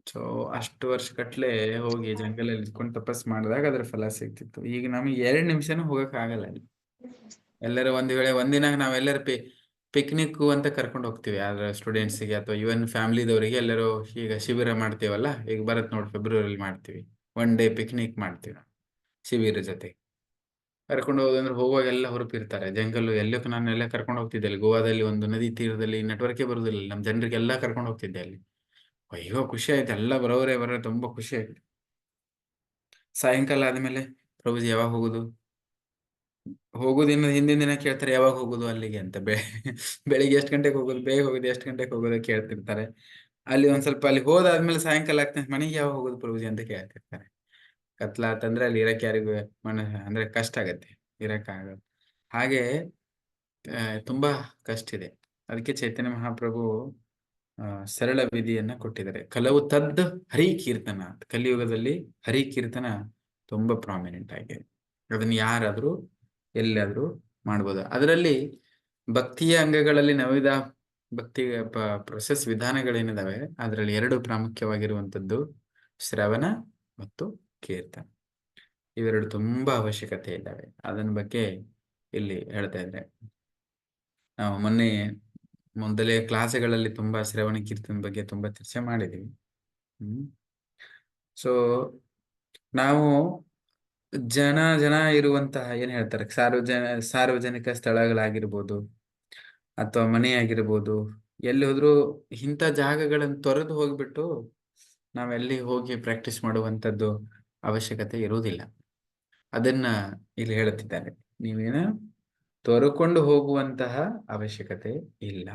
So ಅಷ್ಟು ವರ್ಷ ಕಟ್ಲೆ ಹೋಗಿ ಜಂಗಲಲ್ಲಿ ಇದ್ಕೊಂಡು ತಪಸ್ ಮಾಡಿದಾಗ ಅದ್ರ ಫಲ ಸಿಗ್ತಿತ್ತು. ಈಗ ನಮಗೆ 2 ನಿಮಿಷನೂ ಹೋಗಕ್ ಆಗಲ್ಲ ಅಲ್ಲಿ. ಎಲ್ಲರೂ ಒಂದ್ ವೇಳೆ ಒಂದಿನ ನಾವೆಲ್ಲರೂ ಪಿಕ್ನಿಕ್ ಅಂತ ಕರ್ಕೊಂಡು ಹೋಗ್ತೀವಿ, ಯಾರ ಸ್ಟೂಡೆಂಟ್ಸ್ಗೆ ಅಥವಾ ಇವನ್ ಫ್ಯಾಮಿಲಿದವರಿಗೆ. ಎಲ್ಲರೂ ಈಗ ಶಿಬಿರ ಮಾಡ್ತೀವಲ್ಲ, ಈಗ ಬರತ್ ನೋಡಿ ಫೆಬ್ರವರಿಲಿ ಮಾಡ್ತೀವಿ, 1 ಡೇ ಪಿಕ್ನಿಕ್ ಮಾಡ್ತೀವಿ ನಾವು ಶಿಬಿರ ಜೊತೆ. ಕರ್ಕೊಂಡು ಹೋಗೋದಂದ್ರೆ ಹೋಗುವಾಗ ಎಲ್ಲ ಹುರುಪಿರ್ತಾರೆ. ಜಂಗಲ್ ಎಲ್ಲಕ್ಕೂ ನಾನು ಎಲ್ಲ ಕರ್ಕೊಂಡು ಹೋಗ್ತಿದ್ದೆ. ಅಲ್ಲಿ ಗೋವಾದಲ್ಲಿ ಒಂದು ನದಿ ತೀರದಲ್ಲಿ ನೆಟ್ವರ್ಕೇ ಬರುದಿಲ್ಲ, ನಮ್ಮ ಜನರಿಗೆಲ್ಲ ಕರ್ಕೊಂಡು ಹೋಗ್ತಿದ್ದೆ ಅಲ್ಲಿ. ಅಯ್ಯೋ ಖುಷಿ ಆಯ್ತು, ಎಲ್ಲ ಬರೋರೇ ತುಂಬಾ ಖುಷಿ ಆಯ್ತು. ಸಾಯಂಕಾಲ ಆದ್ಮೇಲೆ ಪ್ರಭುಜಿ ಯಾವಾಗ ಹೋಗುದಿನ ಹಿಂದಿನ ದಿನ ಕೇಳ್ತಾರೆ, ಯಾವಾಗ ಹೋಗುದು ಅಲ್ಲಿಗೆ ಅಂತ. ಬೆಳಿಗ್ಗೆ ಎಷ್ಟು ಗಂಟೆಗೆ ಹೋಗುದು, ಬೇಗ ಹೋಗುದು, ಎಷ್ಟು ಗಂಟೆಗೆ ಹೋಗೋದು ಕೇಳ್ತಿರ್ತಾರೆ. ಅಲ್ಲಿ ಒಂದ್ ಸ್ವಲ್ಪ ಅಲ್ಲಿ ಹೋದಾದ್ಮೇಲೆ ಸಾಯಂಕಾಲ ಆಗ್ತದೆ, ಮನೆಗೆ ಯಾವಾಗ ಹೋಗುದು ಪ್ರಭುಜಿ ಅಂತ ಕೇಳ್ತಿರ್ತಾರೆ. ಕತ್ಲಾತಂದ್ರೆ ಅಲ್ಲಿ ಇರಕ್ ಯಾರಿಗೂ ಅಂದ್ರೆ ಕಷ್ಟ ಆಗತ್ತೆ, ಇರಕ್ ಆಗಲ್ಲ. ಹಾಗೆ ತುಂಬಾ ಕಷ್ಟ ಇದೆ. ಅದಕ್ಕೆ ಚೈತನ್ಯ ಮಹಾಪ್ರಭು ಸರಳ ವಿಧಿಯನ್ನ ಕೊಟ್ಟಿದ್ದಾರೆ. ಕೆಲವು ತದ್ ಹರಿ ಕೀರ್ತನ, ಕಲಿಯುಗದಲ್ಲಿ ಹರಿ ಕೀರ್ತನ ತುಂಬಾ ಪ್ರಾಮಿನೆಂಟ್ ಆಗಿದೆ. ಅದನ್ನ ಯಾರಾದ್ರೂ ಎಲ್ಲಾದ್ರೂ ಮಾಡ್ಬೋದು. ಅದರಲ್ಲಿ ಭಕ್ತಿಯ ಅಂಗಗಳಲ್ಲಿ ನವವಿಧ ಭಕ್ತಿ ಪ್ರೊಸೆಸ್ ವಿಧಾನಗಳೇನಿದಾವೆ, ಅದರಲ್ಲಿ 2 ಪ್ರಾಮುಖ್ಯವಾಗಿರುವಂತದ್ದು ಶ್ರವಣ ಮತ್ತು ಕೀರ್ತನ. ಇವೆರಡು ತುಂಬಾ ಅವಶ್ಯಕತೆ ಇದ್ದಾವೆ. ಅದನ್ನ ಬಗ್ಗೆ ಇಲ್ಲಿ ಹೇಳ್ತಾ ಇದ್ರೆ, ನಾವು ಮೊದಲೇ ಕ್ಲಾಸ್ಗಳಲ್ಲಿ ತುಂಬಾ ಶ್ರವಣ ಕೀರ್ತನ ಬಗ್ಗೆ ತುಂಬಾ ಚರ್ಚೆ ಮಾಡಿದೀವಿ. ಸೊ ನಾವು ಜನ ಇರುವಂತಹ ಏನ್ ಹೇಳ್ತಾರೆ, ಸಾರ್ವಜನಿಕ ಸ್ಥಳಗಳಾಗಿರ್ಬೋದು ಅಥವಾ ಮನೆ ಆಗಿರ್ಬೋದು, ಎಲ್ಲಿ ಹೋದ್ರು ಇಂಥ ಜಾಗಗಳನ್ನು ತೊರೆದು ಹೋಗ್ಬಿಟ್ಟು ನಾವೆಲ್ಲಿ ಹೋಗಿ ಪ್ರಾಕ್ಟೀಸ್ ಮಾಡುವಂತದ್ದು ಅವಶ್ಯಕತೆ ಇರುವುದಿಲ್ಲ. ಅದನ್ನ ಇಲ್ಲಿ ಹೇಳುತ್ತಿದ್ದಾರೆ, ನೀವೇನ ತೊರೆಕೊಂಡು ಹೋಗುವಂತಹ ಅವಶ್ಯಕತೆ ಇಲ್ಲ.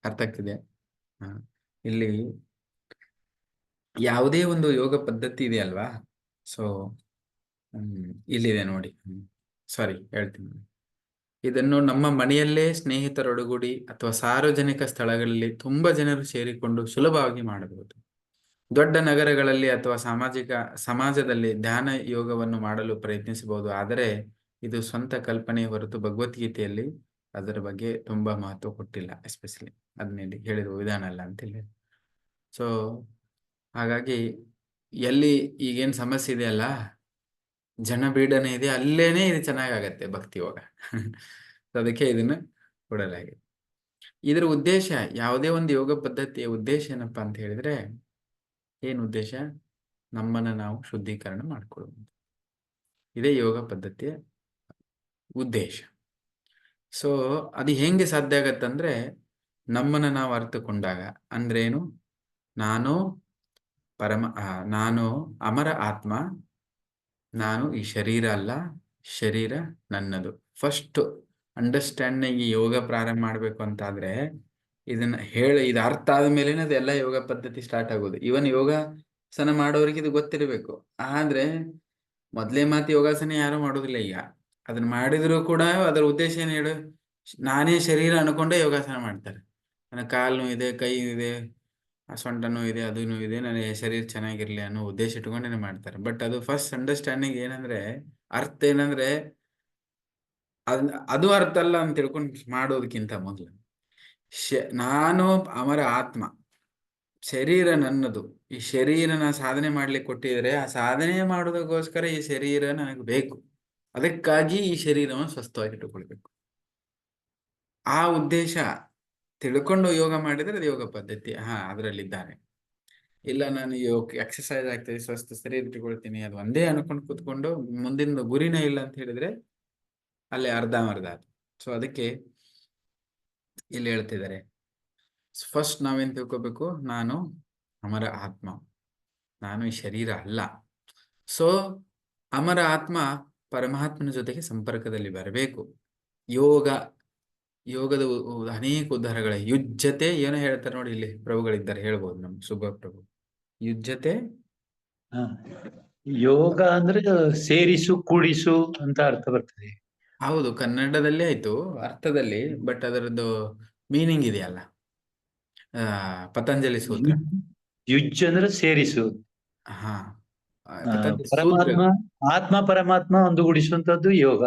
ಅರ್ಥ ಆಗ್ತಿದೆ? ಇಲ್ಲಿ ಯಾವುದೇ ಒಂದು ಯೋಗ ಪದ್ಧತಿ ಇದೆ ಅಲ್ವಾ, ಸೊ ಇಲ್ಲಿದೆ ನೋಡಿ. ಸಾರಿ, ಹೇಳ್ತೀನಿ. ಇದನ್ನು ನಮ್ಮ ಮನೆಯಲ್ಲೇ ಸ್ನೇಹಿತರೊಡಗೂಡಿ ಅಥವಾ ಸಾರ್ವಜನಿಕ ಸ್ಥಳಗಳಲ್ಲಿ ತುಂಬಾ ಜನರು ಸೇರಿಕೊಂಡು ಸುಲಭವಾಗಿ ಮಾಡಬಹುದು. ದೊಡ್ಡ ನಗರಗಳಲ್ಲಿ ಅಥವಾ ಸಮಾಜದಲ್ಲಿ ಧ್ಯಾನ ಯೋಗವನ್ನು ಮಾಡಲು ಪ್ರಯತ್ನಿಸಬಹುದು. ಆದರೆ ಇದು ಸ್ವಂತ ಕಲ್ಪನೆ ಹೊರತು ಭಗವದ್ಗೀತೆಯಲ್ಲಿ ಅದರ ಬಗ್ಗೆ ತುಂಬಾ ಮಹತ್ವ ಕೊಟ್ಟಿಲ್ಲ, ಎಸ್ಪೆಷಲಿ ಅದನ್ನಲ್ಲಿ ಹೇಳಿರುವ ವಿಧಾನ ಅಲ್ಲ ಅಂತ ಹೇಳಿ. ಸೊ ಹಾಗಾಗಿ ಎಲ್ಲಿ ಈಗೇನ್ ಸಮಸ್ಯೆ ಇದೆ ಅಲ್ಲ, ಜನಬೀಡನೆ ಇದೆ, ಅಲ್ಲೇನೆ ಇದು ಚೆನ್ನಾಗಾಗತ್ತೆ ಭಕ್ತಿ ಯೋಗ. ಅದಕ್ಕೆ ಇದನ್ನ ಕೊಡಲಾಗಿದೆ. ಇದರ ಉದ್ದೇಶ, ಯಾವುದೇ ಒಂದು ಯೋಗ ಪದ್ಧತಿಯ ಉದ್ದೇಶ ಏನಪ್ಪಾ ಅಂತ ಹೇಳಿದ್ರೆ, ಏನು ಉದ್ದೇಶ? ನಮ್ಮನ್ನ ನಾವು ಶುದ್ಧೀಕರಣ ಮಾಡ್ಕೊಳ್ಳುವುದು. ಇದೇ ಯೋಗ ಪದ್ಧತಿಯ ಉದ್ದೇಶ. ಸೊ ಅದು ಹೆಂಗೆ ಸಾಧ್ಯ ಆಗತ್ತಂದ್ರೆ, ನಮ್ಮನ್ನ ನಾವು ಅರ್ಥಕೊಂಡಾಗ. ಅಂದ್ರೇನು? ನಾನು ಅಮರ ಆತ್ಮ, ನಾನು ಈ ಶರೀರ ಅಲ್ಲ, ಶರೀರ ನನ್ನದು. ಫಸ್ಟ್ ಅಂಡರ್ಸ್ಟ್ಯಾಂಡಿಂಗ್ ಈ ಯೋಗ ಪ್ರಾರಂಭ ಮಾಡ್ಬೇಕು ಅಂತಾದ್ರೆ ಇದು ಅರ್ಥ ಆದ್ಮೇಲೆ ಅದೆಲ್ಲ ಯೋಗ ಪದ್ಧತಿ ಸ್ಟಾರ್ಟ್ ಆಗೋದು. ಇವನ್ ಯೋಗಾಸನ ಮಾಡೋರಿಗೆ ಇದು ಗೊತ್ತಿರಬೇಕು. ಆದ್ರೆ ಮೊದ್ಲೇ ಯೋಗಾಸನ ಯಾರು ಮಾಡೋದಿಲ್ಲ ಈಗ. ಅದನ್ನ ಮಾಡಿದ್ರು ಕೂಡ ಅದರ ಉದ್ದೇಶ ಏನ್ ಹೇಳು, ನಾನೇ ಶರೀರ ಅನ್ಕೊಂಡೇ ಯೋಗಾಸನ ಮಾಡ್ತಾರೆ. ನನ್ನ ಕಾಲು ಇದೆ, ಕೈ ಇದೆ, ಸೊಂಟನೂ ಇದೆ, ಅದೂ ಇದೆ, ನನ್ನ ಶರೀರ ಚೆನ್ನಾಗಿರ್ಲಿ ಅನ್ನೋ ಉದ್ದೇಶ ಇಟ್ಕೊಂಡೇನೆ ಮಾಡ್ತಾರೆ. ಬಟ್ ಅದು ಫಸ್ಟ್ ಅಂಡರ್ಸ್ಟ್ಯಾಂಡಿಂಗ್ ಏನಂದ್ರೆ, ಅರ್ಥ ಏನಂದ್ರೆ, ಅದು ಅರ್ಥ ಅಲ್ಲ ಅಂತ ತಿಳ್ಕೊಂಡು ಮಾಡೋದಕ್ಕಿಂತ ಮೊದಲು ನಾನು ಅಮರ ಆತ್ಮ, ಶರೀರ ನನ್ನದು. ಈ ಶರೀರನ ಸಾಧನೆ ಮಾಡ್ಲಿಕ್ಕೆ ಕೊಟ್ಟಿದ್ರೆ, ಆ ಸಾಧನೆ ಮಾಡೋದಕ್ಕೋಸ್ಕರ ಈ ಶರೀರ ನನಗೆ ಬೇಕು. ಅದಕ್ಕಾಗಿ ಈ ಶರೀರವನ್ನು ಸ್ವಸ್ಥವಾಗಿಟ್ಟುಕೊಳ್ಬೇಕು. ಆ ಉದ್ದೇಶ ತಿಳ್ಕೊಂಡು ಯೋಗ ಮಾಡಿದ್ರೆ ಅದು ಯೋಗ ಪದ್ಧತಿ. ಅದರಲ್ಲಿದ್ದಾರೆ. ಇಲ್ಲ ನಾನು ಎಕ್ಸರ್ಸೈಸ್ ಆಗ್ತದೆ, ಸ್ವಸ್ಥ ಶರೀರ ಇಟ್ಟುಕೊಳ್ತೀನಿ, ಅದು ಒಂದೇ ಅನ್ಕೊಂಡು ಕೂತ್ಕೊಂಡು ಮುಂದಿನ ಗುರಿನೇ ಇಲ್ಲ ಅಂತ ಹೇಳಿದ್ರೆ ಅಲ್ಲೇ ಅರ್ಧಂಬರ್ಧ. ಸೊ ಅದಕ್ಕೆ ಇಲ್ಲಿ ಹೇಳ್ತಿದ್ದಾರೆ, ಫಸ್ಟ್ ನಾವೇನ್ ತಿಳ್ಕೊಬೇಕು, ನಾನು ಅಮರ ಆತ್ಮ, ನಾನು ಈ ಶರೀರ ಅಲ್ಲ. ಸೊ ಅಮರ ಆತ್ಮ ಪರಮಾತ್ಮನ ಜೊತೆಗೆ ಸಂಪರ್ಕದಲ್ಲಿ ಬರಬೇಕು. ಯೋಗದ ಅನೇಕ ಉದ್ಧಾರಗಳೇ. ಯುಜ್ಯತೆ ಏನೋ ಹೇಳ್ತಾರೆ ನೋಡಿ, ಇಲ್ಲಿ ಪ್ರಭುಗಳಿದ್ದಾರೆ, ಹೇಳ್ಬೋದು ನಮ್ ಸುಬ್ಬ ಪ್ರಭು. ಯುಜ್ಯತೆ ಯೋಗ ಅಂದ್ರೆ ಸೇರಿಸು, ಕೂಡಿಸು ಅಂತ ಅರ್ಥ ಬರ್ತದೆ. ಹೌದು, ಕನ್ನಡದಲ್ಲಿ ಆಯ್ತು ಅರ್ಥದಲ್ಲಿ, ಬಟ್ ಅದರದ್ದು ಮೀನಿಂಗ್ ಇದೆಯಲ್ಲ. ಪತಂಜಲಿ ಸೂತ್ರ. ಯುಜ್ ಅಂದ್ರೆ ಸೇರಿಸು. ಸೂತ್ರ. ಆತ್ಮ ಪರಮಾತ್ಮ ಒಂದುಗೂಡಿಸುವಂತದ್ದು ಯೋಗ.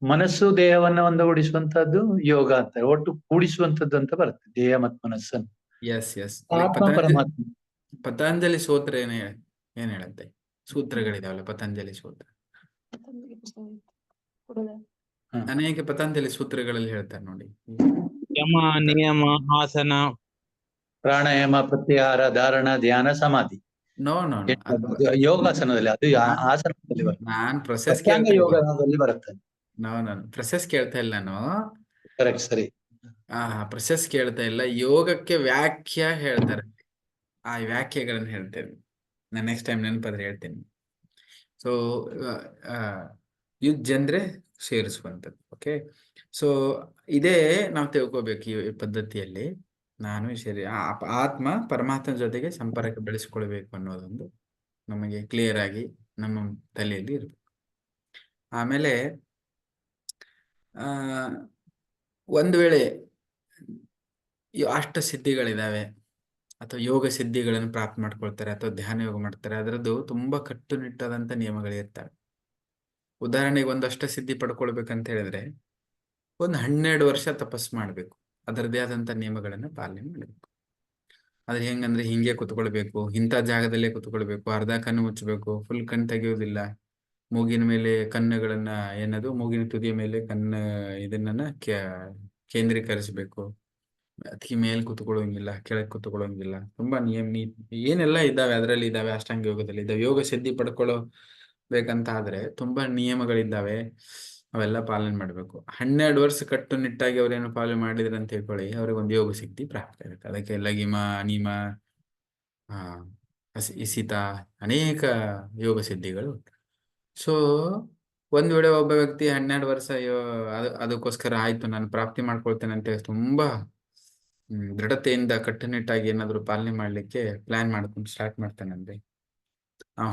ಮನಸ್ಸು ದೇಹವನ್ನ ಒಂದುಗೂಡಿಸುವಂತದ್ದು ಯೋಗ ಅಂತ, ಒಟ್ಟು ಕೂಡಿಸುವಂತದ್ದು ಅಂತ ಬರ್ತದೆ, ದೇಹ ಮತ್ತು ಮನಸ್ಸನ್ನು. ಎಸ್ ಆತ್ಮ ಪರಮಾತ್ಮ. ಪತಂಜಲಿ ಸೂತ್ರ ಏನ್ ಹೇಳುತ್ತೆ? ಸೂತ್ರಗಳಿದಾವಲ್ಲ ಪತಂಜಲಿ ಸೂತ್ರ, ಅನೇಕ ಪತಂಜಲಿ ಸೂತ್ರಗಳಲ್ಲಿ ಹೇಳ್ತಾರೆ ನೋಡಿ. ಯಮ ನಿಯಮ ಆಸನ ಪ್ರಾಣಾಯಾಮ ಪ್ರತ್ಯಾಹಾರ ಧಾರಣ ಧ್ಯಾನ ಸಮಾಧಿ. ನೋ ನೋ ನೋ, ಅದು ಯೋಗಾಸನದಲ್ಲಿ, ಅದು ಆಸನದಲ್ಲಿ ಬರುತ್ತೆ, ನಾನ್ ಪ್ರೊಸೆಸ್ ಅಷ್ಟಾಂಗ ಕೇಳ್ತಾ ಇಲ್ಲ. ಯೋಗದಲ್ಲಿ ಬರುತ್ತೆ. ನಾನು ಪ್ರೊಸೆಸ್ ಕೇಳ್ತಾ ಇಲ್ಲ ನಾನು. ಕರೆಕ್ಟ್, ಸರಿ. ಪ್ರೊಸೆಸ್ ಕೇಳ್ತಾ ಇಲ್ಲ, ಯೋಗಕ್ಕೆ ವ್ಯಾಖ್ಯ ಹೇಳ್ತಾರೆ. ಆ ವ್ಯಾಖ್ಯೆಗಳನ್ನ ಹೇಳ್ತೇನೆ ನಾನು, ನೆಕ್ಸ್ಟ್ ಟೈಮ್ ನೆನಪಾದ್ರೆ ಹೇಳ್ತೇನೆ. ಸೊ ಯುಜ್ ಅಂದ್ರೆ ಸೇರಿಸುವಂಥದ್ದು. ಓಕೆ, ಸೊ ಇದೇ ನಾವು ತಿಳ್ಕೊಬೇಕು ಈ ಪದ್ಧತಿಯಲ್ಲಿ. ನಾನು ಸರಿ ಆತ್ಮ ಪರಮಾತ್ಮ ಜೊತೆಗೆ ಸಂಪರ್ಕ ಬೆಳೆಸಿಕೊಳ್ಬೇಕು ಅನ್ನೋದೊಂದು ನಮಗೆ ಕ್ಲಿಯರ್ ಆಗಿ ನಮ್ಮ ತಲೆಯಲ್ಲಿ ಇರಬೇಕು. ಆಮೇಲೆ ಒಂದು ವೇಳೆ ಅಷ್ಟ ಸಿದ್ಧಿಗಳಿದಾವೆ ಅಥವಾ ಯೋಗ ಸಿದ್ಧಿಗಳನ್ನು ಪ್ರಾಪ್ತ ಮಾಡ್ಕೊಳ್ತಾರೆ ಅಥವಾ ಧ್ಯಾನ ಯೋಗ ಮಾಡ್ತಾರೆ, ಅದರದ್ದು ತುಂಬಾ ಕಟ್ಟುನಿಟ್ಟಾದಂಥ ನಿಯಮಗಳಿರ್ತವೆ. ಉದಾಹರಣೆಗೆ ಒಂದು ಅಷ್ಟ ಸಿದ್ಧಿ ಪಡ್ಕೊಳ್ಬೇಕಂತ ಹೇಳಿದ್ರೆ ಒಂದು 12 ವರ್ಷ ತಪಸ್ಸು ಮಾಡಬೇಕು, ಅದರದ್ದೇ ಆದಂಥ ನಿಯಮಗಳನ್ನು ಪಾಲನೆ ಮಾಡಬೇಕು. ಅದ್ರ ಹೆಂಗಂದ್ರೆ ಹಿಂಗೆ ಕುತ್ಕೊಳ್ಬೇಕು, ಇಂಥ ಜಾಗದಲ್ಲೇ ಕುತ್ಕೊಳ್ಬೇಕು, ಅರ್ಧ ಕಣ್ಣು ಮುಚ್ಚಬೇಕು, ಫುಲ್ ಕಣ್ಣು ತೆಗೆಯೋದಿಲ್ಲ, ಮೂಗಿನ ಮೇಲೆ ಕಣ್ಣುಗಳನ್ನ ಮೂಗಿನ ತುದಿಯ ಮೇಲೆ ಇದನ್ನ ಕೇಂದ್ರೀಕರಿಸಬೇಕು, ಅತಿ ಮೇಲೆ ಕುತ್ಕೊಳ್ಳೋಂಗಿಲ್ಲ, ಕೆಳಗೆ ಕುತ್ಕೊಳ್ಳೋಂಗಿಲ್ಲ. ತುಂಬಾ ಏನೆಲ್ಲ ಇದ್ದಾವೆ ಅದರಲ್ಲಿ ಇದ್ದಾವೆ, ಅಷ್ಟಾಂಗ ಯೋಗದಲ್ಲಿ ಇದ್ದಾವೆ. ಯೋಗ ಸಿದ್ಧಿ ಪಡ್ಕೊಳ್ಳೋ ಬೇಕಂತ ಆದ್ರೆ ತುಂಬಾ ನಿಯಮಗಳಿದ್ದಾವೆ, ಅವೆಲ್ಲ ಪಾಲನೆ ಮಾಡಬೇಕು. 12 ವರ್ಷ ಕಟ್ಟುನಿಟ್ಟಾಗಿ ಅವ್ರೇನು ಪಾಲನೆ ಮಾಡಿದ್ರೆ ಅಂತ ಹೇಳ್ಕೊಳ್ಳಿ, ಅವ್ರಿಗೆ ಒಂದು ಯೋಗ ಸಿದ್ಧಿ ಪ್ರಾಪ್ತಿ ಆಗುತ್ತೆ. ಅದಕ್ಕೆ ಲಗಿಮ, ಅನಿಮ, ಇಸಿತ, ಅನೇಕ ಯೋಗ ಸಿದ್ಧಿಗಳು. ಸೊ ಒಂದ್ ವೇಳೆ ಒಬ್ಬ ವ್ಯಕ್ತಿ 12 ವರ್ಷ ಅದಕ್ಕೋಸ್ಕರ ಆಯ್ತು ನಾನು ಪ್ರಾಪ್ತಿ ಮಾಡ್ಕೊಳ್ತೇನೆ ಅಂತ ತುಂಬಾ ದೃಢತೆಯಿಂದ ಕಟ್ಟುನಿಟ್ಟಾಗಿ ಏನಾದ್ರು ಪಾಲನೆ ಮಾಡ್ಲಿಕ್ಕೆ ಪ್ಲಾನ್ ಮಾಡ್ಕೊಂಡು ಸ್ಟಾರ್ಟ್ ಮಾಡ್ತಾನಂದ್ರೆ, ನಾವು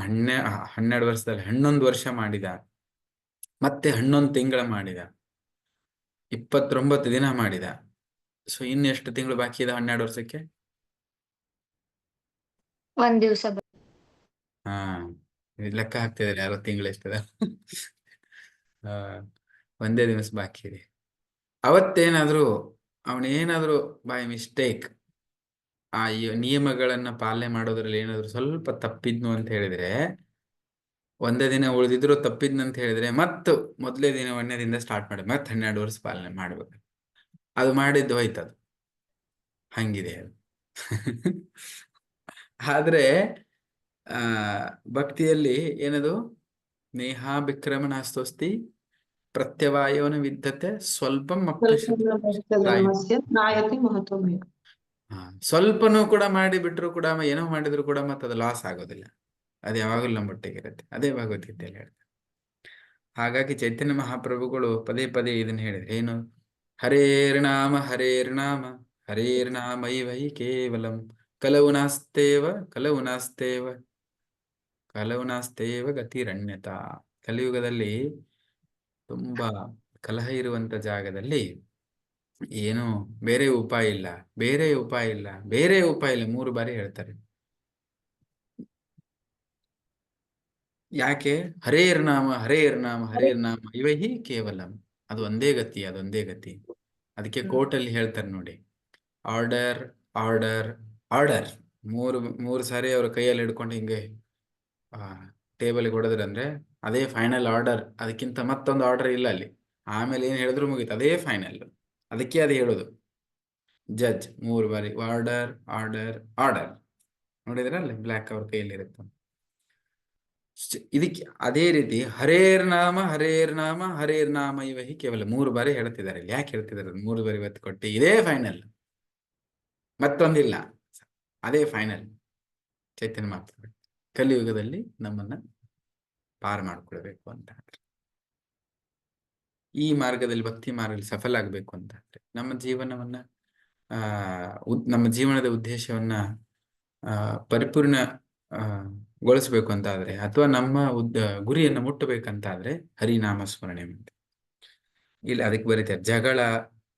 12 ವರ್ಷದಲ್ಲಿ 11 ವರ್ಷ ಮಾಡಿದ, ಮತ್ತೆ 11 ತಿಂಗಳ ಮಾಡಿದ, 29 ದಿನ ಮಾಡಿದ. ಸೊ ಇನ್ನೆಷ್ಟು ತಿಂಗಳು ಬಾಕಿ ಇದೆ 12 ವರ್ಷಕ್ಕೆ? ಒಂದ್ ದಿವಸ. ಲೆಕ್ಕ ಹಾಕ್ತಿದ್ದಾರೆ ಯಾರೋ, ತಿಂಗಳು ಎಷ್ಟಿದ? ಒಂದೇ ದಿವಸ ಬಾಕಿ ಇದೆ. ಅವತ್ತೇನಾದ್ರು ಅವನೇನಾದ್ರು ಬೈ ಮಿಸ್ಟೇಕ್ ಆ ನಿಯಮಗಳನ್ನ ಪಾಲನೆ ಮಾಡೋದ್ರಲ್ಲಿ ಏನಾದ್ರು ಸ್ವಲ್ಪ ತಪ್ಪಿದ್ನು ಅಂತ ಹೇಳಿದ್ರೆ, ಒಂದೇ ದಿನ ಉಳಿದಿದ್ರು ತಪ್ಪಿದ್ನಂತ ಹೇಳಿದ್ರೆ, ಮತ್ತು ಮೊದಲೇ ದಿನ 1ನೇ ದಿನದಿಂದ ಸ್ಟಾರ್ಟ್ ಮಾಡಿ ಮತ್ತೆ 12 ವರ್ಷ ಪಾಲನೆ ಮಾಡ್ಬೇಕು. ಅದು ಮಾಡಿದ್ದು ಹೋಯ್ತದು, ಹಂಗಿದೆ ಅದು. ಆದ್ರೆ ಭಕ್ತಿಯಲ್ಲಿ ಏನದು, ನೇಹಾಭಿಕ್ರಮಣಾಸ್ತೋಸ್ತಿ ಪ್ರತ್ಯವಾಯೋನ ವಿದ್ಯತೆ ಸ್ವಲ್ಪಂ ಸ್ವಲ್ಪನೂ ಕೂಡ ಮಾಡಿ ಬಿಟ್ರು ಕೂಡ, ಏನೋ ಮಾಡಿದ್ರು ಕೂಡ ಮತ್ತೆ ಅದು ಲಾಸ್ ಆಗೋದಿಲ್ಲ, ಅದು ಯಾವಾಗಲೂ ನಮ್ಮೊಟ್ಟಿಗೆ ಇರುತ್ತೆ. ಅದೇ ಭಗವದ್ಗೀತೆಯಲ್ಲಿ ಹೇಳ್ತಾರೆ. ಹಾಗಾಗಿ ಚೈತನ್ಯ ಮಹಾಪ್ರಭುಗಳು ಪದೇ ಪದೇ ಇದನ್ನ ಹೇಳಿದ್ರು, ಏನು? ಹರೇರ್ನಾಮ ಹರೇರ್ನಾಮ ಹರೇರ್ನಾಮೈವ ಹಿ ಕೇವಲಂ ಕಲವು ನಾಸ್ತೇವ ಕಲವು ನಾಸ್ತೇವ ಕಲವು ನಾಸ್ತೇವ ಗತಿರಣ್ಯತ. ಕಲಿಯುಗದಲ್ಲಿ ತುಂಬಾ ಕಲಹ ಇರುವಂತ ಜಾಗದಲ್ಲಿ ಏನು ಬೇರೆ ಉಪಾಯ ಇಲ್ಲ, ಬೇರೆ ಉಪಾಯ ಇಲ್ಲ, ಬೇರೆ ಉಪಾಯ ಇಲ್ಲ, 3 ಬಾರಿ ಹೇಳ್ತಾರೆ. ಯಾಕೆ? ಹರೇರ್ನಾಮ ಹರೇರ್ನಾಮ ಹರೇರ್ನಾಮ ಇವ ಹಿ ಕೇವಲಂ, ಅದು ಒಂದೇ ಗತಿ, ಅದೊಂದೇ ಗತಿ. ಅದಕ್ಕೆ ಕೋರ್ಟಲ್ಲಿ ಹೇಳ್ತಾರೆ ನೋಡಿ, ಆರ್ಡರ್ ಆರ್ಡರ್ ಆರ್ಡರ್. ಮೂರು ಸಾರಿ ಅವ್ರ ಕೈಯಲ್ಲಿ ಹಿಡ್ಕೊಂಡು ಹಿಂಗೆ ಟೇಬಲ್ಗೆ ಹೊಡೆದ್ರಂದ್ರೆ ಅದೇ ಫೈನಲ್ ಆರ್ಡರ್, ಅದಕ್ಕಿಂತ ಮತ್ತೊಂದು ಆರ್ಡರ್ ಇಲ್ಲ ಅಲ್ಲಿ. ಆಮೇಲೆ ಏನ್ ಹೇಳಿದ್ರು ಮುಗೀತು, ಅದೇ ಫೈನಲ್. ಅದಕ್ಕೆ ಅದು ಹೇಳೋದು ಜಡ್ಜ್ 3 ಬಾರಿ ಆರ್ಡರ್ ಆರ್ಡರ್ ಆರ್ಡರ್. ನೋಡಿದ್ರಲ್ಲಿ ಬ್ಲ್ಯಾಕ್ ಅವ್ರ ಕೈಯಲ್ಲಿ ಇರುತ್ತೆ. ಇದಕ್ಕೆ ಅದೇ ರೀತಿ ಹರೇರ್ನಾಮ ಹರೇರ್ನಾಮ ಹರೇರ್ನಾಮ ಇವ ಹಿ ಕೇವಲ 3 ಬಾರಿ ಹೇಳ್ತಿದ್ದಾರೆ. ಯಾಕೆ ಹೇಳ್ತಿದ್ದಾರೆ? 3 ಬಾರಿ ಒತ್ತು ಕೊಟ್ಟು ಇದೇ ಫೈನಲ್, ಮತ್ತೊಂದಿಲ್ಲ, ಅದೇ ಫೈನಲ್. ಚೈತನ್ಯ ಮಾತ್ರ ಕಲಿಯುಗದಲ್ಲಿ ನಮ್ಮನ್ನ ಪಾರು ಮಾಡ್ಕೊಳ್ಬೇಕು ಅಂತ ಅಂದ್ರೆ, ಈ ಮಾರ್ಗದಲ್ಲಿ ಭಕ್ತಿ ಮಾರ್ಗದಲ್ಲಿ ಸಫಲ ಆಗ್ಬೇಕು ಅಂತ ಅಂದ್ರೆ, ನಮ್ಮ ಜೀವನವನ್ನ ನಮ್ಮ ಜೀವನದ ಉದ್ದೇಶವನ್ನ ಪರಿಪೂರ್ಣ ಗೊಳಿಸ್ಬೇಕು ಅಂತ ಆದ್ರೆ, ಅಥವಾ ನಮ್ಮ ಗುರಿಯನ್ನು ಮುಟ್ಟಬೇಕಂತಾದ್ರೆ ಹರಿನಾಮ ಸ್ಮರಣೆ ಮಾಡಿ. ಇಲ್ಲಿ ಅದಕ್ಕೆ ಬರೀತಾರೆ, ಜಗಳ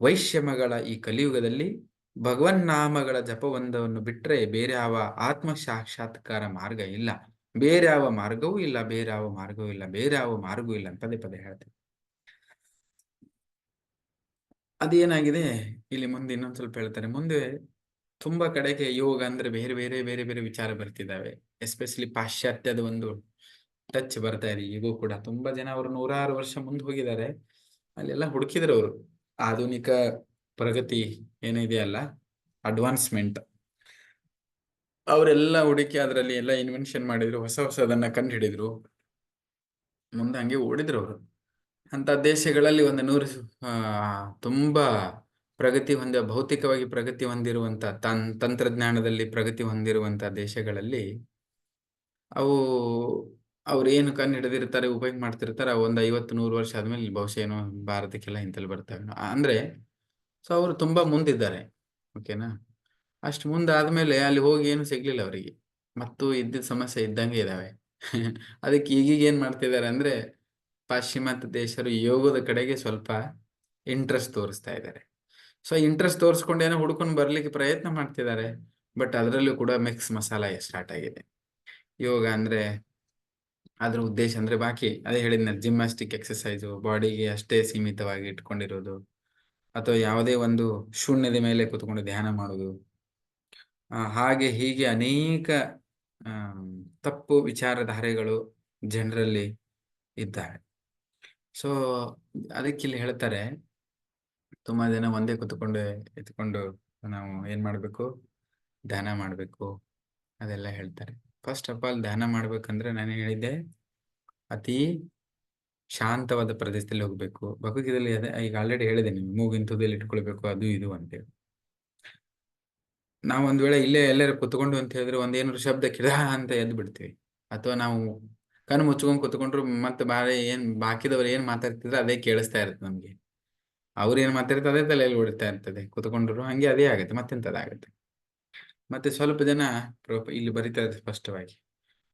ವೈಷಮ್ಯಗಳ ಈ ಕಲಿಯುಗದಲ್ಲಿ ಭಗವನ್ನಾಮಗಳ ಜಪವೊಂದವನ್ನು ಬಿಟ್ರೆ ಬೇರೆ ಯಾವ ಆತ್ಮ ಸಾಕ್ಷಾತ್ಕಾರ ಮಾರ್ಗ ಇಲ್ಲ, ಬೇರೆ ಯಾವ ಮಾರ್ಗವೂ ಇಲ್ಲ, ಬೇರೆ ಯಾವ ಮಾರ್ಗವೂ ಇಲ್ಲ, ಬೇರೆ ಯಾವ ಮಾರ್ಗವೂ ಇಲ್ಲ ಅಂತ ಪದೇ ಪದೇ ಹೇಳ್ತೇವೆ. ಅದೇನಾಗಿದೆ ಇಲ್ಲಿ ಮುಂದೆ ಇನ್ನೊಂದು ಸ್ವಲ್ಪ ಹೇಳ್ತಾರೆ. ಮುಂದೆ ತುಂಬಾ ಕಡೆಗೆ ಯೋಗ ಅಂದ್ರೆ ಬೇರೆ ಬೇರೆ ಬೇರೆ ಬೇರೆ ವಿಚಾರ ಬರ್ತಿದ್ದಾವೆ. ಎಸ್ಪೆಷಲಿ ಪಾಶ್ಚಾತ್ಯದ ಒಂದು ಟಚ್ ಬರ್ತಾ ಇದೆ ಈಗೂ ಕೂಡ. ತುಂಬಾ ಜನ ಅವರು 100 ವರ್ಷ ಮುಂದೆ ಹೋಗಿದ್ದಾರೆ. ಅಲ್ಲೆಲ್ಲ ಹುಡುಕಿದ್ರು ಅವರು ಆಧುನಿಕ ಪ್ರಗತಿ ಏನಿದೆಯಲ್ಲ, ಅಡ್ವಾನ್ಸ್ಮೆಂಟ್, ಅವರೆಲ್ಲ ಹುಡುಕಿ ಅದರಲ್ಲಿ ಎಲ್ಲ ಇನ್ವೆನ್ಷನ್ ಮಾಡಿದ್ರು, ಹೊಸ ಹೊಸದನ್ನ ಕಂಡು ಹಿಡಿದ್ರು, ಮುಂದೆ ಹಂಗೆ ಓಡಿದ್ರು ಅವರು. ಅಂತ ದೇಶಗಳಲ್ಲಿ ಒಂದು 100 ತುಂಬಾ ಪ್ರಗತಿ ಭೌತಿಕವಾಗಿ ಪ್ರಗತಿ ಹೊಂದಿರುವಂತ ತಂತ್ರಜ್ಞಾನದಲ್ಲಿ ಪ್ರಗತಿ ಹೊಂದಿರುವಂತ ದೇಶಗಳಲ್ಲಿ ಅವು ಅವ್ರು ಏನು ಕಂಡು ಹಿಡಿದಿರ್ತಾರೆ, ಉಪಯೋಗ ಮಾಡ್ತಿರ್ತಾರೆ, ಒಂದು 50-100 ವರ್ಷ ಆದ್ಮೇಲೆ ಬಹುಶಃ ಏನೋ ಭಾರತಕ್ಕೆಲ್ಲ ಇಂತಲ್ಲಿ ಬರ್ತವೆ ಅಂದ್ರೆ. ಸೊ ಅವರು ತುಂಬಾ ಮುಂದಿದ್ದಾರೆ. ಓಕೆನಾ? ಅಷ್ಟು ಮುಂದಾದ್ಮೇಲೆ ಅಲ್ಲಿ ಹೋಗಿ ಏನು ಸಿಗ್ಲಿಲ್ಲ ಅವರಿಗೆ, ಮತ್ತು ಇದ್ದಿದ್ದ ಸಮಸ್ಯೆ ಇದ್ದಂಗೆ ಇದಾವೆ. ಅದಕ್ಕೆ ಈಗೀಗ ಏನ್ ಮಾಡ್ತಿದ್ದಾರೆ ಅಂದ್ರೆ, ಪಾಶ್ಚಿಮಾತ್ಯ ದೇಶರು ಯೋಗದ ಕಡೆಗೆ ಸ್ವಲ್ಪ ಇಂಟ್ರೆಸ್ಟ್ ತೋರಿಸ್ತಾ ಇದ್ದಾರೆ. ಸೊ ಇಂಟ್ರೆಸ್ಟ್ ತೋರಿಸ್ಕೊಂಡು ಏನೋ ಹುಡ್ಕೊಂಡು ಬರ್ಲಿಕ್ಕೆ ಪ್ರಯತ್ನ ಮಾಡ್ತಿದ್ದಾರೆ. ಬಟ್ ಅದರಲ್ಲೂ ಕೂಡ ಮಿಕ್ಸ್ ಮಸಾಲ ಸ್ಟಾರ್ಟ್ ಆಗಿದೆ. ಯೋಗ ಅಂದ್ರೆ ಅದ್ರ ಉದ್ದೇಶ ಅಂದ್ರೆ ಬಾಕಿ ಅದೇ ಹೇಳಿದ್ನ, ಜಿಮ್ನಾಸ್ಟಿಕ್ ಎಕ್ಸಸೈಸು, ಬಾಡಿಗೆ ಅಷ್ಟೇ ಸೀಮಿತವಾಗಿ ಇಟ್ಕೊಂಡಿರೋದು, ಅಥವಾ ಯಾವುದೇ ಒಂದು ಶೂನ್ಯದ ಮೇಲೆ ಕೂತ್ಕೊಂಡು ಧ್ಯಾನ ಮಾಡೋದು, ಹಾಗೆ ಹೀಗೆ ಅನೇಕ ತಪ್ಪು ವಿಚಾರಧಾರೆಗಳು ಜನರಲ್ಲಿ ಇದ್ದಾರೆ. ಸೊ ಅದಕ್ಕೆ ಇಲ್ಲಿ ಹೇಳ್ತಾರೆ, ತುಂಬಾ ಜನ ಒಂದೇ ಕೂತ್ಕೊಂಡು ಎತ್ಕೊಂಡು ನಾವು ಏನ್ ಮಾಡ್ಬೇಕು, ಧ್ಯಾನ ಮಾಡ್ಬೇಕು, ಅದೆಲ್ಲ ಹೇಳ್ತಾರೆ. ಫಸ್ಟ್ ಆಫ್ ಆಲ್ ಧ್ಯಾನ ಮಾಡ್ಬೇಕಂದ್ರೆ ನಾನು ಹೇಳಿದ್ದೆ, ಅತಿ ಶಾಂತವಾದ ಪ್ರದೇಶದಲ್ಲಿ ಹೋಗ್ಬೇಕು. ಭಗವದ್ಗೀತೆಯಲ್ಲಿ ಅದೇ ಈಗ ಆಲ್ರೆಡಿ ಹೇಳಿದೆ, ನೀವು ಮೂಗಿನ ತುದಿಯಲ್ಲಿ ಇಟ್ಕೊಳ್ಬೇಕು, ಅದು ಇದು ಅಂತೇಳಿ. ನಾವು ಒಂದ್ ವೇಳೆ ಇಲ್ಲೇ ಎಲ್ಲರೂ ಕುತ್ಕೊಂಡು ಅಂತ ಹೇಳಿದ್ರೆ ಒಂದೇನಾದ್ರು ಶಬ್ದ ಕಿಡ ಅಂತ ಎದ್ದು ಬಿಡ್ತೀವಿ. ಅಥವಾ ನಾವು ಕಣ್ಣು ಮುಚ್ಕೊಂಡು ಕುತ್ಕೊಂಡ್ರು ಮತ್ತೆ ಬಾಕಿದವ್ರು ಏನ್ ಮಾತಾಡ್ತಿದ್ರೆ ಅದೇ ಕೇಳಿಸ್ತಾ ಇರುತ್ತೆ ನಮ್ಗೆ. ಅವ್ರು ಏನ್ ಮಾತಾಡ್ತಾರೆ ಅದೇ ತಲೆಯಲ್ಲಿ ಓಡ್ತಾ ಇರ್ತದೆ, ಕುತ್ಕೊಂಡ್ರು ಹಂಗೆ ಅದೇ ಆಗುತ್ತೆ, ಮತ್ತೆಂತದಾಗುತ್ತೆ. ಮತ್ತೆ ಸ್ವಲ್ಪ ಜನ ಇಲ್ಲಿ ಬರೀತಾರೆ ಸ್ಪಷ್ಟವಾಗಿ,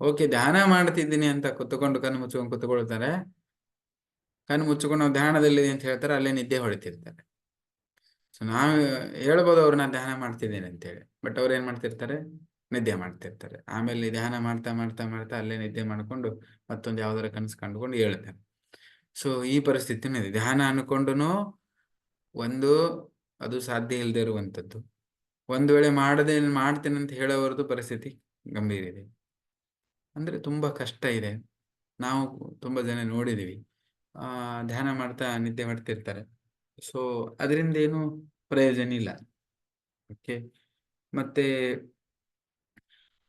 ಓಕೆ ಧ್ಯಾನ ಮಾಡ್ತಿದ್ದೀನಿ ಅಂತ ಕುತ್ಕೊಂಡು ಕಣ್ಣು ಮುಚ್ಕೊಂಡು ಕುತ್ಕೊಳ್ತಾರೆ. ಕಣ್ಣು ಮುಚ್ಕೊಂಡು ನಾವು ಧ್ಯಾನದಲ್ಲಿ ಅಂತ ಹೇಳ್ತಾರೆ, ಅಲ್ಲೇ ನಿದ್ದೆ ಹೊಡಿತಿರ್ತಾರೆ. ಸೊ ನಾವು ಹೇಳ್ಬೋದು ಅವ್ರನ್ನ ಧ್ಯಾನ ಮಾಡ್ತಿದ್ದೀನಿ ಅಂತೇಳಿ, ಬಟ್ ಅವ್ರು ಏನ್ ಮಾಡ್ತಿರ್ತಾರೆ, ನಿದ್ದೆ ಮಾಡ್ತಿರ್ತಾರೆ. ಆಮೇಲೆ ಧ್ಯಾನ ಮಾಡ್ತಾ ಮಾಡ್ತಾ ಮಾಡ್ತಾ ಅಲ್ಲೇ ನಿದ್ದೆ ಮಾಡ್ಕೊಂಡು ಮತ್ತೊಂದು ಯಾವ್ದಾರ ಕನಸು ಕಂಡುಕೊಂಡು ಹೇಳ್ತಾರೆ. ಸೊ ಈ ಪರಿಸ್ಥಿತಿನೂ ಇದೆ. ಧ್ಯಾನ ಅನ್ಕೊಂಡುನು ಒಂದು ಅದು ಸಾಧ್ಯ ಇಲ್ಲದೆ ಇರುವಂಥದ್ದು. ಒಂದು ವೇಳೆ ಮಾಡ್ತೇನೆ ಅಂತ ಹೇಳೋವರದು ಪರಿಸ್ಥಿತಿ ಗಂಭೀರ ಇದೆ. ಅಂದ್ರೆ ತುಂಬಾ ಕಷ್ಟ ಇದೆ. ನಾವು ತುಂಬಾ ಜನ ನೋಡಿದೀವಿ, ಧ್ಯಾನ ಮಾಡ್ತಾ ನಿದ್ದೆ ಮಾಡ್ತಿರ್ತಾರೆ. ಸೊ ಅದರಿಂದ ಏನು ಪ್ರಯೋಜನ ಇಲ್ಲ. ಓಕೆ. ಮತ್ತೆ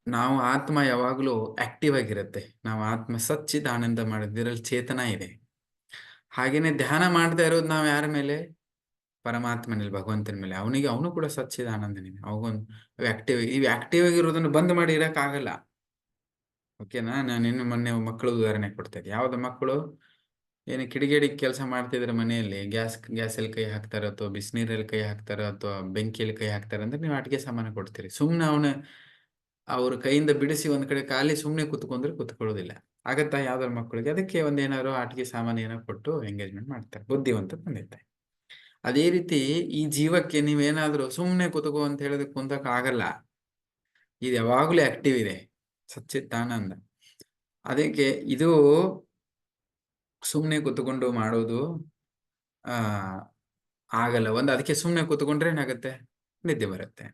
ನಾವು ಆತ್ಮ ಯಾವಾಗಲೂ ಆಕ್ಟಿವ್ ಆಗಿರುತ್ತೆ. ನಾವು ಆತ್ಮ ಸಚ್ಚಿದ ಆನಂದ ಮಾಡಿದ್ರೆ ಇದರಲ್ಲಿ ಚೇತನ ಇದೆ. ಹಾಗೇನೆ ಧ್ಯಾನ ಮಾಡ್ತಾ ಇರೋದು ನಾವು ಯಾರ ಮೇಲೆ, ಪರಮಾತ್ಮನಲ್ಲಿ, ಭಗವಂತನ ಮೇಲೆ. ಅವನು ಕೂಡ ಸಚ್ಚಿದ ಆನಂದನಿದೆ. ಇವು ಆಕ್ಟಿವ್ ಆಗಿರೋದನ್ನು ಬಂದ್ ಮಾಡಿ ಇರಕ್ ಆಗಲ್ಲ. ಓಕೆನಾ? ನಾನು ಇನ್ನು ಮೊನ್ನೆ ಮಕ್ಕಳು ಉದಾಹರಣೆ ಕೊಡ್ತಾ ಇದ್ದೆ. ಯಾವ್ದು ಮಕ್ಕಳು ಏನು ಕಿಡಿಗೇಡಿ ಕೆಲಸ ಮಾಡ್ತಿದ್ರೆ ಮನೆಯಲ್ಲಿ, ಗ್ಯಾಸಲ್ಲಿ ಕೈ ಹಾಕ್ತಾರೋ ಅಥವಾ ಬಿಸಿನೀರಲ್ಲಿ ಕೈ ಹಾಕ್ತಾರೋ ಅಥವಾ ಬೆಂಕಿಯಲ್ಲಿ ಕೈ ಹಾಕ್ತಾರ ಅಂದ್ರೆ ನೀವು ಆಟಿಕೆ ಸಾಮಾನು ಕೊಡ್ತೀರಿ. ಸುಮ್ನೆ ಅವ್ರ ಕೈಯಿಂದ ಬಿಡಿಸಿ ಒಂದ್ ಕಡೆ ಖಾಲಿ ಸುಮ್ನೆ ಕುತ್ಕೊಂಡ್ರೆ ಕುತ್ಕೊಳ್ಳೋದಿಲ್ಲ. ಆಗತ್ತಾ ಯಾವ್ದಾರ ಮಕ್ಕಳಿಗೆ? ಅದಕ್ಕೆ ಒಂದೇನಾದ್ರು ಆಟಿಕೆ ಸಾಮಾನು ಏನೋ ಕೊಟ್ಟು ಎಂಗೇಜ್ಮೆಂಟ್ ಮಾಡ್ತಾರೆ, ಬುದ್ಧಿವಂತ ಬಂದಿರ್ತಾರೆ. ಅದೇ ರೀತಿ ಈ ಜೀವಕ್ಕೆ ನೀವೇನಾದ್ರೂ ಸುಮ್ನೆ ಕುತ್ಕೋ ಅಂತ ಹೇಳಿದ್ರೆ ಕುಂತಕ್ ಆಗಲ್ಲ. ಇದು ಯಾವಾಗ್ಲೂ ಆಕ್ಟಿವ್ ಇದೆ, ಸಚ್ಚಿದಾನಂದ. ಅದಕ್ಕೆ ಇದು ಸುಮ್ನೆ ಕುತ್ಕೊಂಡು ಮಾಡೋದು ಆಗಲ್ಲ. ಅದಕ್ಕೆ ಸುಮ್ನೆ ಕುತ್ಕೊಂಡ್ರೆ ಏನಾಗತ್ತೆ, ನಿದ್ದೆ ಬರುತ್ತೆ.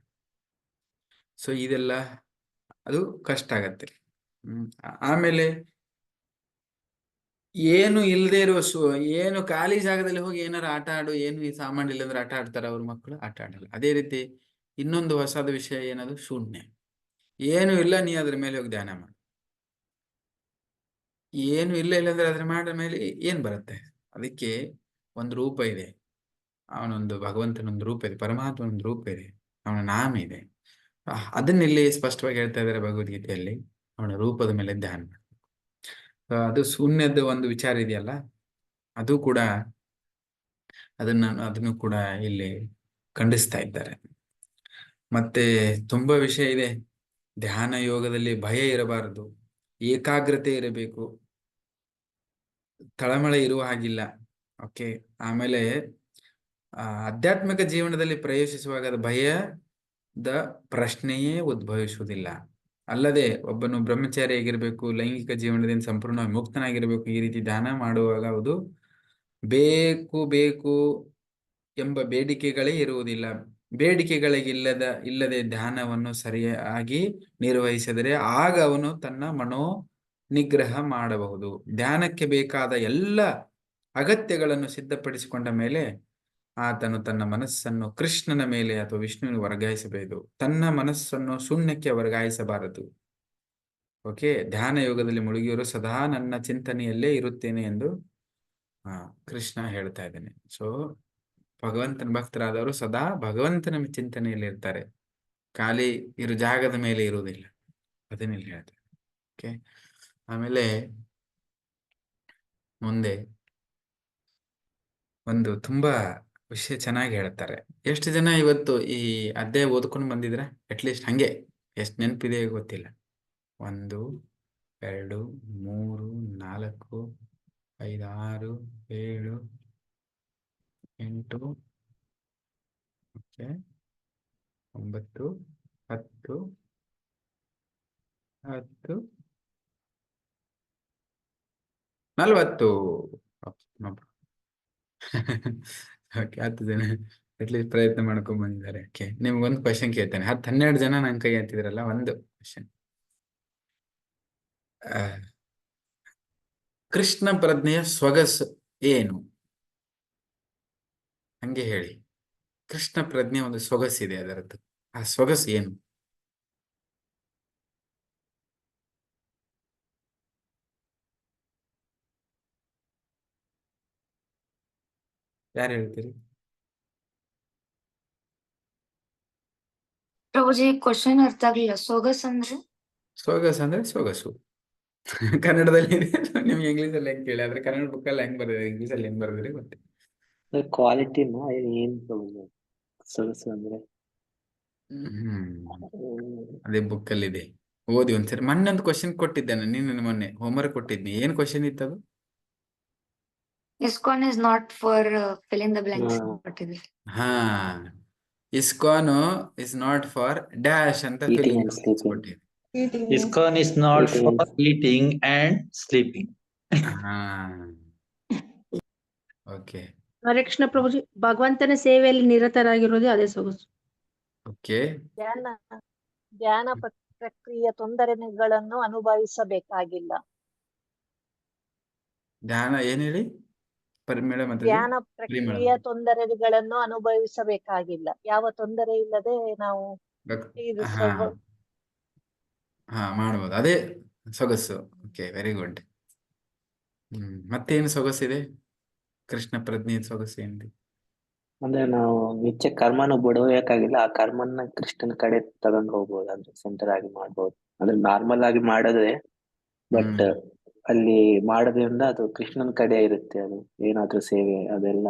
ಸೊ ಇದೆಲ್ಲ ಅದು ಕಷ್ಟ ಆಗತ್ತೆ. ಆಮೇಲೆ ಏನು ಇಲ್ಲದೆ ಇರುವ ಏನು ಖಾಲಿ ಜಾಗದಲ್ಲಿ ಹೋಗಿ ಏನಾರು ಆಟ ಆಡು, ಏನು ಈ ಸಾಮಾನು ಇಲ್ಲಂದ್ರೆ ಆಟ ಆಡ್ತಾರ ಅವ್ರ ಮಕ್ಕಳು, ಆಟ ಆಡಲ್ಲ. ಅದೇ ರೀತಿ ಇನ್ನೊಂದು ಹೊಸದ ವಿಷಯ ಏನದು, ಶೂನ್ಯ. ಏನು ಇಲ್ಲ, ನೀ ಅದ್ರ ಮೇಲೆ ಹೋಗಿ ಧ್ಯಾನ ಮಾಡು. ಏನು ಇಲ್ಲಂದ್ರೆ ಅದ್ರ ಮಾಡಿದ ಮೇಲೆ ಏನ್ ಬರುತ್ತೆ? ಅದಕ್ಕೆ ಒಂದು ರೂಪ ಇದೆ, ಅವನೊಂದು ಭಗವಂತನೊಂದು ರೂಪ ಇದೆ, ಪರಮಾತ್ಮನೊಂದು ರೂಪ ಇದೆ, ಅವನ ನಾಮ ಇದೆ. ಅದನ್ನಿಲ್ಲಿ ಸ್ಪಷ್ಟವಾಗಿ ಹೇಳ್ತಾ ಇದ್ದಾರೆ ಭಗವದ್ಗೀತೆಯಲ್ಲಿ, ಅವನ ರೂಪದ ಮೇಲೆ ಧ್ಯಾನ ಮಾಡು. ಅದು ಶೂನ್ಯದ ಒಂದು ವಿಚಾರ ಇದೆಯಲ್ಲ, ಅದು ಕೂಡ ಅದನ್ನು ಕೂಡ ಇಲ್ಲಿ ಖಂಡಿಸ್ತಾ ಇದ್ದಾರೆ. ಮತ್ತೆ ತುಂಬಾ ವಿಷಯ ಇದೆ. ಧ್ಯಾನ ಯೋಗದಲ್ಲಿ ಭಯ ಇರಬಾರದು, ಏಕಾಗ್ರತೆ ಇರಬೇಕು, ತಳಮಳ ಇರುವ ಹಾಗಿಲ್ಲ. ಓಕೆ. ಆಮೇಲೆ ಆಧ್ಯಾತ್ಮಿಕ ಜೀವನದಲ್ಲಿ ಪ್ರವೇಶಿಸುವಾಗ ಅದು ಭಯದ ಪ್ರಶ್ನೆಯೇ ಉದ್ಭವಿಸುವುದಿಲ್ಲ. ಅಲ್ಲದೆ ಒಬ್ಬನು ಬ್ರಹ್ಮಚಾರಿಯಾಗಿರ್ಬೇಕು, ಲೈಂಗಿಕ ಜೀವನದಿಂದ ಸಂಪೂರ್ಣ ಮುಕ್ತನಾಗಿರ್ಬೇಕು. ಈ ರೀತಿ ಧ್ಯಾನ ಮಾಡುವಾಗ ಅದು ಬೇಕು ಬೇಕು ಎಂಬ ಬೇಡಿಕೆಗಳೇ ಇರುವುದಿಲ್ಲ. ಇಲ್ಲದೆ ಧ್ಯಾನವನ್ನು ಸರಿಯಾಗಿ ನಿರ್ವಹಿಸಿದರೆ ಆಗ ಅವನು ತನ್ನ ಮನೋ ನಿಗ್ರಹ ಮಾಡಬಹುದು. ಧ್ಯಾನಕ್ಕೆ ಬೇಕಾದ ಎಲ್ಲ ಅಗತ್ಯಗಳನ್ನು ಸಿದ್ಧಪಡಿಸಿಕೊಂಡ ಮೇಲೆ ಆತನು ತನ್ನ ಮನಸ್ಸನ್ನು ಕೃಷ್ಣನ ಮೇಲೆ ಅಥವಾ ವಿಷ್ಣುವಿಗೆ ವರ್ಗಾಯಿಸಬೇಕು. ತನ್ನ ಮನಸ್ಸನ್ನು ಶೂನ್ಯಕ್ಕೆ ವರ್ಗಾಯಿಸಬಾರದು. ಓಕೆ, ಧ್ಯಾನ ಯೋಗದಲ್ಲಿ ಮುಳುಗಿಯವರು ಸದಾ ನನ್ನ ಚಿಂತನೆಯಲ್ಲೇ ಇರುತ್ತೇನೆ ಎಂದು ಕೃಷ್ಣ ಹೇಳ್ತಾ ಇದ್ದೇನೆ. ಸೊ ಭಗವಂತನ ಭಕ್ತರಾದವರು ಸದಾ ಭಗವಂತನ ಚಿಂತನೆಯಲ್ಲಿ ಇರ್ತಾರೆ, ಖಾಲಿ ಇರು ಜಾಗದ ಮೇಲೆ ಇರುವುದಿಲ್ಲ. ಅದನ್ನೆಲ್ಲಿ ಹೇಳ್ತಾರೆ. ಓಕೆ, ಆಮೇಲೆ ಮುಂದೆ ಒಂದು ತುಂಬಾ ವಿಷಯ ಚೆನ್ನಾಗಿ ಹೇಳ್ತಾರೆ. ಎಷ್ಟು ಜನ ಇವತ್ತು ಈ ಅಧ್ಯಾಯ ಓದ್ಕೊಂಡು ಬಂದಿದ್ರ? ಅಟ್ಲೀಸ್ಟ್ ಹಂಗೆ ಎಷ್ಟು ನೆನಪಿದೆ ಗೊತ್ತಿಲ್ಲ. 1 2 3 4 5 6 7 8 ಓಕೆ 9 10 10 40 ಓಕೆ 10 ಜನ ಅಟ್ಲೀಸ್ಟ್ ಪ್ರಯತ್ನ ಮಾಡ್ಕೊಂಡ್ ಬಂದಿದ್ದಾರೆ. ಓಕೆ, ನಿಮ್ಗೊಂದು ಕ್ವಶನ್ ಕೇಳ್ತೇನೆ. 10-12 ಜನ ನನ್ ಕೈ ಎತ್ತಿದ್ರಲ್ಲ, ಒಂದು ಕ್ವಶನ್. ಕೃಷ್ಣ ಪ್ರಜ್ಞೆಯ ಸೊಗಸು ಏನು? ಹಂಗೆ ಹೇಳಿ. ಕೃಷ್ಣ ಪ್ರಜ್ಞೆ ಒಂದು ಸೊಗಸಿದೆ, ಅದರದ್ದು ಆ ಸೊಗಸು ಏನು? ಯಾರು ಹೇಳ್ತೀರಿ? ಪ್ರಭುಜಿ, ಕ್ವಶನ್ ಅರ್ಥ ಆಗ್ಲಿಲ್ಲ. ಸೊಗಸ್ ಅಂದ್ರೆ? ಸೊಗಸು ಅಂದ್ರೆ ಸೊಗಸು. ಕನ್ನಡದಲ್ಲಿ ನಿಮ್ಗೆ ಇಂಗ್ಲೀಷ್ ಅಲ್ಲಿ ಹೆಂಗ್ ಕೇಳಿ, ಆದ್ರೆ ಕನ್ನಡ ಬುಕ್ಕಲ್ಲಿ ಹೆಂಗ್ ಬರೆದಿದೆ, ಇಂಗ್ಲೀಷ್ ಅಲ್ಲಿ ಹೆಂಗ್ ಬರೆದಿರಿ ಗೊತ್ತಿಲ್ಲ. ಕ್ವಾಲಿಟಿನ ಏನ್ ಸೊಗಸು ಅಂದ್ರೆ ಅದೇ ಬುಕ್ ಅಲ್ಲಿ ಇದೆ, ಓದಿ ಒಂದ್ಸರಿ. ಮೊನ್ನೆ ಒಂದು ಕ್ವಶನ್ ಕೊಟ್ಟಿದ್ದೇನೆ, ನೀನು ಮೊನ್ನೆ ಹೋಮ್ವರ್ಕ್ ಕೊಟ್ಟಿದ್ನಿ. ಏನ್ ಕ್ವಶನ್ ಇತ್ತದು? ISKCON is not for fill in the blanks ಹಾ. ಕೊಟ್ಟಿದ್ವಿ. ಹಾ, ISKCON is not for dash ಅಂತ Eating and sleeping. ಕೊಟ್ಟಿದ್ದೆ. ISKCON is not Eating for eating and sleeping. ಹಾ, ಓಕೆ ಹರೇ ಕೃಷ್ಣ ಪ್ರಭುಜಿ, ಭಗವಂತನ ಸೇವೆಯಲ್ಲಿ ನಿರತರಾಗಿರೋದೇ ಅದೇ ಸೊಗಸು. ಓಕೆ. ಧ್ಯಾನ ಪ್ರಕ್ರಿಯೆಯ ತೊಂದರೆಗಳನ್ನು ಅನುಭವಿಸಬೇಕಾಗಿಲ್ಲ. ಧ್ಯಾನ ಏನ್ ಹೇಳಿ ಮೇಡಮ್? ಧ್ಯಾನ ಪ್ರಕ್ರಿಯೆಯ ತೊಂದರೆಗಳನ್ನು ಅನುಭವಿಸಬೇಕಾಗಿಲ್ಲ. ಯಾವ ತೊಂದರೆ ಇಲ್ಲದೆ ನಾವು ಇದು ಹಾ ಮಾಡ್ಬೋದು, ಅದೇ ಸೊಗಸು. Okay, very good. ಮತ್ತೇನು ಸೊಗಸಿದೆ? ಕೃಷ್ಣ ಪ್ರಜ್ಞೆ ಸೊಗಸು ಏನಿದೆ? ಅಂದ್ರೆ ನಾವು ನಿತ್ಯ ಕರ್ಮನ ಬಿಡಬೇಕಾಗಿಲ್ಲ, ಆ ಕರ್ಮನ ಕೃಷ್ಣನ ಕಡೆ ತಗೊಂಡ್ ಹೋಗ್ಬೋದು, ಅಂದ್ರೆ ಸೆಂಟರ್ ಆಗಿ ಮಾಡ್ಬೋದು. ಅಂದ್ರೆ ನಾರ್ಮಲ್ ಆಗಿ ಮಾಡೋದೇ, ಬಟ್ ಅಲ್ಲಿ ಮಾಡೋದ್ರಿಂದ ಅದು ಕೃಷ್ಣನ ಕಡೆ ಇರುತ್ತೆ. ಅದು ಏನಾದ್ರೂ ಸೇವೆ ಅದೆಲ್ಲ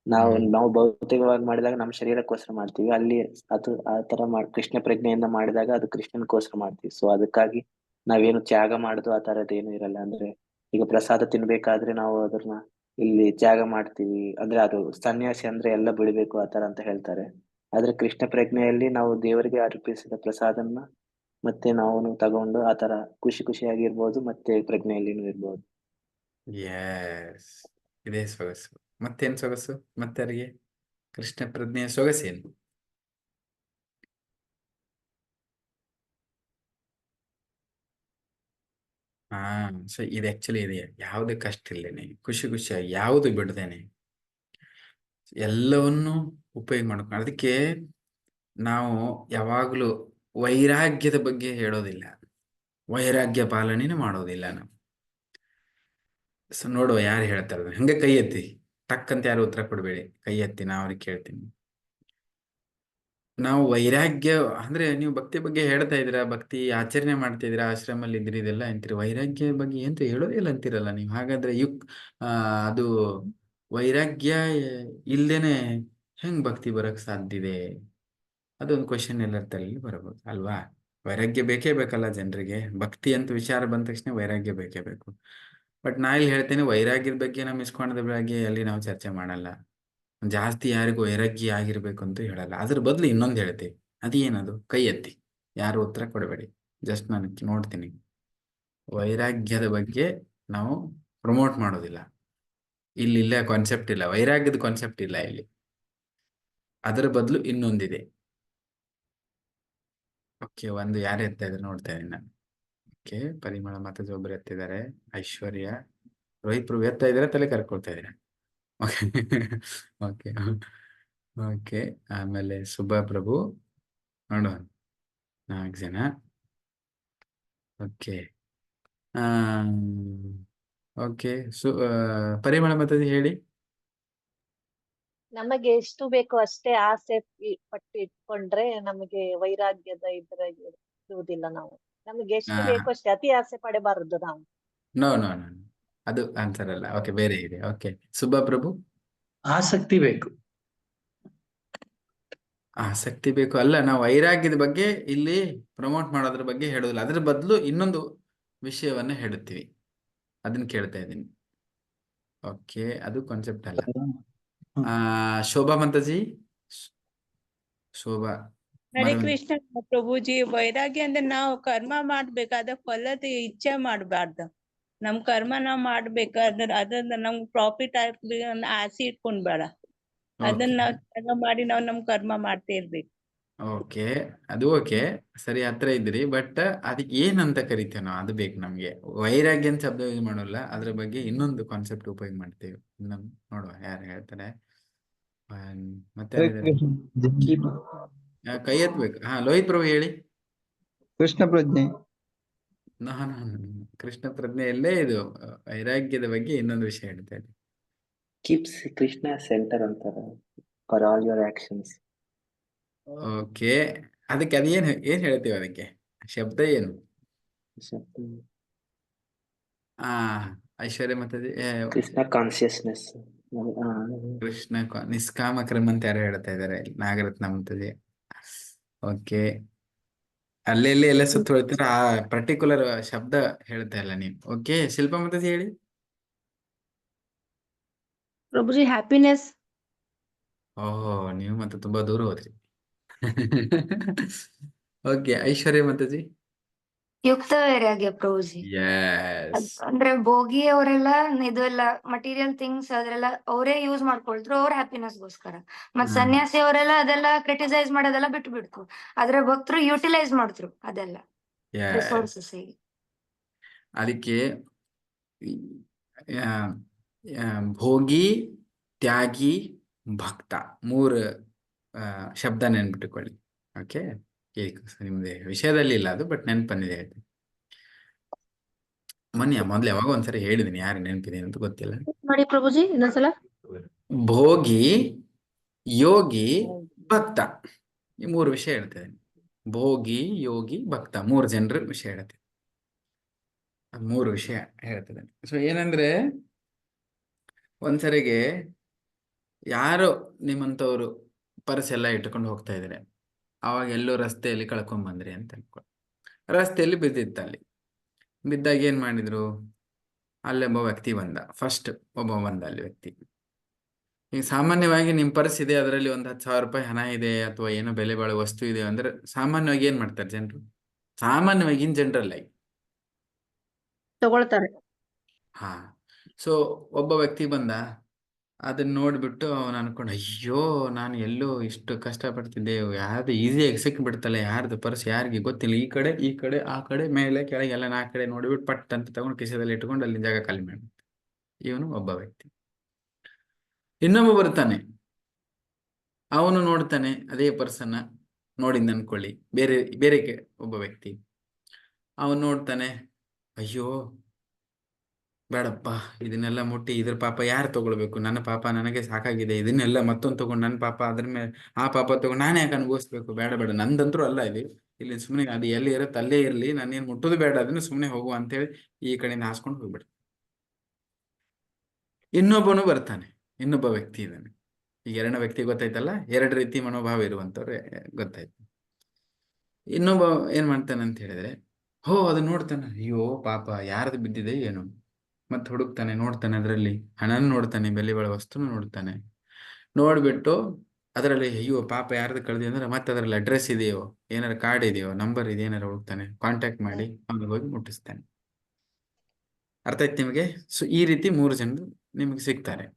ನಾವು ಭೌತಿಕವಾಗಿ ಮಾಡಿದಾಗ ನಮ್ಮ ಶರೀರಕ್ಕೋಸ್ಕರ ಮಾಡ್ತೀವಿ. ಅಲ್ಲಿ ಅದು ಆ ತರ ಕೃಷ್ಣ ಪ್ರಜ್ಞೆಯಿಂದ ಮಾಡಿದಾಗ ಅದು ಕೃಷ್ಣನ್ಗೋಸ್ಕರ ಮಾಡ್ತೀವಿ. ಸೊ ಅದಕ್ಕಾಗಿ ನಾವೇನು ತ್ಯಾಗ ಮಾಡುದು ಆ ತರದ್ದೇನು ಇರಲ್ಲ. ಅಂದ್ರೆ ಈಗ ಪ್ರಸಾದ ತಿನ್ಬೇಕಾದ್ರೆ ನಾವು ಅದನ್ನ ಇಲ್ಲಿ ತ್ಯಾಗ ಮಾಡ್ತೀವಿ, ಅಂದ್ರೆ ಅದು ಸನ್ಯಾಸಿ ಅಂದ್ರೆ ಎಲ್ಲ ಬಿಡ್ಬೇಕು ಆ ತರ ಅಂತ ಹೇಳ್ತಾರೆ. ಆದ್ರೆ ಕೃಷ್ಣ ಪ್ರಜ್ಞೆಯಲ್ಲಿ ನಾವು ದೇವರಿಗೆ ಅರ್ಪಿಸಿದ ಪ್ರಸಾದನ್ನ ಮತ್ತೆ ನಾವು ತಗೊಂಡು ಆ ತರ ಖುಷಿಯಾಗಿರ್ಬೋದು, ಮತ್ತೆ ಪ್ರಜ್ಞೆಯಲ್ಲಿನೂ ಇರ್ಬೋದು. ಎಸ್, ಇದೇ ಸೊಗಸು. ಮತ್ತೇನ್ ಸೊಗಸು? ಮತ್ತೆ ಅವರಿಗೆ ಕೃಷ್ಣ ಪ್ರಜ್ಞೆಯ ಸೊಗಸೇನು? ಹಾ, ಸೊ ಇದು ಆಕ್ಚುಲಿ ಇದೆ. ಯಾವ್ದು ಕಷ್ಟ ಇಲ್ಲೇನೆ, ಖುಷಿಯಾಗಿ ಯಾವುದು ಬಿಡದೇನೆ ಎಲ್ಲವನ್ನು ಉಪಯೋಗ ಮಾಡ್ಕೊಂಡು. ಅದಕ್ಕೆ ನಾವು ಯಾವಾಗ್ಲೂ ವೈರಾಗ್ಯದ ಬಗ್ಗೆ ಹೇಳೋದಿಲ್ಲ, ವೈರಾಗ್ಯ ಪಾಲನೆನೂ ಮಾಡೋದಿಲ್ಲ ನಾವು. ಸೊ ನೋಡುವ ಯಾರು ಹೇಳ್ತಾರೆ. ಹಂಗೆ ಕೈ ಎತ್ತಿ, ಟಕ್ ಅಂತ ಯಾರು ಉತ್ತರ ಕೊಡ್ಬೇಡಿ, ಕೈ ಎತ್ತಿ, ನಾ ಅವ್ರಿಗೆ ಕೇಳ್ತೀನಿ. ನಾವು ವೈರಾಗ್ಯ ಅಂದ್ರೆ, ನೀವು ಭಕ್ತಿ ಬಗ್ಗೆ ಹೇಳ್ತಾ ಇದ್ದೀರಾ, ಭಕ್ತಿ ಆಚರಣೆ ಮಾಡ್ತಾ ಇದ್ದೀರಾ, ಆಶ್ರಮಲ್ಲಿ ಇದ್ರಿ, ಇದೆಲ್ಲ ಅಂತೀರಿ. ವೈರಾಗ್ಯ ಬಗ್ಗೆ ಎಂತ ಹೇಳೋದಿಲ್ಲ ಅಂತೀರಲ್ಲ ನೀವು. ಹಾಗಾದ್ರೆ ಅದು ವೈರಾಗ್ಯ ಇಲ್ದೇನೆ ಹೆಂಗ್ ಭಕ್ತಿ ಬರಕ್ ಸಾಧ್ಯ ಇದೆ? ಅದೊಂದು ಕ್ವಶನ್ ಎಲ್ಲರ ತಲೆಯಲ್ಲಿ ಬರಬಹುದು ಅಲ್ವಾ? ವೈರಾಗ್ಯ ಬೇಕೇ ಬೇಕಲ್ಲ ಜನರಿಗೆ. ಭಕ್ತಿ ಅಂತ ವಿಚಾರ ಬಂದ ತಕ್ಷಣ ವೈರಾಗ್ಯ ಬೇಕೇ ಬೇಕು. ಬಟ್ ನಾ ಇಲ್ಲಿ ಹೇಳ್ತೇನೆ, ವೈರಾಗ್ಯದ ಬಗ್ಗೆ ನಮ್ಮ ಇಸ್ಕೊಂಡದ ಬಗ್ಗೆ ಅಲ್ಲಿ ನಾವು ಚರ್ಚೆ ಮಾಡಲ್ಲ. ಜಾಸ್ತಿ ಯಾರಿಗೂ ವೈರಾಗ್ಯ ಆಗಿರ್ಬೇಕು ಅಂತ ಹೇಳಲ್ಲ. ಅದ್ರ ಬದಲು ಇನ್ನೊಂದು ಹೇಳ್ತೀವಿ. ಅದೇನದು? ಕೈ ಎತ್ತಿ, ಯಾರು ಉತ್ತರ ಕೊಡಬೇಡಿ, ಜಸ್ಟ್ ನಾನು ನೋಡ್ತೀನಿ. ವೈರಾಗ್ಯದ ಬಗ್ಗೆ ನಾವು ಪ್ರಮೋಟ್ ಮಾಡೋದಿಲ್ಲ. ಇಲ್ಲೇ ಕಾನ್ಸೆಪ್ಟ್ ಇಲ್ಲ, ವೈರಾಗ್ಯದ ಕಾನ್ಸೆಪ್ಟ್ ಇಲ್ಲ ಇಲ್ಲಿ. ಅದರ ಬದಲು ಇನ್ನೊಂದಿದೆ. ಓಕೆ, ಒಂದು ಯಾರು ಎತ್ತಾ ಇದ್ದಾರೆ ನೋಡ್ತಾ ಇದ್ದೀನಿ ನಾನು. ಓಕೆ, ಪರಿಮಳ ಮತ್ತೊಬ್ಬರು ಒಬ್ರು ಎತ್ತಿದ್ದಾರೆ. ಐಶ್ವರ್ಯ, ರೋಹಿತ್ ಪ್ರಭು ಎತ್ತಾ ಇದ್ದಾರೆ, ತಲೆ ಕರ್ಕೊಳ್ತಾ ಇದ್ದಾರೆ. Okay okay. ಆಮೇಲೆ ಸುಭಾ ಪ್ರಭು, ನೋಡುವ 4 ಜನ. Okay okay. ಪರಿಮಳ ಮತ್ತೊಂದು ಹೇಳಿ. ನಮಗೆ ಎಷ್ಟು ಬೇಕೋ ಅಷ್ಟೇ ಆಸೆ ಪಟ್ಟು ಇಟ್ಕೊಂಡ್ರೆ ನಮಗೆ ವೈರಾಗ್ಯದ ಇರುವುದಿಲ್ಲ. ನಾವು ನಮಗೆ ಎಷ್ಟು ಬೇಕೋ ಅಷ್ಟೇ, ಅತಿ ಆಸೆ ಪಡಬಾರದು ನಾವು. ನೋ ನೋ ನೋ, ಅದು ಆನ್ಸರ್ ಅಲ್ಲ. ಓಕೆ, ಬೇರೆ ಇದೆ. ಓಕೆ, ಸುಭಾ ಪ್ರಭು. ಆಸಕ್ತಿ ಬೇಕು. ಆಸಕ್ತಿ ಬೇಕು ಅಲ್ಲ, ನಾವು ವೈರಾಗ್ಯದ ಬಗ್ಗೆ ಇಲ್ಲಿ ಪ್ರಮೋಟ್ ಮಾಡೋದ್ರ ಬಗ್ಗೆ ಹೇಳೋದಿಲ್ಲ. ಅದ್ರ ಬದಲು ಇನ್ನೊಂದು ವಿಷಯವನ್ನ ಹೇಳುತ್ತೀವಿ, ಅದನ್ನ ಕೇಳ್ತಾ ಇದ್ದೀನಿ. ಓಕೆ, ಅದು ಕಾನ್ಸೆಪ್ಟ್ ಅಲ್ಲ. ಶೋಭಾ ಮಂತಜಿ, ಶೋಭಾ. ಹರೇ ಕೃಷ್ಣ ಪ್ರಭುಜಿ. ವೈರಾಗ್ಯ ಅಂದ್ರೆ ನಾವು ಕರ್ಮ ಮಾಡ್ಬೇಕಾದ ಫಲದ ಇಚ್ಛೆ ಮಾಡ್ಬಾರ್ದು. ನಮ್ ಕರ್ಮ ನಾವ್ ಮಾಡ್ಬೇಕಾದ್ರೆ ಅದ್ರಿಂದ ನಮ್ಗ್ ಪ್ರಾಫಿಟ್ ಆಗ್ಲಿ ಅನ್ನೋ ಆಸೆ ಇಟ್ಕೊಂಡ್ ಬೇಡ. ಅದನ್ನ ನಾವ್ ಕರ್ಮ ಮಾಡಿ ನಾವ್ ನಮ್ ಕರ್ಮ ಮಾಡ್ತಾ ಇರ್ಬೇಕು. ಓಕೆ, ಅದು ಓಕೆ, ಸರಿ, ಹತ್ರ ಇದ್ರಿ. ಬಟ್ ಅದಕ್ಕೆ ಏನಂತ ಕರಿತೇವೆ ನಾವು, ಅದು ಬೇಕು ನಮ್ಗೆ. ವೈರಾಗ್ಯ ಅಂತ ಶಬ್ದ ಯೂಸ್ ಮಾಡೋಲ್ಲ, ಅದ್ರ ಬಗ್ಗೆ ಇನ್ನೊಂದು ಕಾನ್ಸೆಪ್ಟ್ ಉಪಯೋಗ ಮಾಡ್ತೇವೆ. ಇನ್ನೊಂದು ನೋಡುವ ಯಾರು ಹೇಳ್ತಾರೆ. ಮತ್ತೆ ಕೈ ಎತ್ಬೇಕು. ಲೋಹಿತ್ ಪ್ರಭು ಹೇಳಿ. ಕೃಷ್ಣ ಪ್ರಜ್ಞೆ. ಕೃಷ್ಣ ಪ್ರಜ್ಞೆಯಲ್ಲೇ ಇದು ವೈರಾಗ್ಯದ ಬಗ್ಗೆ ಇನ್ನೊಂದು ವಿಷಯ ಹೇಳ್ತಾ ಇದ್ದೆ. ಕೀಪ್ಸ್ ಕೃಷ್ಣ ಸೆಂಟರ್ ಅಂತಾರ for all your actions. Okay, ಅದಕ್ಕೆ ಅದೇನು ಏನ್ ಹೇಳ್ತೀವಿ, ಅದಕ್ಕೆ ಶಬ್ದ ಏನು? ಐಶ್ವರ್ಯ ಮತ್ತೆ ಕೃಷ್ಣ ಕಾನ್ಸಿಯಸ್ನೆಸ್. ಕೃಷ್ಣ ನಿಷ್ಕಾಮ ಕ್ರಮ ಅಂತ ಯಾರು ಹೇಳ್ತಾ ಇದಾರೆ? ನಾಗರತ್ನ ಅಂತದೆ. ಓಕೆ, ಅಲ್ಲೆಲ್ಲಿ ಎಲ್ಲ ಸುತ್ತ ಹೊಳ್ತೀರ, ಆ ಪರ್ಟಿಕ್ಯುಲರ್ ಶಬ್ದ ಹೇಳ್ತಾ ಇಲ್ಲ ನೀವು. ಓಕೆ, ಶಿಲ್ಪ ಮತ್ತೆ ಹೇಳಿ. ಪ್ರಭುಜಿ ಹ್ಯಾಪಿನೆಸ್. ಓಹೋ, ನೀವು ಮತ್ತೆ ತುಂಬಾ ದೂರ ಹೋದ್ರಿ. ಓಕೆ, ಐಶ್ವರ್ಯ ಮಾತಾಜಿ. ಯುಕ್ತ ವೈರಾಗ್ಯ ಪ್ರಭುಜಿ. ಅಂದ್ರೆ ಭೋಗಿ ಅವರೆಲ್ಲ ಇದೆಲ್ಲ ಮಟೀರಿಯಲ್ ಥಿಂಗ್ಸ್ ಅದೆಲ್ಲ ಅವರೇ ಯೂಸ್ ಮಾಡ್ಕೊಳ್ತ್ರು ಅವ್ರ ಹ್ಯಾಪಿನೆಸ್ಗೋಸ್ಕರ. ಮತ್ ಸನ್ಯಾಸಿ ಅವರೆಲ್ಲ ಅದೆಲ್ಲ ಕ್ರಿಟಿಸೈಸ್ ಮಾಡೋದೆಲ್ಲ ಬಿಟ್ಟು ಬಿಡ್ತು. ಆದ್ರೆ ಭಕ್ತರು ಯುಟಿಲೈಸ್ ಮಾಡ್ತ್ರು ಅದೆಲ್ಲ ರಿಸೋರ್ಸಸ್. ಅದಕ್ಕೆ ಭೋಗಿ, ತ್ಯಾಗಿ, ಭಕ್ತ 3 ಶಬ್ದ ನೆನ್ಬಿಟ್ಟುಕೊಳ್ಳಿ. ಓಕೆ, ನಿಮ್ದೆ ವಿಷಯದಲ್ಲಿ ಇಲ್ಲ ಅದು, ಬಟ್ ನೆನ್ಪು ಬಂದಿದೆ. ಮೊದ್ಲು ಯಾವಾಗ ಒಂದ್ಸರಿ ಹೇಳಿದೀನಿ, ಯಾರು ನೆನಪಿದೆ ಅಂತ ಗೊತ್ತಿಲ್ಲ. ಮಾಡಿ ಪ್ರಭುಜಿ ಇನ್ನೊಂದ್ಸಲ. ಭೋಗಿ, ಯೋಗಿ, ಭಕ್ತ, ಈ 3 ವಿಷಯ ಹೇಳ್ತೇನೆ. ಭೋಗಿ, ಯೋಗಿ, ಭಕ್ತ 3 ಜನರ ವಿಷಯ ಹೇಳ್ತೇನೆ. 3 ವಿಷಯ ಹೇಳ್ತದೆ. ಸೊ ಏನಂದ್ರೆ, ಒಂದ್ಸರಿಗೆ ಯಾರೋ ನಿಮ್ಮಂತವ್ರು ಪರ್ಸ್ ಎಲ್ಲ ಇಟ್ಕೊಂಡು ಹೋಗ್ತಾ ಇದ್ರೆ, ಅವಾಗ ಎಲ್ಲೋ ರಸ್ತೆಯಲ್ಲಿ ಕಳ್ಕೊಂಡ್ ಬಂದ್ರಿ ಅಂತ ಅನ್ಕೊಳ್ಳಿ. ರಸ್ತೆಯಲ್ಲಿ ಬಿದ್ದಿತ್ತ. ಅಲ್ಲಿ ಬಿದ್ದಾಗ ಏನ್ ಮಾಡಿದ್ರು, ಅಲ್ಲೊಬ್ಬ ವ್ಯಕ್ತಿ ಬಂದ. ಫಸ್ಟ್ ಒಬ್ಬ ಬಂದ ಅಲ್ಲಿ ವ್ಯಕ್ತಿ. ಈಗ ಸಾಮಾನ್ಯವಾಗಿ ನಿಮ್ ಪರ್ಸ್ ಇದೆ, ಅದರಲ್ಲಿ ಒಂದು 10,000 ರೂಪಾಯಿ ಹಣ ಇದೆ, ಅಥವಾ ಏನೋ ಬೆಲೆ ಬಾಳೋ ವಸ್ತು ಇದೆ ಅಂದ್ರೆ ಸಾಮಾನ್ಯವಾಗಿ ಏನ್ ಮಾಡ್ತಾರೆ ಜನರು? ಸಾಮಾನ್ಯವಾಗಿ ಇನ್ ಜನರಲ್ ಆಗಿ ತಗೊಳ್ತಾರೆ. ಸೊ ಒಬ್ಬ ವ್ಯಕ್ತಿ ಬಂದ, ಅದನ್ನ ನೋಡ್ಬಿಟ್ಟು ಅವನು ಅನ್ಕೊಂಡು, ಅಯ್ಯೋ ನಾನು ಎಲ್ಲೋ ಇಷ್ಟು ಕಷ್ಟಪಡ್ತಿದ್ದೆ, ಯಾರ್ದು ಈಸಿಯಾಗಿ ಸಿಕ್ಬಿಡ್ತಲ್ಲ, ಯಾರ್ದು ಪರ್ಸ್ ಯಾರಿಗೆ ಗೊತ್ತಿಲ್ಲ, ಈ ಕಡೆ ಆ ಕಡೆ ಮೇಲೆ ಕೆಳಗೆ ಎಲ್ಲ 4 ಕಡೆ ನೋಡ್ಬಿಟ್ಟು ಪಟ್ ಅಂತ ತಗೊಂಡು ಕಿಸೆದಲ್ಲಿ ಇಟ್ಕೊಂಡು ಅಲ್ಲಿ ಜಾಗ ಖಾಲಿ ಮಾಡಿ. ಇವನು ಒಬ್ಬ ವ್ಯಕ್ತಿ. ಇನ್ನೊಬ್ಬ ಬರ್ತಾನೆ, ಅವನು ನೋಡ್ತಾನೆ ಅದೇ ಪರ್ಸನ್ನ ನೋಡಿಂದ ಅನ್ಕೊಳ್ಳಿ, ಬೇರೆ ಒಬ್ಬ ವ್ಯಕ್ತಿ. ಅವನು ನೋಡ್ತಾನೆ, ಅಯ್ಯೋ ಬೇಡಪ್ಪ, ಇದನ್ನೆಲ್ಲ ಮುಟ್ಟಿ ಇದ್ರ ಪಾಪ ಯಾರು ತಗೊಳ್ಬೇಕು, ನನ್ನ ಪಾಪ ನನಗೆ ಸಾಕಾಗಿದೆ, ಇದನ್ನೆಲ್ಲ ಮತ್ತೊಂದು ತಗೊಂಡು ನನ್ನ ಪಾಪ ಅದ್ರ ಮೇಲೆ ಆ ಪಾಪ ತಗೊಂಡು ನಾನೇ ಯಾಕೆ ಅನುಭವಿಸ್ಬೇಕು, ಬೇಡ ನಂದಂತರೂ ಅಲ್ಲ ಇಲ್ಲಿ ಸುಮ್ಮನೆ ಅದು ಎಲ್ಲಿ ಇರುತ್ತೆ ಅಲ್ಲೇ ಇರಲಿ, ನಾನೇನು ಮುಟ್ಟೋದು ಬೇಡ, ಅದನ್ನು ಸುಮ್ಮನೆ ಹೋಗುವ ಅಂತೇಳಿ ಈ ಕಡೆಯಿಂದ ಹಾಸ್ಕೊಂಡು ಹೋಗ್ಬಿಡ. ಇನ್ನೊಬ್ಬನು ಬರ್ತಾನೆ, ಇನ್ನೊಬ್ಬ ವ್ಯಕ್ತಿ ಇದ್ದಾನೆ. ಈಗ 2 ವ್ಯಕ್ತಿ ಗೊತ್ತಾಯ್ತಲ್ಲ, 2 ರೀತಿ ಮನೋಭಾವ ಇರುವಂತವ್ರು ಗೊತ್ತಾಯ್ತು. ಇನ್ನೊಬ್ಬ ಏನ್ ಮಾಡ್ತಾನೆ ಅಂತ ಹೇಳಿದ್ರೆ, ಅದು ನೋಡ್ತಾನೆ, ಅಯ್ಯೋ ಪಾಪ ಯಾರ್ದು ಬಿದ್ದಿದೆ ಏನು, ಮತ್ತೆ ಹುಡುಕ್ತಾನೆ, ನೋಡ್ತಾನೆ, ಅದರಲ್ಲಿ ಹಣನ ನೋಡ್ತಾನೆ, ಬೆಲೆ ಬಾಳೋ ವಸ್ತುನ ನೋಡ್ತಾನೆ. ನೋಡ್ಬಿಟ್ಟು ಅದರಲ್ಲಿ ಅಯ್ಯೋ ಪಾಪ ಯಾರ್ದು ಕಳ್ದಿ ಅಂದ್ರೆ ಮತ್ತೆ ಅದರಲ್ಲಿ ಅಡ್ರೆಸ್ ಇದೆಯೋ, ಏನಾರ ಕಾರ್ಡ್ ಇದೆಯೋ, ನಂಬರ್ ಇದೆ, ಏನಾರ ಹುಡುಕ್ತಾನೆ, ಕಾಂಟ್ಯಾಕ್ಟ್ ಮಾಡಿ ಅವ್ನಿಗೆ ಹೋಗಿ ಮುಟ್ಟಿಸ್ತಾನೆ. ಅರ್ಥ ಆಯ್ತು ನಿಮಗೆ? ಸೊ ಈ ರೀತಿ 3 ಜನರು ನಿಮಗೆ ಸಿಗ್ತಾರೆ.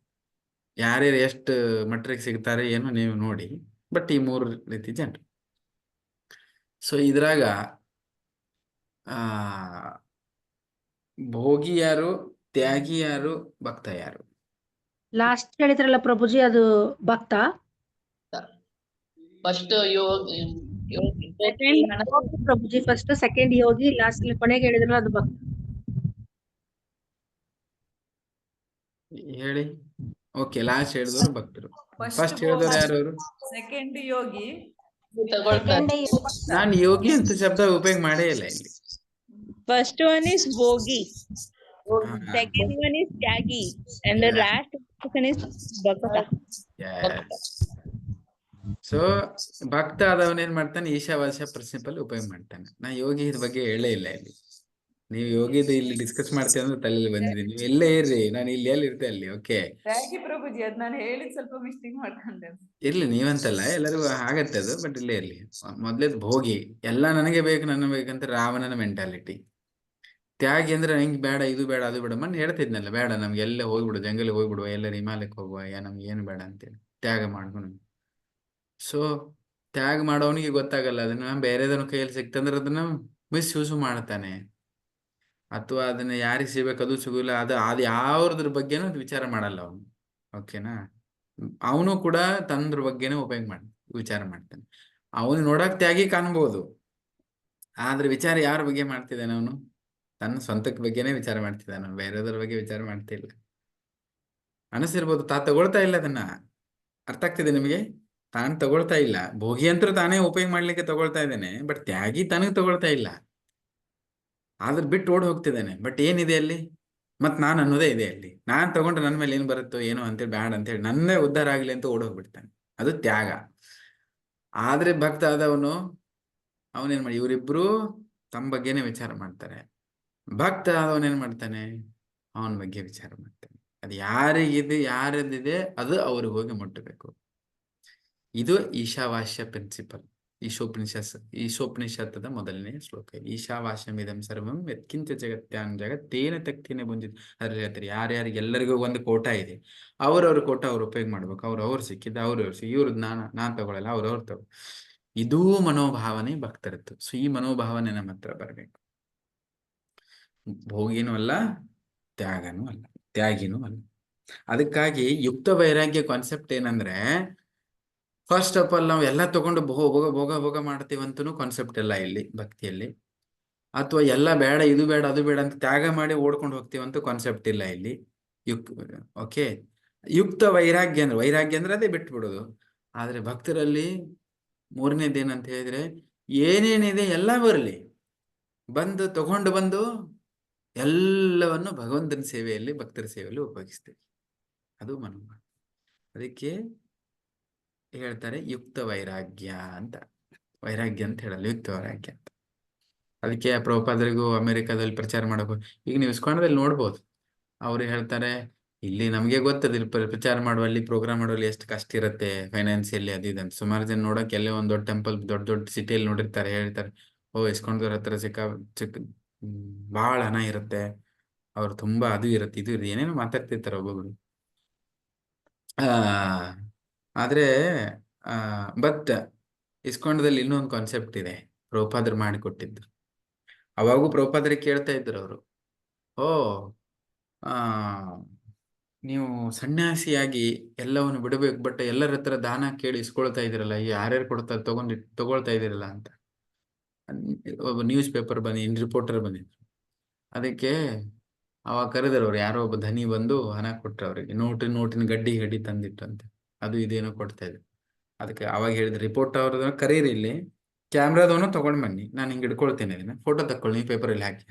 ಯಾರ್ಯಾರು ಎಷ್ಟು ಮಟ್ಟಿಗೆ ಸಿಗ್ತಾರೆ ಏನೋ ನೀವು ನೋಡಿ. ಬಟ್ ಈ 3 ರೀತಿ ಜನರು. ಸೊ ಇದ್ರಾಗ ಆ ಭೋಗಿ ಯಾರು, ತ್ಯಾಗಿ ಯಾರು, ಭಕ್ತ ಯಾರು? ಲಾಸ್ಟ್ ಹೇಳಿದ್ರಲ್ಲ ಪ್ರಭುಜಿ, ಅದು ಭಕ್ತ. ಫಸ್ಟ್ ಯೋಗಿ ಪ್ರಭುಜಿ ಫಸ್ಟ್, ಸೆಕೆಂಡ್ ಯೋಗಿ, ಲಾಸ್ಟ್ ಕೊನೆಗೆ ಹೇಳಿದ್ರಲ್ಲ ಅದು ಭಕ್ತ. ಹೇಳಿ. ಓಕೆ, ಲಾಸ್ಟ್ ಹೇಳಿದವರು ಭಕ್ತರು. ಫಸ್ಟ್ ಫಸ್ಟ್ ಹೇಳಿದವರು ಯಾರು ಅವರು? ಸೆಕೆಂಡ್ ಯೋಗಿ, ತಗೊಳ್ತಾರೆ. ನಾನು ಯೋಗಿ ಅಂತ ಶಬ್ದ ಉಪಯೋಗ ಮಾಡೇ ಇಲ್ಲ ಇಲ್ಲಿ. First one is Bogi, ಹಾ. second one is Tyagi, and the last person is Bhakta. So ಭಕ್ತ ಆದವನ್ ಏನ್ ಮಾಡ್ತಾನೆ, ಈಶಾವಾಸ್ಯ ಪ್ರಿನ್ಸಿಪಲ್ ಉಪಯೋಗ ಮಾಡ್ತಾನೆ. ನಾ ಯೋಗಿ ಇದ್ ಬಗ್ಗೆ ಹೇಳೇ ಇಲ್ಲ ಇಲ್ಲಿ. ನೀವು ಯೋಗಿದ ಇಲ್ಲಿ ಡಿಸ್ಕಸ್ ಮಾಡ್ತೀವಿ ಅಂದ್ರೆ ತಲೆಯಲ್ಲಿ ಬಂದಿದ್ದೀನಿ. ನೀವು ಎಲ್ಲೇ ಇರ್ರಿ, ನಾನು ಇಲ್ಲಿ ಎಲ್ಲಿ ಇರ್ತೆ ಅಲ್ಲಿ. ಓಕೆ, ತ್ಯಾಗಿ ಪ್ರಭುಜಿ, ಅದ್ ನಾನು ಹೇಳಿದ್ ಸ್ವಲ್ಪ ಮಿಸ್ಟೇಕ್ ಮಾಡ್ಕೊಂಡೆ. ಇರ್ಲಿ, ನೀವಂತಲ್ಲ, ಎಲ್ಲರಿಗೂ ಆಗತ್ತೆ ಅದು. ಬಟ್ ಇಲ್ಲೇ ಇರ್ಲಿ. ಮೊದ್ಲೇದ್ ಭೋಗಿ, ಎಲ್ಲ ನನಗೆ ಬೇಕು, ನನ್ನ ಬೇಕಂತ ರಾವಣನ ಮೆಂಟಾಲಿಟಿ. ತ್ಯಾಗಿ ಅಂದ್ರೆ ನಂಗೆ ಬೇಡ, ಇದು ಬೇಡ, ಅದು ಬೇಡ. ಮೊನ್ನೆ ಹೇಳ್ತಿದ್ನಲ್ಲ, ಬೇಡ ನಮ್ಗೆ ಎಲ್ಲ ಹೋಗ್ಬಿಡು, ಜಂಗಲ್ ಹೋಗ್ಬಿಡುವ, ಎಲ್ಲರ ಹಿಮಾಲಯಕ್ಕೆ ಹೋಗುವ, ನಮ್ಗೆ ಏನು ಬೇಡ ಅಂತೇಳಿ ತ್ಯಾಗ ಮಾಡ್ಕೊಂಡು. ಸೊ ತ್ಯಾಗ ಮಾಡೋನಿಗೆ ಗೊತ್ತಾಗಲ್ಲ, ಅದನ್ನ ಬೇರೆದನ್ನ ಕೈಯಲ್ಲಿ ಸಿಕ್ತಂದ್ರೆ ಅದನ್ನ ಮಿಸ್ಯೂಸ್ ಮಾಡ್ತಾನೆ, ಅಥವಾ ಅದನ್ನ ಯಾರಿಗೆ ಸಿಗ್ಬೇಕು ಅದು ಸಿಗುಲ್ಲ. ಅದು ಯಾವ್ದ್ರ ಬಗ್ಗೆನೂ ವಿಚಾರ ಮಾಡಲ್ಲ ಅವನು. ಓಕೆನಾ? ಅವನು ಕೂಡ ತಂದ್ರ ಬಗ್ಗೆನೇ ವಿಚಾರ ಮಾಡ್ತಾನೆ. ಅವನು ನೋಡಕ್ ತ್ಯಾಗಿ ಕಾಣ್ಬೋದು, ಆದ್ರೆ ವಿಚಾರ ಯಾರ ಬಗ್ಗೆ ಮಾಡ್ತಿದ್ದಾನೆ ಅವನು? ತನ್ನ ಸ್ವಂತಕ್ಕೆ ಬಗ್ಗೆನೇ ವಿಚಾರ ಮಾಡ್ತಿದ್ದಾನೆ, ಅವನು ಬೇರೆದ್ರ ಬಗ್ಗೆ ವಿಚಾರ ಮಾಡ್ತಿಲ್ಲ. ಅನಿಸಿರ್ಬೋದು, ತಗೊಳ್ತಾ ಇಲ್ಲ ಅದನ್ನ. ಅರ್ಥ ಆಗ್ತಿದೆ ನಿಮಗೆ? ತಾನು ತಗೊಳ್ತಾ ಇಲ್ಲ. ಭೋಗಿ ಅಂತೂ ತಾನೇ ಉಪಯೋಗ ಮಾಡ್ಲಿಕ್ಕೆ ತಗೊಳ್ತಾ ಇದ್ದಾನೆ, ಬಟ್ ತ್ಯಾಗಿ ತನಗ್ ತಗೊಳ್ತಾ ಇಲ್ಲ. ಆದ್ರೆ ಬಿಟ್ಟು ಓಡ್ ಹೋಗ್ತಿದ್ದಾನೆ. ಬಟ್ ಏನಿದೆ ಅಲ್ಲಿ? ಮತ್ ನಾನು ಅನ್ನೋದೇ ಇದೆ ಅಲ್ಲಿ. ನಾನ್ ತಗೊಂಡ್ರೆ ನನ್ನ ಮೇಲೆ ಏನ್ ಬರುತ್ತೋ ಏನೋ ಅಂತೇಳಿ, ಬ್ಯಾಡ ಅಂತೇಳಿ ನನ್ನೇ ಉದ್ಧಾರ ಆಗ್ಲಿ ಅಂತ ಓಡ್ ಹೋಗ್ಬಿಡ್ತಾನೆ. ಅದು ತ್ಯಾಗ. ಆದ್ರೆ ಭಕ್ತ ಆದವನು ಅವನೇನ್ ಮಾಡಿ, ಇವರಿಬ್ರು ತಮ್ಮ ಬಗ್ಗೆನೇ ವಿಚಾರ ಮಾಡ್ತಾರೆ. ಭಕ್ತ ಆದವನೇನ್ ಮಾಡ್ತಾನೆ, ಅವನ ಬಗ್ಗೆ ವಿಚಾರ ಮಾಡ್ತಾನೆ. ಅದು ಯಾರದಿದೆ ಅದು ಅವ್ರಿಗೆ ಹೋಗಿ ಮುಟ್ಟಬೇಕು. ಇದು ಈಶಾವಾಸ್ಯ ಪ್ರಿನ್ಸಿಪಲ್. ಈಶೋಪನಿಷತ್ತದ ಮೊದಲನೇ ಶ್ಲೋಕ. ಈಶಾವಾಸ್ಯಮಿದಂ ಸರ್ವಂ ಯತ್ಕಿಂಚ ಜಗತ್ಯಾಂ ಜಗತ್ತೇನ ತಕ್ತಿನ ಬಂದಿದ್. ಅದ್ರಲ್ಲಿ ಹೇಳ್ತಾರೆ, ಯಾರ್ಯಾರಿಗೆ ಎಲ್ಲರಿಗೂ ಒಂದು ಕೋಟ ಇದೆ, ಅವ್ರವ್ರ ಕೋಟ ಅವ್ರು ಉಪಯೋಗ ಮಾಡ್ಬೇಕು. ಅವ್ರು ಸಿಕ್ಕಿದ್ದ ಅವ್ರವ್ರು ಸಿಕ್ಕಿ, ಇವ್ರದ್ದು ನಾನ್ ತಗೊಳಲ್ಲ, ಅವ್ರವ್ರು ತಗೋ. ಇದೂ ಮನೋಭಾವನೆ ಭಕ್ತರದ್ದು. ಸೊ ಈ ಮನೋಭಾವನೆ ನಮ್ಮ ಹತ್ರ ಬರ್ಬೇಕು. ಭೋಗಿನೂ ಅಲ್ಲ, ತ್ಯಾಗಿನೂ ಅಲ್ಲ. ಅದಕ್ಕಾಗಿ ಯುಕ್ತ ವೈರಾಗ್ಯ ಕಾನ್ಸೆಪ್ಟ್ ಏನಂದ್ರೆ, ಫಸ್ಟ್ ಆಫ್ ಆಲ್ ನಾವು ಎಲ್ಲ ತಗೊಂಡು ಭೋಗ ಮಾಡ್ತೀವಂತನೂ ಕಾನ್ಸೆಪ್ಟ್ ಇಲ್ಲ ಇಲ್ಲಿ ಭಕ್ತಿಯಲ್ಲಿ. ಅಥವಾ ಎಲ್ಲ ಬೇಡ, ಇದು ಬೇಡ, ಅದು ಬೇಡ ಅಂತ ತ್ಯಾಗ ಮಾಡಿ ಓಡ್ಕೊಂಡು ಹೋಗ್ತೀವಂತ ಕಾನ್ಸೆಪ್ಟ್ ಇಲ್ಲ ಇಲ್ಲಿ. ಓಕೆ, ಯುಕ್ತ ವೈರಾಗ್ಯ ಅಂದ್ರೆ ಅದೇ ಬಿಟ್ಟು ಬಿಡೋದು. ಆದ್ರೆ ಭಕ್ತರಲ್ಲಿ ಮೂರನೇದೇನಂತ ಹೇಳಿದ್ರೆ, ಏನೇನಿದೆ ಎಲ್ಲ ಬರಲಿ, ತಗೊಂಡು ಬಂದು ಎಲ್ಲವನ್ನು ಭಗವಂತನ ಸೇವೆಯಲ್ಲಿ, ಭಕ್ತರ ಸೇವೆಯಲ್ಲಿ ಉಪಯೋಗಿಸ್ತೇವೆ. ಅದು ಮನೋಭಾವ. ಅದಕ್ಕೆ ಹೇಳ್ತಾರೆ ಯುಕ್ತ ವೈರಾಗ್ಯ ಅಂತ. ವೈರಾಗ್ಯ ಅಂತ ಹೇಳಲ್ಲ, ಯುಕ್ತ ವೈರಾಗ್ಯ ಅಂತ. ಅದಕ್ಕೆ ಪ್ರಭುಪಾದರಿಗೂ ಅಮೆರಿಕಾದಲ್ಲಿ ಪ್ರಚಾರ ಮಾಡಬೇಕು. ಈಗ ನೀವು ಇಸ್ಕಾನ್ದಲ್ಲಿ ನೋಡ್ಬೋದು, ಅವ್ರು ಹೇಳ್ತಾರೆ, ಇಲ್ಲಿ ನಮ್ಗೆ ಗೊತ್ತದಿಲ್ಲ ಪ್ರಚಾರ ಮಾಡುವಲ್ಲಿ, ಪ್ರೋಗ್ರಾಮ್ ಮಾಡುವಲ್ಲಿ ಎಷ್ಟು ಕಷ್ಟ ಇರುತ್ತೆ ಫೈನಾನ್ಸಿಯಲಿ, ಅದು ಇದಂತ. ಸುಮಾರು ಜನ ನೋಡಕ್ ಎಲ್ಲೇ ಒಂದ್ ದೊಡ್ಡ ಟೆಂಪಲ್, ದೊಡ್ಡ ಸಿಟಿಯಲ್ಲಿ ನೋಡಿರ್ತಾರೆ, ಹೇಳ್ತಾರೆ, ಇಸ್ಕಾನ್ದವ್ರ ಹತ್ರ ಬಹಳ ಹಣ ಇರುತ್ತೆ, ಅವ್ರು ತುಂಬಾ ಅದು ಇರುತ್ತೆ, ಇದು ಇರುತ್ತೆ, ಏನೇನೋ ಮಾತಾಡ್ತಿರ್ತಾರೆ ಒಬ್ಬೊಬ್ರು. ಆದ್ರೆ ಬಟ್ ಇಸ್ಕಾನ್ದಲ್ಲಿ ಇನ್ನೊಂದು ಕಾನ್ಸೆಪ್ಟ್ ಇದೆ, ಪ್ರಭುಪಾದರು ಮಾಡಿಕೊಟ್ಟಿದ್ದು. ಅವಾಗೂ ಪ್ರಭುಪಾದರಿಗೆ ಕೇಳ್ತಾ ಇದ್ರು ಅವರು, ನೀವು ಸನ್ಯಾಸಿಯಾಗಿ ಎಲ್ಲವನ್ನು ಬಿಡಬೇಕು, ಬಟ್ ಎಲ್ಲರ ಹತ್ರ ದಾನ ಕೇಳಿ ಇಸ್ಕೊಳ್ತಾ ಇದ್ದೀರಲ್ಲ, ಯಾರ್ಯಾರು ಕೊಡ್ತಾರೆ ತಗೊಳ್ತಾ ಇದ್ದೀರಲ್ಲ ಅಂತ. ಒಬ್ಬ ನ್ಯೂಸ್ ಪೇಪರ್ ರಿಪೋರ್ಟರ್ ಬಂದಿದ್ರು. ಅದಕ್ಕೆ ಅವಾಗ ಕರೆದರು, ಅವ್ರು ಯಾರೋ ಒಬ್ಬ ಧನಿ ಬಂದು ಹಣ ಕೊಟ್ರು ಅವ್ರಿಗೆ, ನೋಟಿನ ಗಡ್ಡಿ ತಂದಿಟ್ಟು ಅಂತ, ಅದು ಇದೇನೋ ಕೊಡ್ತಾ ಇದ್ರು. ಅದಕ್ಕೆ ಅವಾಗ ಹೇಳಿದ್ರು, ರಿಪೋರ್ಟ್ ಅವ್ರನ್ನ ಕರೀರಿ, ಇಲ್ಲಿ ಕ್ಯಾಮ್ರಾದವನು ತಗೊಂಡ್ ಬನ್ನಿ, ನಾನು ಹಿಂಗೆ ಹಿಡ್ಕೊಳ್ತೇನೆ, ಇದನ್ನ ಫೋಟೋ ತಕ್ಕೊಳ್ಳಿ, ನೀವು ಪೇಪರಲ್ಲಿ ಹಾಕಿ.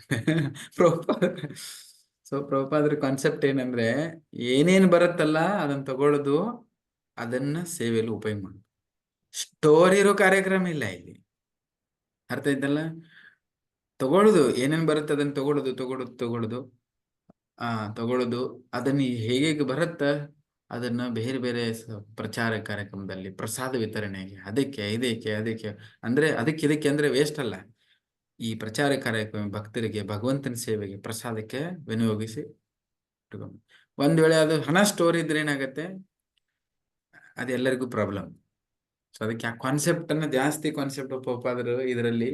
ಪ್ರಭುಪಾದರ ಕಾನ್ಸೆಪ್ಟ್ ಏನಂದ್ರೆ, ಏನೇನು ಬರುತ್ತಲ್ಲ ಅದನ್ನ ತಗೊಳ್ಳೋದು, ಅದನ್ನ ಸೇವೆಯಲ್ಲಿ ಉಪಯೋಗ ಮಾಡೋದು. ಸ್ಟೋರ್ ಇರೋ ಕಾರ್ಯಕ್ರಮ ಇಲ್ಲ ಇಲ್ಲಿ. ಅರ್ಥ ಆಯ್ತಲ್ಲ? ತಗೊಳ್ಳೋದು, ಏನೇನ್ ಬರುತ್ತೆ ಅದನ್ನ ತಗೊಳ್ಳೋದು, ಅದನ್ನ ಹೇಗೆ ಬರುತ್ತ ಅದನ್ನ ಬೇರೆ ಬೇರೆ ಪ್ರಚಾರ ಕಾರ್ಯಕ್ರಮದಲ್ಲಿ, ಪ್ರಸಾದ ವಿತರಣೆಗೆ, ಅದಕ್ಕೆ ಅಂದ್ರೆ ಇದಕ್ಕೆ ಅಂದ್ರೆ ವೇಸ್ಟ್ ಅಲ್ಲ. ಈ ಪ್ರಚಾರ ಕಾರ್ಯಕ್ರಮ ಭಕ್ತರಿಗೆ, ಭಗವಂತನ ಸೇವೆಗೆ, ಪ್ರಸಾದಕ್ಕೆ ವಿನಿಯೋಗಿಸಿ ಒಂದ್ ವೇಳೆ ಅದು ಹಣ ಸ್ಟೋರ್ ಇದ್ರೆ ಏನಾಗತ್ತೆ, ಅದೆಲ್ಲರಿಗೂ ಪ್ರಾಬ್ಲಮ್. ಸೊ ಅದಕ್ಕೆ ಆ ಕಾನ್ಸೆಪ್ಟ್ ಅನ್ನ ಜಾಸ್ತಿ ಕಾನ್ಸೆಪ್ಟ್ ಪೋಪಾದ್ರು ಇದರಲ್ಲಿ.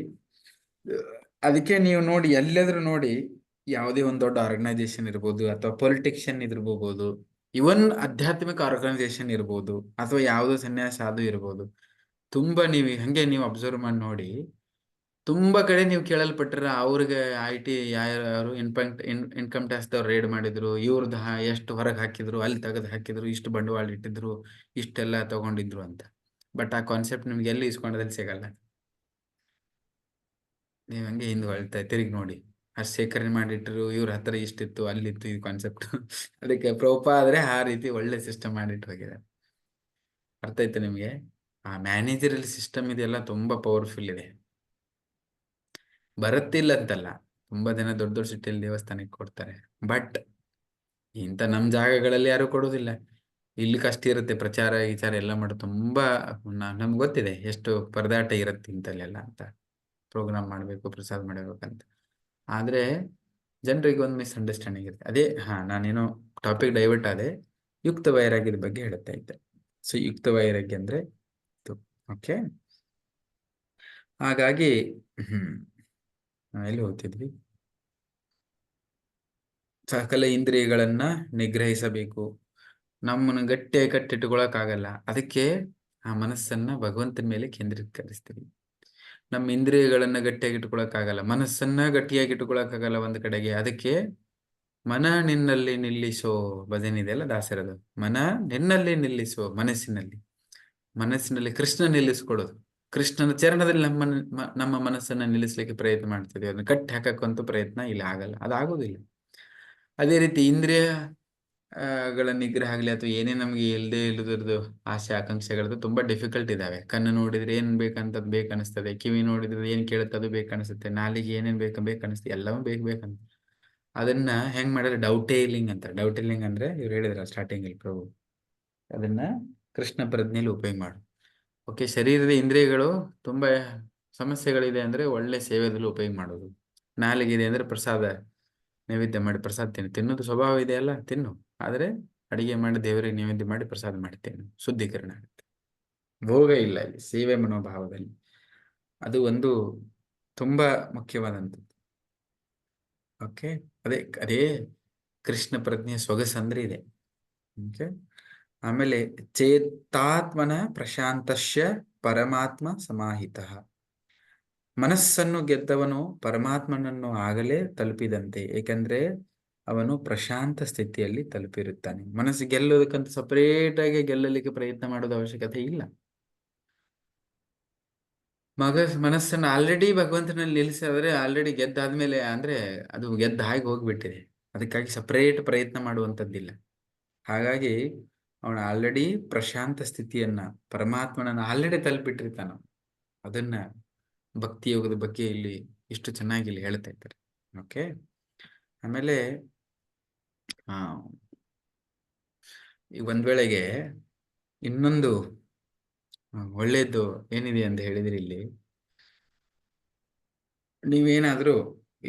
ಅದಕ್ಕೆ ನೀವು ನೋಡಿ ಎಲ್ಲಾದ್ರೂ ನೋಡಿ, ಯಾವುದೇ ಒಂದು ದೊಡ್ಡ ಆರ್ಗನೈಸೇಷನ್ ಇರ್ಬೋದು ಅಥವಾ ಪೊಲಿಟಿಷಿಯನ್ ಇರ್ಬೋದು, ಇವನ್ ಆಧ್ಯಾತ್ಮಿಕ ಆರ್ಗನೈಸೇಷನ್ ಇರ್ಬೋದು ಅಥವಾ ಯಾವುದೋ ಸನ್ಯಾಸ ಅದು ಇರ್ಬೋದು, ತುಂಬಾ ನೀವು ಹಂಗೆ ನೀವು ಅಬ್ಸರ್ವ್ ಮಾಡಿ ನೋಡಿ, ತುಂಬಾ ಕಡೆ ನೀವು ಕೇಳಲ್ಪಟ್ರ ಅವ್ರಿಗೆ IT ಯಾರು ಇನ್ಕಮ್ ಟ್ಯಾಕ್ಸ್ ದವ್ರು ರೇಡ್ ಮಾಡಿದ್ರು, ಇವ್ರದ್ದು ಎಷ್ಟು ಹೊರಗೆ ಹಾಕಿದ್ರು, ಅಲ್ಲಿ ತೆಗೆದು ಹಾಕಿದ್ರು, ಇಷ್ಟು ಬಂಡವಾಳ ಇಟ್ಟಿದ್ರು, ಇಷ್ಟೆಲ್ಲ ತಗೊಂಡಿದ್ರು ಅಂತ. ಬಟ್ ಆ ಕಾನ್ಸೆಪ್ಟ್ ನಿಮ್ಗೆ ಎಲ್ಲಿ ಇಸ್ಕೊಂಡದಲ್ಲಿ ಸಿಗಲ್ಲ. ನೀವು ಹಂಗೆ ಹಿಂದೆ ಹೊಳ್ತಾ ತಿರುಗಿ ನೋಡಿ, ಅಷ್ಟು ಶೇಖರಣೆ ಮಾಡಿಟ್ರು, ಇವ್ರ ಹತ್ರ ಇಷ್ಟಿತ್ತು, ಅಲ್ಲಿತ್ತು ಈ ಕಾನ್ಸೆಪ್ಟ್. ಅದಕ್ಕೆ ಪ್ರಭುಪಾದ ಆದ್ರೆ ಆ ರೀತಿ ಒಳ್ಳೆ ಸಿಸ್ಟಮ್ ಮಾಡಿಟ್ಟು ಹೋಗಿದ್ದಾರೆ. ಅರ್ಥ ಆಯ್ತು ನಿಮ್ಗೆ? ಆ ಮ್ಯಾನೇಜರಲ್ ಸಿಸ್ಟಮ್ ಇದೆಲ್ಲ ತುಂಬಾ ಪವರ್ಫುಲ್ ಇದೆ. ಬರುತ್ತಿಲ್ಲ ಅಂತಲ್ಲ, ತುಂಬಾ ಜನ ದೊಡ್ಡ ದೊಡ್ಡ ಸಿಟಿಯಲ್ಲಿ ದೇವಸ್ಥಾನಕ್ಕೆ ಕೊಡ್ತಾರೆ. ಬಟ್ ಇಂಥ ನಮ್ಮ ಜಾಗಗಳಲ್ಲಿ ಯಾರು ಕೊಡೋದಿಲ್ಲ. ಇಲ್ಲಿ ಕಷ್ಟ ಇರುತ್ತೆ, ಪ್ರಚಾರ ವಿಚಾರ ಎಲ್ಲ ಮಾಡೋದು ತುಂಬಾ. ನಮ್ಗೆ ಗೊತ್ತಿದೆ ಎಷ್ಟು ಪರದಾಟ ಇರುತ್ತೆ ಇಂಥಲ್ಲೆಲ್ಲ ಅಂತ. ಪ್ರೋಗ್ರಾಮ್ ಮಾಡಬೇಕು, ಪ್ರಸಾದ ಮಾಡಬೇಕಂತ. ಆದ್ರೆ ಜನರಿಗೆ ಒಂದು ಮಿಸ್ಅಂಡರ್ಸ್ಟ್ಯಾಂಡಿಂಗ್ ಇರುತ್ತೆ. ಅದೇ ನಾನೇನೋ ಟಾಪಿಕ್ ಡೈವರ್ಟ್ ಆದೆ. ಯುಕ್ತ ವೈರಾಗ್ಯದ ಬಗ್ಗೆ ಹೇಳ್ತಾ ಇದ್ದೆ. ಸೊ ಯುಕ್ತ ವೈರಾಗ್ಯ ಅಂದ್ರೆ ಓಕೆ. ಹಾಗಾಗಿ ಎಲ್ಲಿ ಹೋಗ್ತಿದ್ವಿ? ಸಕಲ ಇಂದ್ರಿಯಗಳನ್ನ ನಿಗ್ರಹಿಸಬೇಕು. ನಮ್ಮನ್ನು ಗಟ್ಟಿಯಾಗಿ ಕಟ್ಟಿಟ್ಕೊಳಕ್ಕಾಗಲ್ಲ. ಅದಕ್ಕೆ ಆ ಮನಸ್ಸನ್ನ ಭಗವಂತನ ಮೇಲೆ ಕೇಂದ್ರೀಕರಿಸ್ತೀವಿ. ನಮ್ಮ ಇಂದ್ರಿಯಗಳನ್ನ ಗಟ್ಟಿಯಾಗಿ ಇಟ್ಕೊಳಕ್ಕಾಗಲ್ಲ, ಮನಸ್ಸನ್ನ ಗಟ್ಟಿಯಾಗಿ ಇಟ್ಕೊಳಕ್ಕಾಗಲ್ಲ ಒಂದ್ ಕಡೆಗೆ. ಅದಕ್ಕೆ ಮನ ನಿನ್ನಲ್ಲಿ ನಿಲ್ಲಿಸೋ ಭಜನೆ ಇದೆಯಲ್ಲ ದಾಸರದು, ಮನ ನಿನ್ನಲ್ಲಿ ನಿಲ್ಲಿಸೋ, ಮನಸ್ಸಿನಲ್ಲಿ ಕೃಷ್ಣ ನಿಲ್ಲಿಸ್ಕೊಡೋದು. ಕೃಷ್ಣನ ಚರಣದಲ್ಲಿ ನಮ್ಮ ಮನಸ್ಸನ್ನ ನಿಲ್ಲಿಸ್ಲಿಕ್ಕೆ ಪ್ರಯತ್ನ ಮಾಡ್ತಿದ್ವಿ. ಅದನ್ನ ಕಟ್ಟಿ ಹಾಕಕ್ಕಂತೂ ಪ್ರಯತ್ನ ಇಲ್ಲಿ ಆಗಲ್ಲ, ಅದಾಗೋದಿಲ್ಲ. ಅದೇ ರೀತಿ ಇಂದ್ರಿಯ ಗಳ ನಿಗ್ರಹ ಆಗಲಿ ಅಥವಾ ಏನೇ ನಮ್ಗೆ ಇಲ್ಲದೆ ಇಲ್ಲದ್ರದ್ದು ಆಸೆ ಆಕಾಂಕ್ಷೆಗಳದ್ದು ತುಂಬಾ ಡಿಫಿಕಲ್ಟ್ ಇದಾವೆ. ಕಣ್ಣು ನೋಡಿದ್ರೆ ಏನ್ ಬೇಕಂತದ್ ಬೇಕನ್ನಿಸ್ತದೆ, ಕಿವಿ ನೋಡಿದ್ರೆ ಏನ್ ಕೇಳುತ್ತೆ ಅದು ಬೇಕನ್ನಿಸುತ್ತೆ, ನಾಲಿಗೆ ಏನೇನ್ ಬೇಕನ್ನಿಸ್ತದೆ, ಎಲ್ಲವೂ ಬೇಕಂತ. ಅದನ್ನ ಹೆಂಗ್ ಮಾಡಿದ್ರೆ ಡೌಟೇಲಿಂಗ್ ಅಂತಾರೆ. ಡೌಟೇಲಿಂಗ್ ಅಂದ್ರೆ ಇವ್ರು ಹೇಳಿದ್ರ ಸ್ಟಾರ್ಟಿಂಗ್ ಇಲ್ಲಿ ಪ್ರಭು, ಅದನ್ನ ಕೃಷ್ಣ ಪ್ರಜ್ಞೆಯಲ್ಲಿ ಉಪಯೋಗ ಮಾಡು. ಓಕೆ, ಶರೀರದ ಇಂದ್ರಿಯಗಳು ತುಂಬಾ ಸಮಸ್ಯೆಗಳಿದೆ ಅಂದ್ರೆ ಒಳ್ಳೆ ಸೇವೆದಲ್ಲಿ ಉಪಯೋಗ ಮಾಡೋದು. ನಾಲಿಗೆ ಅಂದ್ರೆ ಪ್ರಸಾದ ನೈವೇದ್ಯ ಮಾಡಿ ಪ್ರಸಾದ ತಿನ್ನೋದು ಸ್ವಭಾವ ಇದೆಯಲ್ಲ, ತಿನ್ನು. ಆದ್ರೆ ಅಡಿಗೆ ಮಾಡಿ ದೇವರಿಗೆ ನೈವೇದ್ಯ ಮಾಡಿ ಪ್ರಸಾದ ಮಾಡ್ತೇನೆ, ಶುದ್ಧೀಕರಣ ಆಗುತ್ತೆ. ಭೋಗ ಇಲ್ಲ ಇಲ್ಲಿ, ಸೇವೆ ಮನೋಭಾವದಲ್ಲಿ. ಅದು ಒಂದು ತುಂಬಾ ಮುಖ್ಯವಾದಂಥದ್ದು. ಓಕೆ, ಅದೇ ಕೃಷ್ಣ ಪ್ರಜ್ಞೆ ಸೊಗಸಂದ್ರೆ ಇದೆ. ಓಕೆ, ಆಮೇಲೆ ಚೇತಾತ್ಮನ ಪ್ರಶಾಂತಶ್ಯ ಪರಮಾತ್ಮ ಸಮಾಹಿತ. ಮನಸ್ಸನ್ನು ಗೆದ್ದವನು ಪರಮಾತ್ಮನನ್ನು ಆಗಲೇ ತಲುಪಿದಂತೆ, ಏಕೆಂದ್ರೆ ಅವನು ಪ್ರಶಾಂತ ಸ್ಥಿತಿಯಲ್ಲಿ ತಲುಪಿರುತ್ತಾನೆ. ಮನಸ್ಸು ಗೆಲ್ಲೋದಕ್ಕಂತ ಸಪರೇಟ್ ಆಗಿ ಗೆಲ್ಲಲಿಕ್ಕೆ ಪ್ರಯತ್ನ ಮಾಡೋದು ಅವಶ್ಯಕತೆ ಇಲ್ಲ. ಮನಸ್ಸನ್ನು ಆಲ್ರೆಡಿ ಭಗವಂತನಲ್ಲಿ ನಿಲ್ಲಿಸಿದ್ರೆ ಆಲ್ರೆಡಿ ಗೆದ್ದಾದ್ಮೇಲೆ ಅಂದ್ರೆ ಅದು ಗೆದ್ದ ಹಾಗೆ ಹೋಗ್ಬಿಟ್ಟಿದೆ. ಅದಕ್ಕಾಗಿ ಸಪರೇಟ್ ಪ್ರಯತ್ನ ಮಾಡುವಂಥದ್ದಿಲ್ಲ. ಹಾಗಾಗಿ ಅವನ ಆಲ್ರೆಡಿ ಪ್ರಶಾಂತ ಸ್ಥಿತಿಯನ್ನ, ಪರಮಾತ್ಮನನ್ನ ಆಲ್ರೆಡಿ ತಲುಪಿಟ್ಟಿರ್ತಾನ. ಅದನ್ನ ಭಕ್ತಿ ಯೋಗದ ಬಗ್ಗೆ ಇಲ್ಲಿ ಇಷ್ಟು ಚೆನ್ನಾಗಿ ಇಲ್ಲಿ ಹೇಳ್ತಾ ಇದ್ದಾರೆ. ಓಕೆ, ಆಮೇಲೆ ಈಗ ಒಂದ್ ವೇಳೆಗೆ ಇನ್ನೊಂದು ಒಳ್ಳೇದು ಏನಿದೆ ಅಂತ ಹೇಳಿದ್ರೆ, ಇಲ್ಲಿ ನೀವೇನಾದ್ರೂ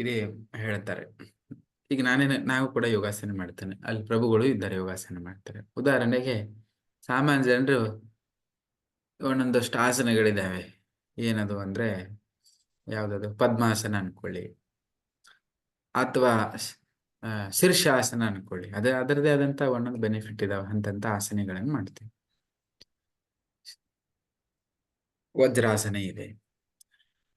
ಇದೇ ಹೇಳ್ತಾರೆ. ಈಗ ನಾವು ಕೂಡ ಯೋಗಾಸನ ಮಾಡ್ತೇನೆ, ಅಲ್ಲಿ ಪ್ರಭುಗಳು ಇದ್ದಾರೆ ಯೋಗಾಸನ ಮಾಡ್ತಾರೆ. ಉದಾಹರಣೆಗೆ ಸಾಮಾನ್ಯ ಜನರು ಒಂದೊಂದಷ್ಟು ಆಸನಗಳಿದ್ದಾವೆ. ಏನದು ಅಂದ್ರೆ ಯಾವ್ದದು, ಪದ್ಮಾಸನ ಅನ್ಕೊಳ್ಳಿ ಅಥವಾ ಶೀರ್ಷಾಸನ ಅನ್ಕೊಳ್ಳಿ. ಅದರದೇ ಆದಂತ ಒಂದೊಂದು ಬೆನಿಫಿಟ್ ಇದಾವೆ. ಅಂತಂತ ಆಸನಗಳನ್ನು ಮಾಡ್ತೀವಿ. ವಜ್ರಾಸನ ಇದೆ.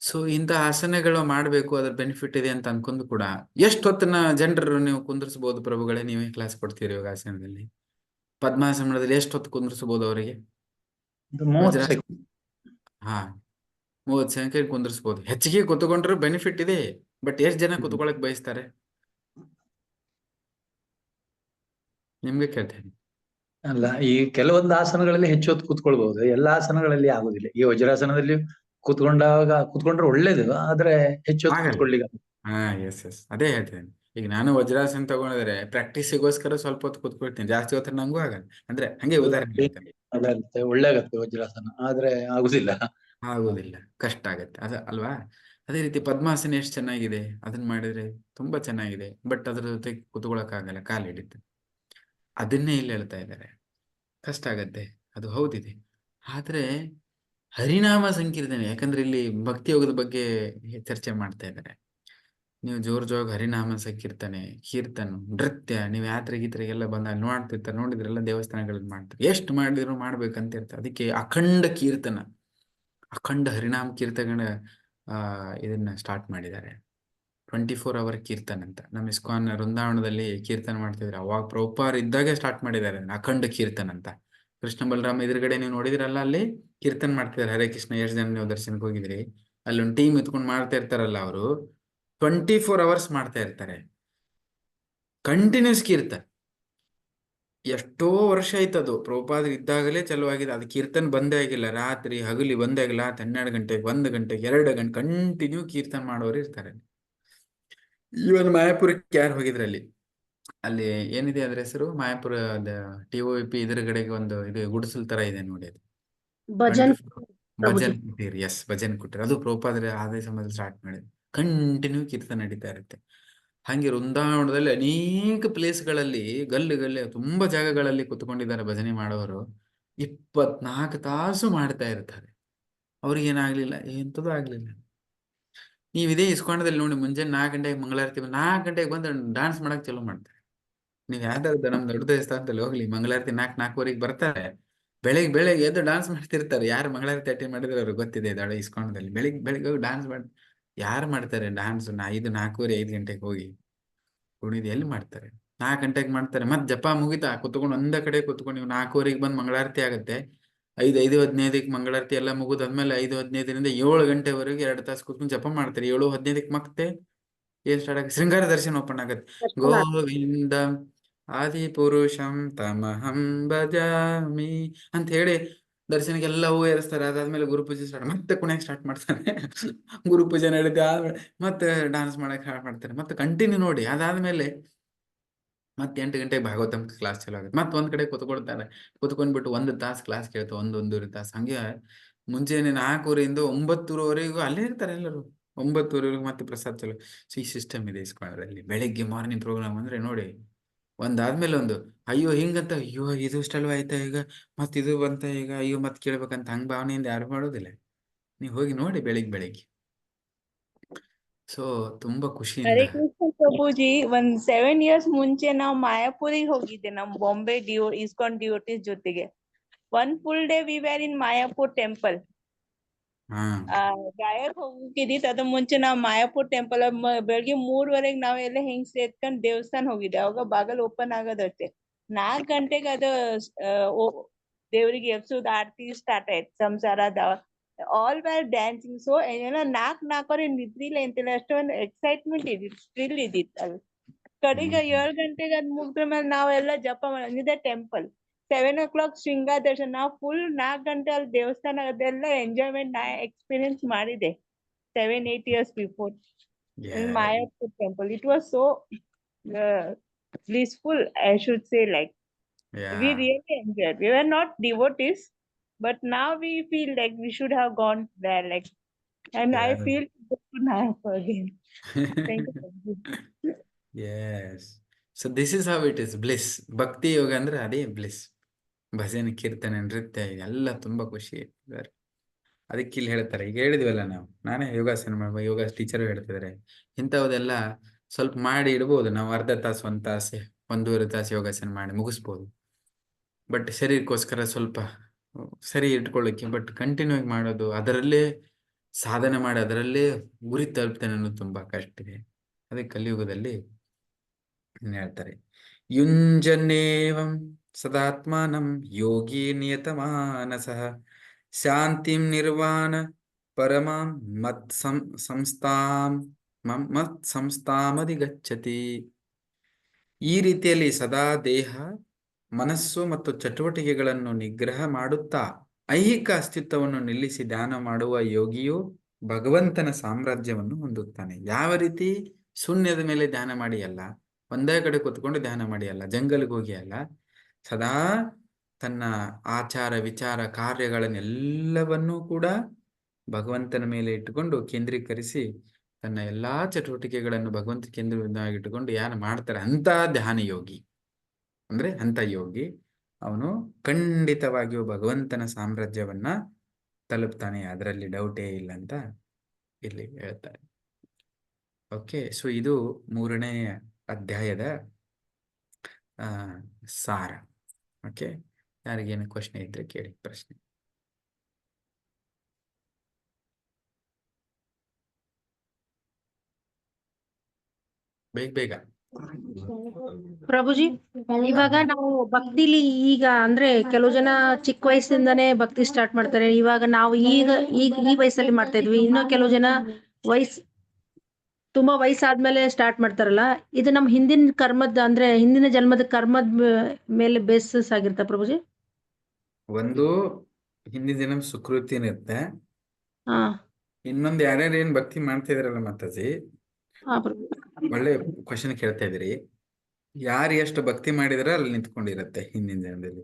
ಸೊ ಇಂಥ ಆಸನಗಳು ಮಾಡ್ಬೇಕು, ಅದ್ರ ಬೆನಿಫಿಟ್ ಇದೆ ಅಂತ ಅನ್ಕೊಂಡು ಕೂಡ ಎಷ್ಟು ಹೊತ್ತಿನ ಜನರು ನೀವು ಕುಂದ್ರಿಸಬಹುದು? ಪ್ರಭುಗಳೇ, ನೀವೇ ಕ್ಲಾಸ್ ಕೊಡ್ತೀರಿ ಯೋಗಾಸನದಲ್ಲಿ. ಪದ್ಮಾಸನದಲ್ಲಿ ಎಷ್ಟು ಹೊತ್ತು ಕುಂದ್ರಿಸಬಹುದು ಅವರಿಗೆ? 30 ಸೆಕೆಂಡ್. 30 ಸೆಕೆಂಡ್ ಕುಂದ್ರಿಸಬಹುದು. ಹೆಚ್ಚಿಗೆ ಕುತ್ಕೊಂಡ್ರೆ ಬೆನಿಫಿಟ್ ಇದೆ. ಬಟ್ ಎಷ್ಟು ಜನ ಕುತ್ಕೊಳಕ್ ಬಯಸ್ತಾರೆ? ನಿಮ್ಗೆ ಕೇಳ್ತೇನೆ. ಅಲ್ಲ, ಈ ಕೆಲವೊಂದು ಆಸನಗಳಲ್ಲಿ ಹೆಚ್ಚು ಹೊತ್ತು ಕೂತ್ಕೊಳ್ಬಹುದು, ಎಲ್ಲಾ ಆಸನಗಳಲ್ಲಿ ಆಗುದಿಲ್ಲ. ಈ ವಜ್ರಾಸನದಲ್ಲಿ ಕೂತ್ಕೊಂಡ್ರೆ ಒಳ್ಳೇದು, ಆದ್ರೆ ಹೆಚ್ಚು ಹೊತ್ತು ಕೂತ್ಕೊಳ್ಳಿಕ್ಕೆ. ಎಸ್ ಅದೇ ಹೇಳ್ತೇನೆ. ಈಗ ನಾನು ವಜ್ರಾಸನ ತಗೊಂಡಿದ್ರೆ ಪ್ರಾಕ್ಟೀಸಿಗೋಸ್ಕರ ಸ್ವಲ್ಪ ಹೊತ್ತು ಕೂತ್ಕೊಳ್ತೀನಿ, ಜಾಸ್ತಿ ಹೊತ್ತು ನಂಗೂ ಆಗಲ್ಲ. ಅಂದ್ರೆ ಹಂಗೆ ಉದಾಹರಣೆ ಒಳ್ಳೆ ಆಗತ್ತೆ ವಜ್ರಾಸನ, ಆದ್ರೆ ಆಗುದಿಲ್ಲ, ಕಷ್ಟ ಆಗತ್ತೆ. ಅಲ್ವಾ? ಅದೇ ರೀತಿ ಪದ್ಮಾಸನ ಎಷ್ಟು ಚೆನ್ನಾಗಿದೆ, ಅದನ್ನ ಮಾಡಿದ್ರೆ ತುಂಬಾ ಚೆನ್ನಾಗಿದೆ. ಬಟ್ ಅದ್ರ ಜೊತೆ ಕುತ್ಕೊಳಕ್ ಆಗಲ್ಲ, ಕಾಲು ಹಿಡಿತು. ಅದನ್ನೇ ಇಲ್ಲಿ ಹೇಳ್ತಾ ಇದ್ದಾರೆ, ಕಷ್ಟ ಆಗತ್ತೆ. ಅದು ಹೌದಿದೆ. ಆದ್ರೆ ಹರಿನಾಮ ಸಂಕೀರ್ತನೆ, ಯಾಕಂದ್ರೆ ಇಲ್ಲಿ ಭಕ್ತಿ ಯೋಗದ ಬಗ್ಗೆ ಚರ್ಚೆ ಮಾಡ್ತಾ ಇದ್ದಾರೆ. ನೀವು ಜೋರ್ ಹರಿನಾಮ ಸಂಕೀರ್ತನೆ, ಕೀರ್ತನ, ನೃತ್ಯ, ನೀವು ಯಾತ್ರೆ ಗೀತ್ರೆಗೆಲ್ಲ ಬಂದಾಗ ನೋಡ್ತಿರ್ತಾರೆ, ನೋಡಿದ್ರೆಲ್ಲ ದೇವಸ್ಥಾನಗಳಲ್ಲಿ ಮಾಡ್ತಾರೆ. ಎಷ್ಟು ಮಾಡಿದ್ರು ಮಾಡ್ಬೇಕಂತ ಇರ್ತಾರೆ. ಅದಕ್ಕೆ ಅಖಂಡ ಕೀರ್ತನ, ಅಖಂಡ ಹರಿನಾಮ ಕೀರ್ತನ ಇದನ್ನ ಸ್ಟಾರ್ಟ್ ಮಾಡಿದ್ದಾರೆ. 24 ಅವರ್ ಕೀರ್ತನ ಅಂತ. ನಮ್ಮ ಇಸ್ಕಾನ್ ವೃಂದಾವನದಲ್ಲಿ ಕೀರ್ತನ ಮಾಡ್ತಿದ್ರು. ಅವಾಗ ಪ್ರಭುಪಾದ ಇದ್ದಾಗೆ ಸ್ಟಾರ್ಟ್ ಮಾಡಿದ್ದಾರೆ ಅಖಂಡ ಕೀರ್ತನ ಅಂತ. ಕೃಷ್ಣ ಬಲರಾಮ ಎದುರುಗಡೆ ನೀವು ನೋಡಿದ್ರಲ್ಲ, ಅಲ್ಲಿ ಕೀರ್ತನ ಮಾಡ್ತಿದ್ದಾರೆ. ಹರೇ ಕೃಷ್ಣ, ಎಷ್ಟು ಜನ ನೀವು ದರ್ಶನಕ್ಕೆ ಹೋಗಿದ್ರಿ, ಅಲ್ಲೊಂದು ಟೀಮ್ ಎತ್ಕೊಂಡು ಮಾಡ್ತಾ ಇರ್ತಾರಲ್ಲ, ಅವರು 24 ಅವರ್ಸ್ ಮಾಡ್ತಾ ಇರ್ತಾರೆ, ಕಂಟಿನ್ಯೂಸ್ ಕೀರ್ತನ. ಎಷ್ಟೋ ವರ್ಷ ಆಯ್ತದು, ಪ್ರಭುಪಾದ ಇದ್ದಾಗಲೇ ಚಲುವಾಗಿದೆ ಅದು. ಕೀರ್ತನ ಬಂದೇ ಆಗಿಲ್ಲ, ರಾತ್ರಿ ಹಗಲಿ ಬಂದೇ ಆಗಿಲ್ಲ. 12 ಗಂಟೆಗೆ, 1 ಗಂಟೆಗೆ, 2 ಗಂಟೆ ಕಂಟಿನ್ಯೂ ಕೀರ್ತನ ಮಾಡೋರು ಇರ್ತಾರೆ. ಇವನ್ ಮಾಯಾಪುರಕ್ಕೆ ಯಾರು ಹೋಗಿದ್ರಲ್ಲಿ, ಅಲ್ಲಿ ಏನಿದೆ ಅದ್ರ ಹೆಸರು, ಮಾಯಾಪುರ TOP ಎದುರುಗಡೆಗೆ ಒಂದು ಇದು ಗುಡಿಸಲ್ ತರ ಇದೆ ನೋಡಿ, ಅದು ಭಜನ್ ಭಜನ್ ಕುಟೀರ್. ಎಸ್, ಭಜನ್ ಕುಟೀರ್. ಅದು ಪ್ರಭುಪಾದರ ಆದೇ ಸಮಯದಲ್ಲಿ ಸ್ಟಾರ್ಟ್ ಮಾಡಿದ್ರು. ಕಂಟಿನ್ಯೂ ಕೀರ್ತನ ನಡೀತಾ ಇರುತ್ತೆ. ಹಾಗೆ ವೃಂದಾವನದಲ್ಲಿ ಅನೇಕ ಪ್ಲೇಸ್ಗಳಲ್ಲಿ, ಗಲ್ಲಿ ತುಂಬಾ ಜಾಗಗಳಲ್ಲಿ ಕುತ್ಕೊಂಡಿದ್ದಾರೆ ಭಜನೆ ಮಾಡೋರು. 24 ತಾಸು ಮಾಡ್ತಾ ಇರ್ತಾರೆ. ಅವ್ರಿಗೇನಾಗ್ಲಿಲ್ಲ, ಎಂಥದ್ದು ಆಗ್ಲಿಲ್ಲ. ನೀವು ಇದೇ ಇಸ್ಕೊಂಡದಲ್ಲಿ ನೋಡಿ, ಮುಂಜಾನೆ 4 ಗಂಟೆಗೆ ಮಂಗಳಾರತಿ, 4 ಗಂಟೆಗೆ ಬಂದು ಡಾನ್ಸ್ ಮಾಡಕ್ ಚಲೋ ಮಾಡ್ತಾರೆ. ನೀವು ಯಾವ್ದಾದ್ರು ನಮ್ಮ ದೊಡ್ಡ ದೇವಸ್ಥಾನದಲ್ಲಿ ಹೋಗ್ಲಿ, ಮಂಗಳಾರತಿ 4:04 ಬರ್ತಾರೆ. ಬೆಳಗ್ಗೆ ಎದ್ದು ಡಾನ್ಸ್ ಮಾಡ್ತಿರ್ತಾರೆ. ಯಾರು ಮಂಗಳಾರತಿ ಅಟೆಂಡ್ ಮಾಡಿದ್ರೆ ಅವ್ರಿಗೆ ಗೊತ್ತಿದೆ, ದೊಡ್ಡ ಇಸ್ಕೊಂಡದಲ್ಲಿ ಬೆಳಿಗ್ಗೆ ಹೋಗಿ ಡಾನ್ಸ್ ಮಾಡಿ. ಯಾರು ಮಾಡ್ತಾರೆ ಡಾನ್ಸ್ 4:05, 5 ಗಂಟೆಗೆ ಹೋಗಿ ಕುಣಿದು ಎಲ್ಲಿ ಮಾಡ್ತಾರೆ? 4 ಗಂಟೆಗೆ ಮಾಡ್ತಾರೆ. ಮತ್ತೆ ಜಪ ಮುಗಿತಾ ಕುತ್ಕೊಂಡು ಒಂದೇ ಕಡೆ ಕುತ್ಕೊಂಡು, ನೀವು 4:15 ಬಂದು ಮಂಗಳಾರತಿ ಆಗುತ್ತೆ. 5:15 ಮಂಗಳಾರತಿ ಎಲ್ಲ ಮುಗಿದಾದ್ಮೇಲೆ 5:15 7 ಗಂಟೆವರೆಗೆ 2 ತಾಸು ಕೂತ್ಕೊಂಡು ಜಪ ಮಾಡ್ತಾರೆ. 7:15 ಮತ್ತೆ ಏನ್ ಸ್ಟಾರ್ಟ್ ಆಗುತ್ತೆ? ಶೃಂಗಾರ ದರ್ಶನ ಓಪನ್ ಆಗುತ್ತೆ. ಗೋವಿಂದ ಆದಿಪುರುಷಂ ತಮಹಂ ಭಜಾಮಿ ಅಂತ ಹೇಳಿ ದರ್ಶನಕ್ಕೆಲ್ಲ ಹೂ ಏರಿಸ್ತಾರೆ. ಅದಾದ್ಮೇಲೆ ಗುರುಪೂಜೆ ಸ್ಟಾರ್ಟ್, ಮತ್ತೆ ಕುಣಿಯಕ್ಕೆ ಸ್ಟಾರ್ಟ್ ಮಾಡ್ತಾರೆ. ಗುರುಪೂಜೆ ನಡೀತಾ ಆದ್ಮೇಲೆ ಮತ್ತೆ ಡಾನ್ಸ್ ಮಾಡಕ್ ಸ್ಟಾರ್ಟ್ ಮಾಡ್ತಾರೆ. ಮತ್ತೆ ಕಂಟಿನ್ಯೂ ನೋಡಿ. ಅದಾದ್ಮೇಲೆ ಮತ್ತೆ 8 ಗಂಟೆಗೆ ಭಾಗವತಂ ಕ್ಲಾಸ್ ಚಲೋ ಆಗುತ್ತೆ. ಮತ್ತೆ ಒಂದ್ ಕಡೆ ಕುತ್ಕೊಳ್ತಾರೆ. ಕುತ್ಕೊಂಡ್ಬಿಟ್ಟು 1 ತಾಸು ಕ್ಲಾಸ್ ಕೇಳ್ತಾರೆ, 1-1.5 ತಾಸು. ಹಂಗೆ ಮುಂಜಾನೆ 4:00 9:00ವರೆಗೂ ಅಲ್ಲೇ ಇರ್ತಾರೆ ಎಲ್ಲರೂ. 9:00ವರೆಗೂ ಮತ್ತೆ ಪ್ರಸಾದ ಚಲೋ. ಈ ಸಿಸ್ಟಮ್ ಇದೆ ಇಸ್ಕೊಳ್ಳೋದ್ರಲ್ಲಿ. ಬೆಳಿಗ್ಗೆ ಮಾರ್ನಿಂಗ್ ಪ್ರೋಗ್ರಾಮ್ ಅಂದ್ರೆ ನೋಡಿ, ಒಂದಾದ್ಮೇಲೆ ಒಂದು. ಅಯ್ಯೋ ಹಿಂಗಂತ, ಅಯ್ಯೋ ಇದು ಇಷ್ಟಲ್ವ ಆಯ್ತಾ ಈಗ, ಮತ್ ಇದು ಬಂತ ಈಗ, ಅಯ್ಯೋ ಮತ್ ಕೇಳ್ಬೇಕಂತ ಹಂಗ ಭಾವನೆಯಿಂದ ಯಾರು ಮಾಡೋದಿಲ್ಲ. ನೀವು ಹೋಗಿ ನೋಡಿ ಬೆಳಿಗ್ಗೆ. ಸೊ ತುಂಬಾ ಖುಷಿಯಿಂದ. ಹರೇ ಕೃಷ್ಣ ಪ್ರಭುಜಿ, ಒಂದ್ 7 years ಮುಂಚೆ ನಾವು ಮಾಯಾಪುರಿಗೆ ಹೋಗಿದ್ದೆ, ನಮ್ ಬಾಂಬೆ ಇಸ್ಕಾನ್ ಡಿವೋಟೀಸ್ ಜೊತೆಗೆ. 1 full day we were in Mayapur temple. ಗಾಯಕ್ ಹೋಗಿದ್ದಿತ್ತು. ಅದ್ರ ಮುಂಚೆ ನಾವು ಮಾಯಾಪುರ್ ಟೆಂಪಲ್ ಬೆಳಗ್ಗೆ 3:00ವರೆಗೆ ನಾವೆಲ್ಲ ಹೆಂಗ್ ಸೇರ್ಕೊಂಡ್ ದೇವಸ್ಥಾನ ಹೋಗಿದ್ದೆ. ಅವಾಗ ಬಾಗಲ್ ಓಪನ್ ಆಗೋದಷ್ಟೇ. 4 ಗಂಟೆಗೆ ಅದು ದೇವ್ರಿಗೆ ಎಬ್ಸುದ್ ಆರತಿ ಸ್ಟಾರ್ಟ್ ಆಯ್ತು. ಸಂಸಾರದ ಆಲ್ ವರ್ ಡ್ಯಾನ್ಸಿಂಗ್. ಸೊ ಏನೋ 4:04 ನಿದ್ರಿಲ್ಲ ಅಂತಿಲ್ಲ, ಅಷ್ಟೊಂದು ಎಕ್ಸೈಟ್ಮೆಂಟ್ ಇದಿತ್ತು, ಥ್ರಿಲ್ ಇದಿತ್ತು ಅಲ್ಲಿ. ಕಡೆಗೆ 7 ಗಂಟೆಗೆ ಅದ್ ಮುಗ್ದ ಮೇಲೆ ನಾವೆಲ್ಲ ಜಪ ಮಾಡಿದೆ ಟೆಂಪಲ್. 7 o'clock ಶೃಂಗಾರ ದರ್ಶನ. ನಾವು ಫುಲ್ 4 ಗಂಟೆ ಅಲ್ಲಿ ದೇವಸ್ಥಾನ ಅದೆಲ್ಲ ಎಂಜಾಯ್ಮೆಂಟ್ ನಾ ಎಕ್ಸ್ಪೀರಿಯನ್ಸ್ ಮಾಡಿದೆ 7-8 years before in Mayapur temple. It was so blissful, I should say. Like, we really enjoyed. We were not devotees, but now we feel like we should have gone there. Like, and I feel good to Mayapur again. Thank you. Yes. So this is how it is. Bliss. ಭಕ್ತಿ ಯೋಗ ಅಂದ್ರೆ ಅದೇ bliss. ಭಜನೆ, ಕೀರ್ತನೆ, ನೃತ್ಯ ಎಲ್ಲ ತುಂಬಾ ಖುಷಿ ಇದ್ದಾರೆ. ಅದಕ್ಕೆ ಇಲ್ಲಿ ಹೇಳ್ತಾರೆ, ಈಗ ಹೇಳಿದ್ವಲ್ಲ ನಾವು, ನಾನೇ ಯೋಗಾಸನ ಯೋಗ ಟೀಚರ್ ಹೇಳ್ತಿದ್ದಾರೆ, ಇಂಥವುದೆಲ್ಲ ಸ್ವಲ್ಪ ಮಾಡಿ ಇಡ್ಬೋದು. ನಾವು ಅರ್ಧ ತಾಸು, 1 ತಾಸು, 1.5 ತಾಸು ಯೋಗಾಸನ ಮಾಡಿ ಮುಗಿಸ್ಬೋದು. ಬಟ್ ಶರೀರಕ್ಕೋಸ್ಕರ ಸ್ವಲ್ಪ ಸರಿ ಇಟ್ಕೊಳ್ಳಿಕ್ಕೆ. ಬಟ್ ಕಂಟಿನ್ಯೂ ಆಗಿ ಮಾಡೋದು, ಅದರಲ್ಲೇ ಸಾಧನೆ ಮಾಡಿ ಅದರಲ್ಲೇ ಗುರಿ ತಲುಪ್ತೇನೆ ಅನ್ನೋದು ತುಂಬಾ ಕಷ್ಟ ಇದೆ. ಅದಕ್ಕೆ ಕಲಿಯುಗದಲ್ಲಿ ಹೇಳ್ತಾರೆ, ಯುಂಜನ್ನೇವಂ ಸದಾತ್ಮಾನಂ ಯೋಗಿ ನಿಯತಮಾನಸಃ ಶಾಂತಿಂ ನಿರ್ವಾಣ ಪರಮಾಂ ಮತ್ ಸಂಸ್ಥಾಮಧಿಗಚ್ಚತಿ. ಈ ರೀತಿಯಲ್ಲಿ ಸದಾ ದೇಹ, ಮನಸ್ಸು ಮತ್ತು ಚಟುವಟಿಕೆಗಳನ್ನು ನಿಗ್ರಹ ಮಾಡುತ್ತಾ ಐಹಿಕ ಅಸ್ತಿತ್ವವನ್ನು ನಿಲ್ಲಿಸಿ ಧ್ಯಾನ ಮಾಡುವ ಯೋಗಿಯು ಭಗವಂತನ ಸಾಮ್ರಾಜ್ಯವನ್ನು ಹೊಂದುತ್ತಾನೆ. ಯಾವ ರೀತಿ? ಶೂನ್ಯದ ಮೇಲೆ ಧ್ಯಾನ ಮಾಡಿ ಅಲ್ಲ, ಒಂದೇ ಕಡೆ ಕೂತ್ಕೊಂಡು ಧ್ಯಾನ ಮಾಡಿ ಅಲ್ಲ, ಜಂಗಲ್ಗೆ ಹೋಗಿ ಅಲ್ಲ, ಸದಾ ತನ್ನ ಆಚಾರ ವಿಚಾರ ಕಾರ್ಯಗಳನ್ನೆಲ್ಲವನ್ನೂ ಕೂಡ ಭಗವಂತನ ಮೇಲೆ ಇಟ್ಟುಕೊಂಡು ಕೇಂದ್ರೀಕರಿಸಿ ತನ್ನ ಎಲ್ಲಾ ಚಟುವಟಿಕೆಗಳನ್ನು ಭಗವಂತ ಕೇಂದ್ರವಾಗಿಟ್ಟುಕೊಂಡು ಯಾರು ಮಾಡ್ತಾರೆ ಅಂತ ಧ್ಯಾನ ಯೋಗಿ ಅಂದ್ರೆ ಅಂತ ಯೋಗಿ, ಅವನು ಖಂಡಿತವಾಗಿಯೂ ಭಗವಂತನ ಸಾಮ್ರಾಜ್ಯವನ್ನ ತಲುಪ್ತಾನೆ, ಅದರಲ್ಲಿ ಡೌಟೇ ಇಲ್ಲ ಅಂತ ಇಲ್ಲಿ ಹೇಳ್ತಾರೆ. ಓಕೆ, ಸೊ ಇದು 3ನೇ ಅಧ್ಯಾಯದ ಸಾರ. ಓಕೆ, ಯಾರಿಗೇನು ಕ್ವಶನ್ ಇದ್ರೆ ಕೇಳಿ ಪ್ರಶ್ನೆ. ಬೇಗ ಬೇಗ. ಪ್ರಭುಜಿ, ಇವಾಗ ನಾವು ಭಕ್ತಿಲಿ ಈಗ ಅಂದ್ರೆ ಕೆಲವು ಜನ ಚಿಕ್ಕ ವಯಸ್ಸಿಂದಾನೇ ಭಕ್ತಿ ಸ್ಟಾರ್ಟ್ ಮಾಡ್ತಾರೆ. ಇವಾಗ ನಾವು ಈಗ ಈ ವಯಸ್ಸಲ್ಲಿ ಮಾಡ್ತಾ ಇದ್ವಿ. ಇನ್ನು ಕೆಲವು ಜನ ತುಂಬಾ ವಯಸ್ಸಾದ್ಮೇಲೆ ಸ್ಟಾರ್ಟ್ ಮಾಡ್ತಾರಲ್ಲ, ಇದು ನಮ್ಮ ಹಿಂದಿನ ಕರ್ಮದ ಅಂದ್ರೆ ಹಿಂದಿನ ಜನ್ಮದ ಕರ್ಮದ ಮೇಲೆ ಬೇಸಸ್ ಆಗಿರ್ತಾ ಪ್ರಭುಜಿ? ಒಂದು ಹಿಂದಿನ ದಿನ ಸುಕೃತಿ ಇರುತ್ತೆ, ಹಾ ಇನ್ನೊಂದು ಯಾರ್ಯಾರು ಏನ್ ಭಕ್ತಿ ಮಾಡ್ತಾ ಇದ್ರಲ್ಲ ಮಾತಾಜಿ, ಹಾ ಪ್ರಭು. ಒಳ್ಳೆ ಕ್ವಶನ್ ಕೇಳ್ತಾ ಇದ್ರಿ. ಯಾರು ಎಷ್ಟು ಭಕ್ತಿ ಮಾಡಿದ್ರೆ ಅಲ್ಲಿ ನಿಂತ್ಕೊಂಡಿರತ್ತೆ ಹಿಂದಿನ ದಿನದಲ್ಲಿ.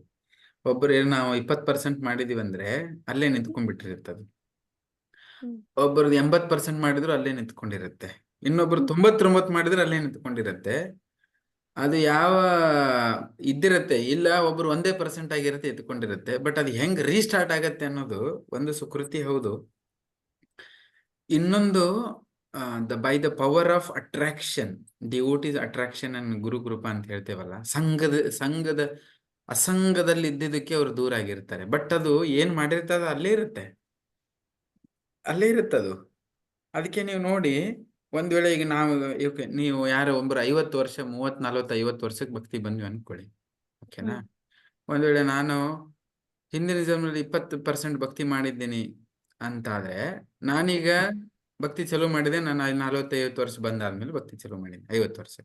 ಒಬ್ಬರು ನಾವು 20% ಮಾಡಿದೀವಿ ಅಂದ್ರೆ ಅಲ್ಲೇ ನಿಂತ್ಕೊಂಡ್ಬಿಟ್ಟಿರುತ್ತದು. ಒಬ್ಬರದ್ದು 80% ಮಾಡಿದ್ರು ಅಲ್ಲೇ ನಿಂತ್ಕೊಂಡಿರುತ್ತೆ. ಇನ್ನೊಬ್ರು 99 ಮಾಡಿದ್ರೆ ಅಲ್ಲೇ ನಿಂತ್ಕೊಂಡಿರತ್ತೆ. ಅದು ಯಾವ ಇದ್ದಿರತ್ತೆ ಇಲ್ಲ, ಒಬ್ರು 1% ಆಗಿರತ್ತೆ ಎತ್ಕೊಂಡಿರತ್ತೆ. ಬಟ್ ಅದು ಹೆಂಗ್ ರೀಸ್ಟಾರ್ಟ್ ಆಗತ್ತೆ ಅನ್ನೋದು ಒಂದು ಸುಕೃತಿ ಹೌದು. ಇನ್ನೊಂದು by the power of attraction, devotees attraction ಅನ್ನು ಗುರು ಕೃಪಾ ಅಂತ ಹೇಳ್ತೇವಲ್ಲ, ಸಂಘದ ಅಸಂಗದಲ್ಲಿ ಇದ್ದಿದ್ದಕ್ಕೆ ಅವ್ರು ದೂರ ಆಗಿರ್ತಾರೆ. ಬಟ್ ಅದು ಏನ್ ಮಾಡಿರ್ತದ ಅಲ್ಲೇ ಇರುತ್ತೆ, ಅಲ್ಲೇ ಇರುತ್ತದು. ಅದಕ್ಕೆ ನೀವು ನೋಡಿ, ಒಂದ್ ವೇಳೆ ಈಗ ನೀವು ಯಾರೋ ಒಬ್ಬರು 50 ವರ್ಷ 30, 40, 50 ವರ್ಷಕ್ಕೆ ಭಕ್ತಿ ಬಂದ್ವಿ ಅನ್ಕೊಳ್ಳಿ, ಓಕೆನಾ. ಒಂದ್ ವೇಳೆ ನಾನು ಹಿಂದಿನ ಜನ್ಮದಲ್ಲಿ 20% ಭಕ್ತಿ ಮಾಡಿದ್ದೀನಿ ಅಂತಾದ್ರೆ, ನಾನೀಗ ಭಕ್ತಿ ಚಲೋ ಮಾಡಿದೆ. ನಾನು 40-50 ವರ್ಷ ಬಂದಾದ್ಮೇಲೆ ಭಕ್ತಿ ಚಲೋ ಮಾಡಿದೆ. 50 ವರ್ಷ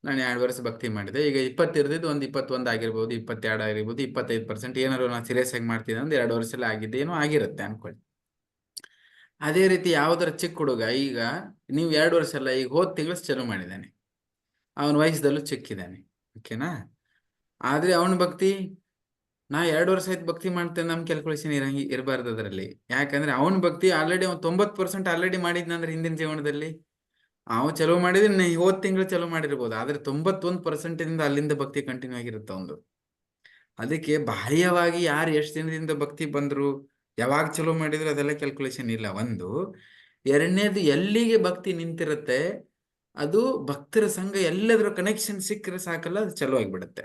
ನಾನು 2 ವರ್ಷ ಭಕ್ತಿ ಮಾಡಿದೆ. ಈಗ 20 ಇರ್ದಿದ್ದು ಒಂದು 21 ಆಗಿರ್ಬೋದು, 22 ಆಗಿರ್ಬೋದು, 25% ಏನಾದ್ರು ನಾನು ಸೀರಿಯಸ್ ಆಗಿ ಮಾಡ್ತಿದ್ದೆ ಅಂದ್ರೆ 2 ವರ್ಷದಲ್ಲಿ ಆಗಿದ್ದೆ ಏನೋ ಆಗಿರುತ್ತೆ ಅನ್ಕೊಳ್ಳಿ. ಅದೇ ರೀತಿ ಯಾವ್ದಾರ ಚಿಕ್ಕ ಹುಡುಗ ಈಗ ನೀವು 2 ವರ್ಷ ಅಲ್ಲ, ಈಗ ಹೋದ್ ತಿಂಗಳು ಚಲೋ ಮಾಡಿದ್ದಾನೆ, ಅವನ ವಯಸ್ಸದಲ್ಲೂ ಚಿಕ್ಕಿದ್ದಾನೆ, ಓಕೆನಾ. ಆದ್ರೆ ಅವನ ಭಕ್ತಿ ನಾ 2 ವರ್ಷ ಆಯ್ತು ಭಕ್ತಿ ಮಾಡ್ತೇನೆ, ನಮ್ ಕ್ಯಾಲ್ಕುಲೇಷನ್ ಇರಬಾರ್ದು ಅದರಲ್ಲಿ. ಯಾಕಂದ್ರೆ ಅವನ ಭಕ್ತಿ ಆಲ್ರೆಡಿ 90% ಆಲ್ರೆಡಿ ಮಾಡಿದ್ನಂದ್ರೆ ಹಿಂದಿನ ಜೀವನದಲ್ಲಿ ಅವ ಚಲೋ ಮಾಡಿದ್ರೆ ಹೋದ್ ತಿಂಗಳು ಚಲೋ ಮಾಡಿರ್ಬೋದು. ಆದ್ರೆ 91% ಅಲ್ಲಿಂದ ಭಕ್ತಿ ಕಂಟಿನ್ಯೂ ಆಗಿರುತ್ತೆ ಒಂದು. ಅದಕ್ಕೆ ಬಾಹ್ಯವಾಗಿ ಯಾರು ಎಷ್ಟು ದಿನದಿಂದ ಭಕ್ತಿ ಬಂದ್ರು, ಯಾವಾಗ ಚಲೋ ಮಾಡಿದ್ರು ಅದೆಲ್ಲ ಕ್ಯಾಲ್ಕುಲೇಷನ್ ಇಲ್ಲ ಒಂದು. ಎರಡನೇದು, ಎಲ್ಲಿಗೆ ಭಕ್ತಿ ನಿಂತಿರುತ್ತೆ ಅದು ಭಕ್ತರ ಸಂಘ ಎಲ್ಲದ್ರ ಕನೆಕ್ಷನ್ ಸಿಕ್ಕರೆ ಸಾಕಲ್ಲ, ಅದು ಚಲೋ ಆಗಿಬಿಡುತ್ತೆ.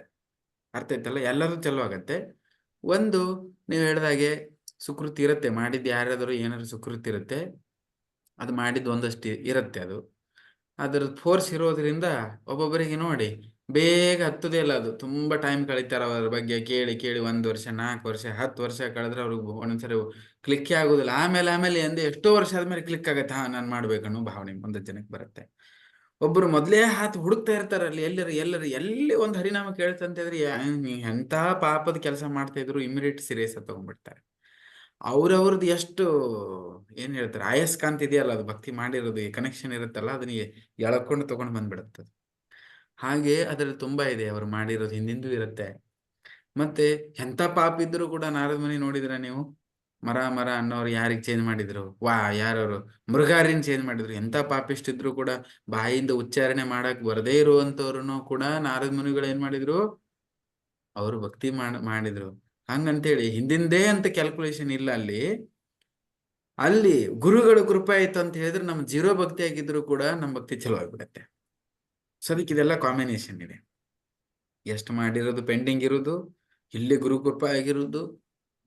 ಅರ್ಥ ಆಯ್ತಲ್ಲ, ಎಲ್ಲರೂ ಚಲೋ ಆಗತ್ತೆ. ಒಂದು ನೀವು ಹೇಳ್ದಾಗೆ ಸುಕೃತಿ ಇರುತ್ತೆ, ಮಾಡಿದ್ದು ಯಾರಾದರೂ ಏನಾದ್ರು ಸುಕೃತಿ ಇರುತ್ತೆ, ಅದು ಮಾಡಿದ್ದು ಒಂದಷ್ಟು ಇರುತ್ತೆ. ಅದ್ರ ಫೋರ್ಸ್ ಇರೋದ್ರಿಂದ ಒಬ್ಬೊಬ್ಬರಿಗೆ ನೋಡಿ ಬೇಗ ಹತ್ತದೇ ಇಲ್ಲ. ಅದು ತುಂಬಾ ಟೈಮ್ ಕಳೀತಾರೆ ಅದ್ರ ಬಗ್ಗೆ ಕೇಳಿ ಕೇಳಿ. 1 ವರ್ಷ 4 ವರ್ಷ 10 ವರ್ಷ ಕಳೆದ್ರೆ ಅವ್ರಿಗೆ ಒಂದೊಂದ್ಸರಿ ಕ್ಲಿಕ್ಕೇ ಆಗೋದಿಲ್ಲ. ಆಮೇಲೆ ಎಷ್ಟೋ ವರ್ಷ ಆದ್ಮೇಲೆ ಕ್ಲಿಕ್ ಆಗತ್ತೆ, ನಾನು ಮಾಡ್ಬೇಕನ್ನೋ ಭಾವನೆ ಒಂದಷ್ಟು ಜನಕ್ಕೆ ಬರುತ್ತೆ. ಒಬ್ರು ಮೊದ್ಲೇ ಹುಡುಕ್ತಾ ಇರ್ತಾರಲ್ಲಿ, ಎಲ್ಲಿ ಒಂದು ಹರಿನಾಮ ಕೇಳ್ತಂತಿದ್ರೆ ಎಂತ ಪಾಪದ ಕೆಲಸ ಮಾಡ್ತಾ ಇದ್ರು ಇಮಿಡಿಯೇಟ್ ಸೀರಿಯಸ್ ತಗೊಂಡ್ಬಿಡ್ತಾರೆ. ಅವ್ರವ್ರದ್ದು ಎಷ್ಟು ಏನ್ ಹೇಳ್ತಾರೆ ಆಯಸ್ಕಾಂತ ಇದೆಯಲ್ಲ, ಅದು ಭಕ್ತಿ ಮಾಡಿರೋದು ಕನೆಕ್ಷನ್ ಇರುತ್ತಲ್ಲ, ಅದನ್ನ ಎಳ್ಕೊಂಡು ತಗೊಂಡು ಬಂದ್ಬಿಡುತ್ತದೆ. ಹಾಗೆ ಅದ್ರಲ್ಲಿ ತುಂಬಾ ಇದೆ, ಅವ್ರು ಮಾಡಿರೋದು ಹಿಂದಿಂದೂ ಇರುತ್ತೆ. ಮತ್ತೆ ಎಂತ ಪಾಪ ಇದ್ರು ಕೂಡ ನಾರದ ಮುನಿ ನೋಡಿದ್ರ ನೀವು, ಮರ ಅನ್ನೋರು ಯಾರಿಗೆ ಚೇಂಜ್ ಮಾಡಿದ್ರು, ಯಾರವರು ಮೃಗಾರಿನ ಚೇಂಜ್ ಮಾಡಿದ್ರು. ಎಂತ ಪಾಪಿಷ್ಟಿದ್ರು ಕೂಡ ಬಾಯಿಂದ ಉಚ್ಚಾರಣೆ ಮಾಡಕ್ ಬರದೇ ಇರುವಂತವ್ರು ಕೂಡ ನಾರದ ಮುನಿಗಳು ಏನ್ ಮಾಡಿದ್ರು, ಅವರು ಭಕ್ತಿ ಮಾಡಿದ್ರು. ಹಂಗಂತೇಳಿ ಹಿಂದಿಂದೇ ಅಂತ ಕ್ಯಾಲ್ಕುಲೇಷನ್ ಇಲ್ಲ ಅಲ್ಲಿ ಗುರುಗಳು ಕೃಪೆ ಆಯ್ತು ಅಂತ ಹೇಳಿದ್ರೆ ನಮ್ 0 ಭಕ್ತಿ ಆಗಿದ್ರು ಕೂಡ ನಮ್ ಭಕ್ತಿ ಚಲೋ ಆಗ್ಬಿಡತ್ತೆ. ಸೊ ಅದಕ್ಕೆ ಇದೆಲ್ಲ ಕಾಂಬಿನೇಷನ್ ಇದೆ. ಎಷ್ಟು ಮಾಡಿರೋದು ಪೆಂಡಿಂಗ್ ಇರೋದು, ಇಲ್ಲಿ ಗುರು ಕೃಪೆ ಆಗಿರೋದು,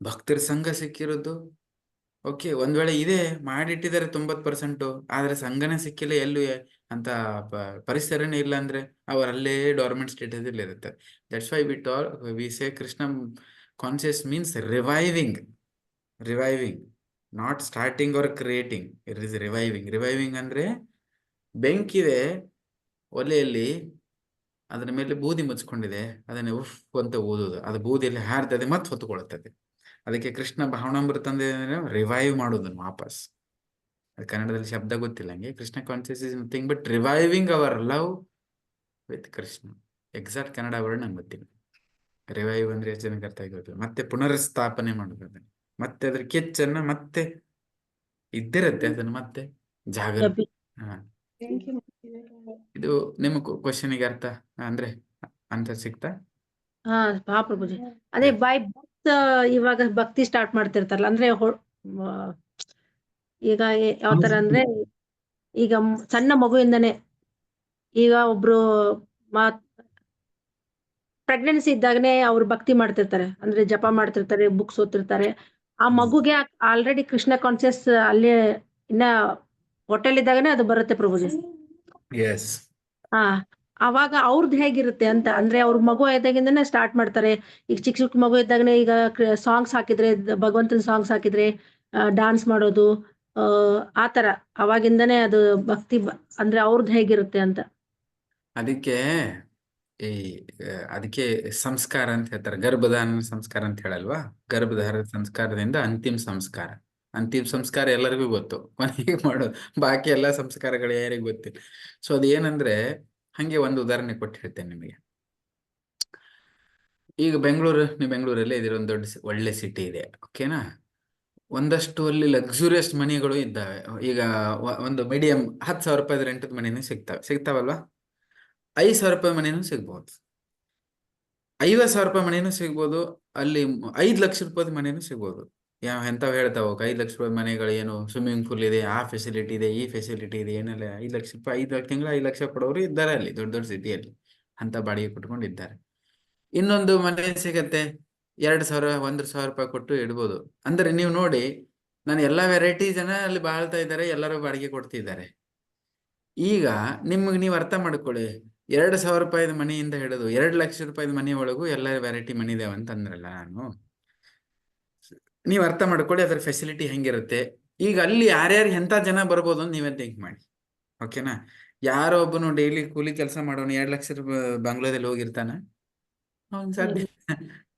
ಭಕ್ತರ ಸಂಘ ಸಿಕ್ಕಿರೋದು. ಓಕೆ, ಒಂದ್ ವೇಳೆ ಇದೆ ಮಾಡಿಟ್ಟಿದ್ದಾರೆ 90%, ಆದ್ರೆ ಸಂಘನೇ ಸಿಕ್ಕಿಲ್ಲ, ಎಲ್ಲೂ ಅಂತ ಪರಿಸರನೇ ಇಲ್ಲ ಅಂದ್ರೆ ಅವರಲ್ಲೇ ಡಾರ್ಮೆಂಟ್ ಸ್ಟೇಟಸ್ ಅಲ್ಲಿ ಇರುತ್ತೆ. That's why we say Krishna conscious means reviving, not starting are creating. It is reviving ಅಂದ್ರೆ ಬೆಂಕಿದೆ ಒಲೆಯಲ್ಲಿ, ಅದರ ಮೇಲೆ ಬೂದಿ ಮುಚ್ಕೊಂಡಿದೆ, ಅದನ್ನ ಉಫ್ ಅಂತ ಓದೋದು, ಅದು ಬೂದಿಯಲ್ಲಿ ಹಾರ್ತದೆ ಮತ್ತೆ ಹೊತ್ಕೊಳ್ತದೆ. ಅದಕ್ಕೆ ಕೃಷ್ಣ ಭಾವನಾಮೃತ ಅಂದ್ರೆ ರಿವೈವ್ ಮಾಡೋದನ್ನು ವಾಪಸ್. ಅದು ಕನ್ನಡದಲ್ಲಿ ಶಬ್ದ ಗೊತ್ತಿಲ್ಲ ಹಂಗೆ. Krishna conscious is nothing but reviving hour love with Krishna. Exact Kannada word ನಂಗೆ ಗೊತ್ತಿಲ್ಲ. ರಿವೈವ್ ಅಂದ್ರೆ ಎಷ್ಟು ಜನಕ್ಕೆ ಅರ್ಥ ಆಗಿರುತ್ತೆ. ಮತ್ತೆ ಪುನರ್ಸ್ಥಾಪನೆ ಮಾಡೋದು ಅದನ್ನ, ಮತ್ತೆ ಅದ್ರ ಕೆಚ್ಚನ್ನ ಮತ್ತೆ ಇದ್ದಿರತ್ತೆ, ಅದನ್ನ ಮತ್ತೆ ಜಾಗೃತಿ. ಇದು ನಿಮ್ಮ ಕ್ವಶನಿಗೆ ಅರ್ಥ ಅಂದ್ರೆ ಆನ್ಸರ್ ಸಿಗ್ತಾ? ಹಾ ಪ್ರಭುಜಿ, ಅದೇ ಇವಾಗ ಭಕ್ತಿ ಸ್ಟಾರ್ಟ್ ಮಾಡ್ತಿರ್ತಾರಲ್ಲ, ಅಂದ್ರೆ ಈಗ ಯಾವ ತರ ಅಂದ್ರೆ ಈಗ ಸಣ್ಣ ಮಗುವಿಂದನೇ ಈಗ ಒಬ್ರು ಪ್ರೆಗ್ನೆನ್ಸಿ ಇದ್ದಾಗನೇ ಅವ್ರು ಭಕ್ತಿ ಮಾಡ್ತಿರ್ತಾರೆ, ಅಂದ್ರೆ ಜಪ ಮಾಡ್ತಿರ್ತಾರೆ, ಬುಕ್ಸ್ ಓದ್ತಿರ್ತಾರೆ. ಆ ಮಗುಗೆ ಆಲ್ರೆಡಿ ಕೃಷ್ಣ ಕಾನ್ಸಿಯಸ್ ಅಲ್ಲೇ ಇನ್ನ ಹೊಟ್ಟೆಲಿದ್ದಾಗನೇ ಅದು ಬರುತ್ತೆ ಪ್ರಭುಜಿ. ಎಸ್. ಹಾ, ಅವಾಗ ಅವ್ರದ್ದು ಹೇಗಿರುತ್ತೆ ಅಂತ ಅಂದ್ರೆ ಅವ್ರ ಮಗು ಇದ್ದಾಗಿಂದನೇ ಸ್ಟಾರ್ಟ್ ಮಾಡ್ತಾರೆ. ಈಗ ಚಿಕ್ಕ ಚಿಕ್ಕ ಮಗು ಇದ್ದಾಗನೇ ಈಗ ಸಾಂಗ್ಸ್ ಹಾಕಿದ್ರೆ, ಭಗವಂತನ ಸಾಂಗ್ಸ್ ಹಾಕಿದ್ರೆ ಡಾನ್ಸ್ ಮಾಡೋದು, ಆತರ ಅವಾಗಿಂದನೇ ಅದು ಭಕ್ತಿ ಅಂದ್ರೆ ಅವ್ರದ್ದು ಹೇಗಿರುತ್ತೆ ಅಂತ. ಅದಕ್ಕೆ ಈ ಅದಕ್ಕೆ ಸಂಸ್ಕಾರ ಅಂತ ಹೇಳ್ತಾರೆ, ಗರ್ಭಧಾರಣ ಸಂಸ್ಕಾರ ಅಂತ ಹೇಳಲ್ವಾ? ಗರ್ಭಧಾರಣ ಸಂಸ್ಕಾರದಿಂದ ಅಂತಿಮ ಸಂಸ್ಕಾರ. ಅಂತಿಮ ಸಂಸ್ಕಾರ ಎಲ್ಲರಿಗೂ ಗೊತ್ತು, ಕೊನೆಗೆ ಮಾಡೋದು. ಬಾಕಿ ಎಲ್ಲ ಸಂಸ್ಕಾರಗಳು ಯಾರಿಗೂ ಗೊತ್ತಿಲ್ಲ. ಸೊ ಅದೇನಂದ್ರೆ, ಹಂಗೆ ಒಂದು ಉದಾಹರಣೆ ಕೊಟ್ಟು ಹೇಳ್ತೇನೆ ನಿಮಗೆ. ಈಗ ನೀವು ಬೆಂಗಳೂರಲ್ಲೇ ಇದ್ದೀರ, ಒಂದು ದೊಡ್ಡ ಒಳ್ಳೆ ಸಿಟಿ ಇದೆ, ಓಕೆನಾ? ಒಂದಷ್ಟು ಅಲ್ಲಿ ಲಕ್ಸುರಿಯಸ್ ಮನೆಗಳು ಇದ್ದಾವೆ. ಈಗ ಒಂದು ಮೀಡಿಯಂ 10,000 ರೂಪಾಯಿ ರೆಂಟದ ಮನೆನೂ ಸಿಗ್ತಾವಲ್ವಾ? 5,000 ರೂಪಾಯಿ ಮನೆನೂ ಸಿಗ್ಬೋದು, 50,000 ರೂಪಾಯಿ ಮನೆನೂ ಸಿಗ್ಬೋದು, ಅಲ್ಲಿ 5 ಲಕ್ಷ ರೂಪಾಯಿ ಮನೆನೂ ಸಿಗ್ಬೋದು. ಎಂತಾವ್ ಹೇಳ್ತಾವ 5 ಲಕ್ಷ ರೂಪಾಯಿ ಮನೆಗಳು, ಏನು ಸ್ವಿಮ್ಮಿಂಗ್ ಪೂಲ್ ಇದೆ, ಆ ಫೆಸಿಲಿಟಿ ಇದೆ, ಈ ಫೆಸಿಲಿಟಿ ಇದೆ, ಏನೆಲ್ಲ 5 ಲಕ್ಷ ರೂಪಾಯಿ, 5 ತಿಂಗಳ 5 ಲಕ್ಷ ಕೊಡೋರು ಇದ್ದಾರೆ ಅಲ್ಲಿ ದೊಡ್ಡ ದೊಡ್ಡ ಸಿಟಿಯಲ್ಲಿ, ಅಂತ ಬಾಡಿಗೆ ಕೊಟ್ಕೊಂಡಿದ್ದಾರೆ. ಇನ್ನೊಂದು ಮನೆ ಸಿಗತ್ತೆ 2,000 1,000 ರೂಪಾಯಿ ಕೊಟ್ಟು ಇಡ್ಬೋದು. ಅಂದ್ರೆ ನೀವು ನೋಡಿ, ನಾನು ಎಲ್ಲಾ ವೆರೈಟಿ ಜನ ಅಲ್ಲಿ ಬಾಳ್ತಾ ಇದ್ದಾರೆ, ಎಲ್ಲರೂ ಬಾಡಿಗೆ ಕೊಡ್ತಿದ್ದಾರೆ. ಈಗ ನೀವು ಅರ್ಥ ಮಾಡ್ಕೊಳ್ಳಿ, 2,000 ರೂಪಾಯಿದ ಮನೆಯಿಂದ ಹಿಡಿದು 2 ಲಕ್ಷ ರೂಪಾಯಿದ ಮನೆ ಒಳಗೂ ಎಲ್ಲ ವೆರೈಟಿ ಮನೆ ಇದಾವೆ ಅಂತ ಅಂದ್ರಲ್ಲ ನಾನು. ನೀವು ಅರ್ಥ ಮಾಡ್ಕೊಳ್ಳಿ ಅದ್ರ ಫೆಸಿಲಿಟಿ ಹೆಂಗಿರುತ್ತೆ. ಈಗ ಅಲ್ಲಿ ಯಾರ್ಯಾರು ಎಂತ ಜನ ಬರ್ಬೋದು ಅಂತ ನೀವೇ ಥಿಂಕ್ ಮಾಡಿ, ಓಕೆನಾ? ಯಾರೋ ಒಬ್ಬನು ಡೈಲಿ ಕೂಲಿ ಕೆಲಸ ಮಾಡೋನು 2 ಲಕ್ಷ ರೂಪಾಯಿ ಬಂಗ್ಲಾದಲ್ಲಿ ಹೋಗಿರ್ತಾನ? ಅವ್ನು ಸಾಧ್ಯ.